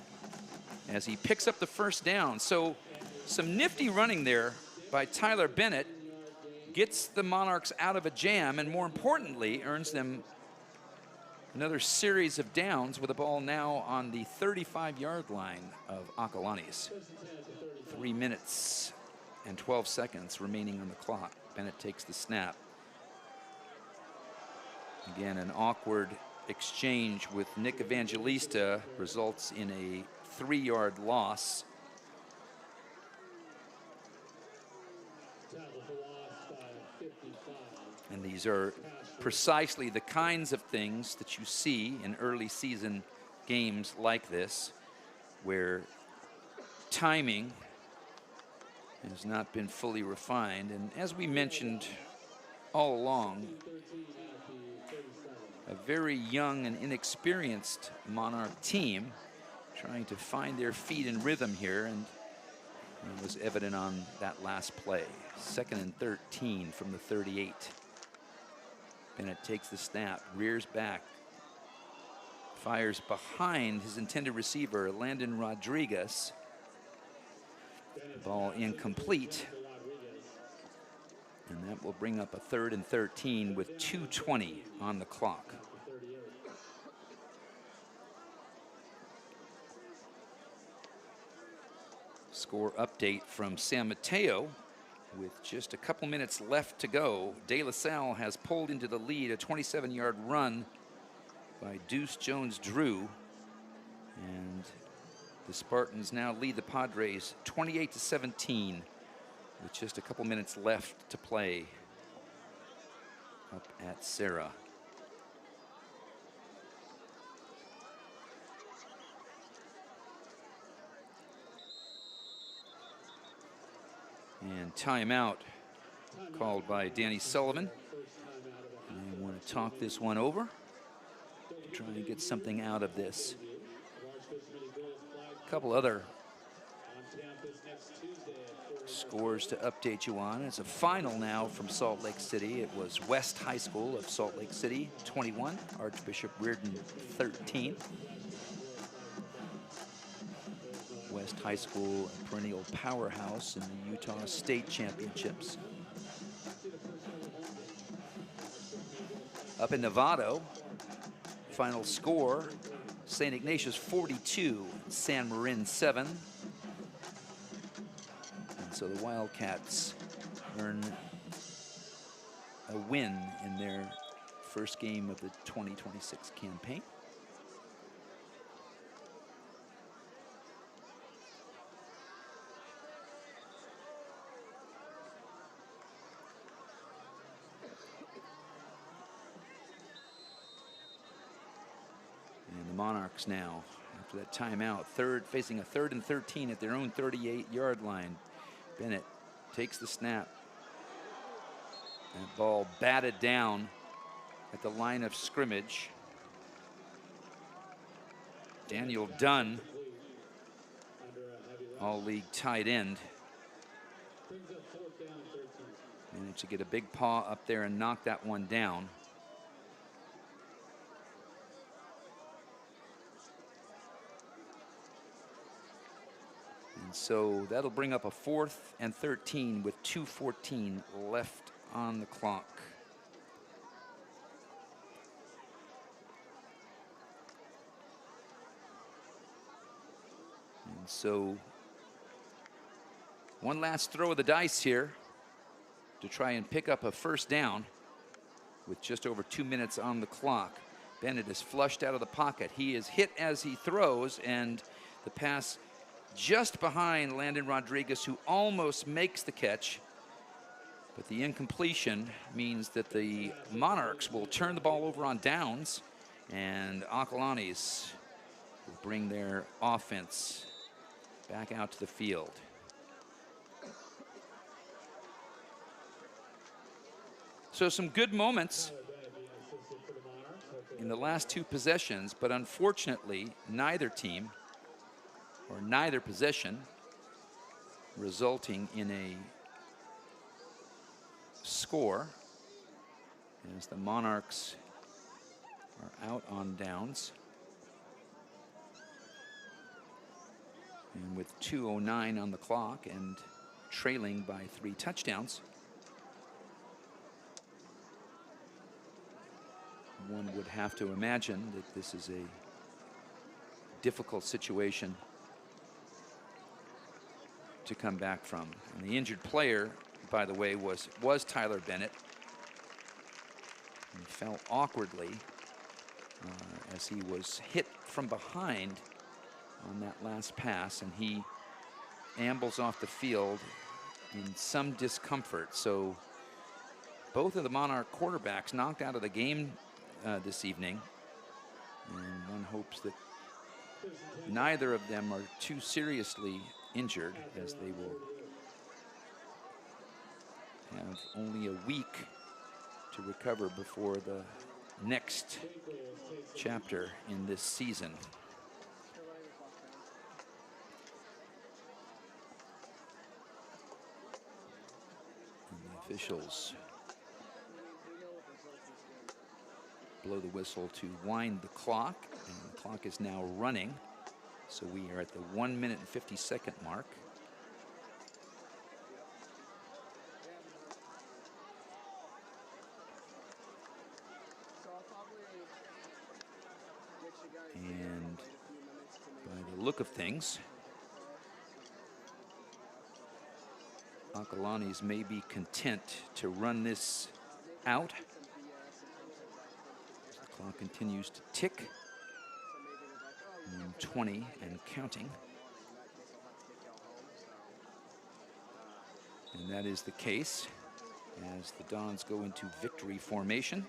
as he picks up the first down. So some nifty running there by Tyler Bennett gets the Monarchs out of a jam, and more importantly, earns them another series of downs with the ball now on the 35-yard line of Acalanes. 3 minutes and 12 seconds remaining on the clock. Bennett takes the snap. Again, an awkward exchange with Nick Evangelista results in a 3-yard loss. And these are precisely the kinds of things that you see in early season games like this, where timing has not been fully refined. And as we mentioned all along, a very young and inexperienced Monarch team trying to find their feet and rhythm here, and it was evident on that last play. 2nd and 13 from the 38. Bennett takes the snap, rears back, fires behind his intended receiver, Landon Rodriguez. Ball incomplete. And that will bring up a 3rd and 13 with 2:20 on the clock. Score update from San Mateo. With just a couple minutes left to go, De La Salle has pulled into the lead, a 27-yard run by Deuce Jones-Drew. And the Spartans now lead the Padres 28-17 with just a couple minutes left to play up at Serra. And timeout called by Danny Sullivan. I want to talk this one over, try and get something out of this. A couple other scores to update you on. It's a final now from Salt Lake City. It was West High School of Salt Lake City 21, Archbishop Reardon 13. West High School, a perennial powerhouse in the Utah State Championships. Up in Novato, final score, St. Ignatius 42, San Marin 7. And so the Wildcats earn a win in their first game of the 2026 campaign. Monarchs now, after that timeout, facing a 3rd and 13 at their own 38-yard line. Bennett takes the snap. That ball batted down at the line of scrimmage. Daniel Dunn, all-league tight end, managed to get a big paw up there and knock that one down. And so that'll bring up a 4th and 13 with 2:14 left on the clock. And so one last throw of the dice here to try and pick up a first down with just over 2 minutes on the clock. Bennett is flushed out of the pocket. He is hit as he throws, and the pass just behind Landon Rodriguez, who almost makes the catch. But the incompletion means that the Monarchs will turn the ball over on downs, and Acalanes will bring their offense back out to the field. So some good moments in the last 2 possessions, but unfortunately neither team or neither possession resulting in a score, as the Monarchs are out on downs. And with 2:09 on the clock and trailing by 3 touchdowns, one would have to imagine that this is a difficult situation to come back from. And the injured player, by the way, was Tyler Bennett. He fell awkwardly as he was hit from behind on that last pass, and he ambles off the field in some discomfort. So both of the Monarch quarterbacks knocked out of the game this evening, and one hopes that neither of them are too seriously injured, as they will have only a week to recover before the next chapter in this season. And the officials blow the whistle to wind the clock, and the clock is now running. So we are at the 1 minute and 50-second mark. And by the look of things, Acalanes may be content to run this out. The clock continues to tick. 20 and counting. And that is the case as the Dons go into victory formation.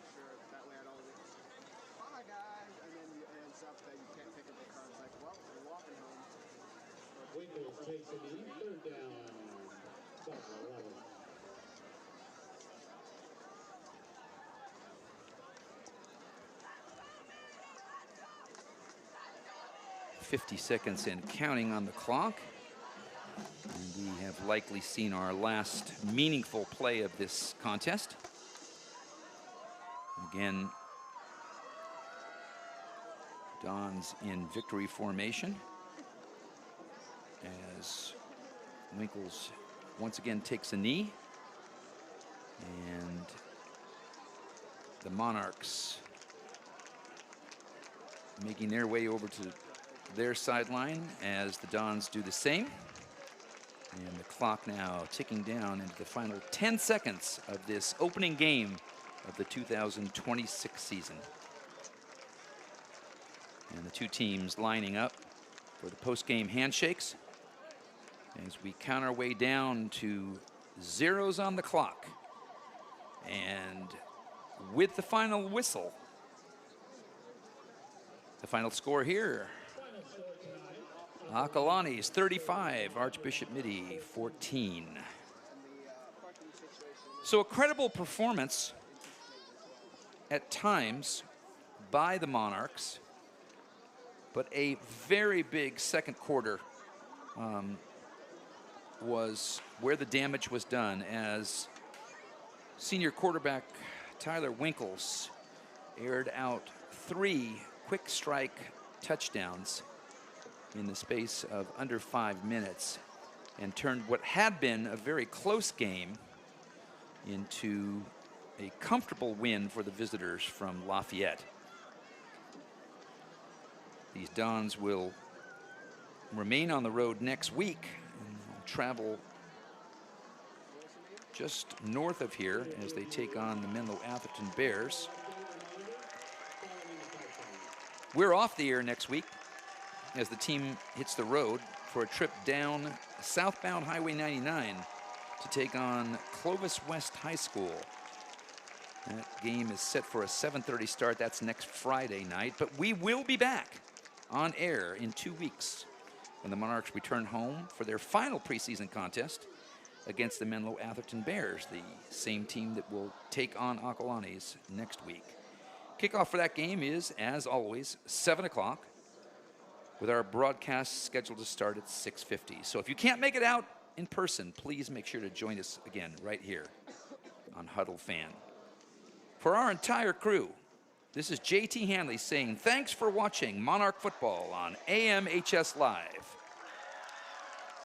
Takes a knee, 3rd down. 50 seconds and counting on the clock. And we have likely seen our last meaningful play of this contest. Again, Dons in victory formation as Winkles once again takes a knee, and the Monarchs making their way over to their sideline as the Dons do the same. And the clock now ticking down into the final 10 seconds of this opening game of the 2026 season. And the two teams lining up for the post-game handshakes as we count our way down to zeros on the clock. And with the final whistle, The final score here. Acalanes 35, Archbishop Mitty 14. So a credible performance at times by the Monarchs, but a very big second quarter was where the damage was done, as senior quarterback Tyler Winkles aired out 3 quick strike touchdowns in the space of under 5 minutes and turned what had been a very close game into a comfortable win for the visitors from Lafayette. These Dons will remain on the road next week and travel just north of here as they take on the Menlo Atherton Bears. We're off the air next week as the team hits the road for a trip down southbound Highway 99 to take on Clovis West High School. That game is set for a 7:30 start. That's next Friday night, but we will be back on air in 2 weeks when the Monarchs return home for their final preseason contest against the Menlo Atherton Bears, the same team that will take on Acalanes next week. Kickoff for that game is, as always, 7 o'clock, with our broadcast scheduled to start at 6:50. So if you can't make it out in person, please make sure to join us again right here on Huddle Fan. For our entire crew, this is JT Hanley saying thanks for watching Monarch Football on AMHS Live.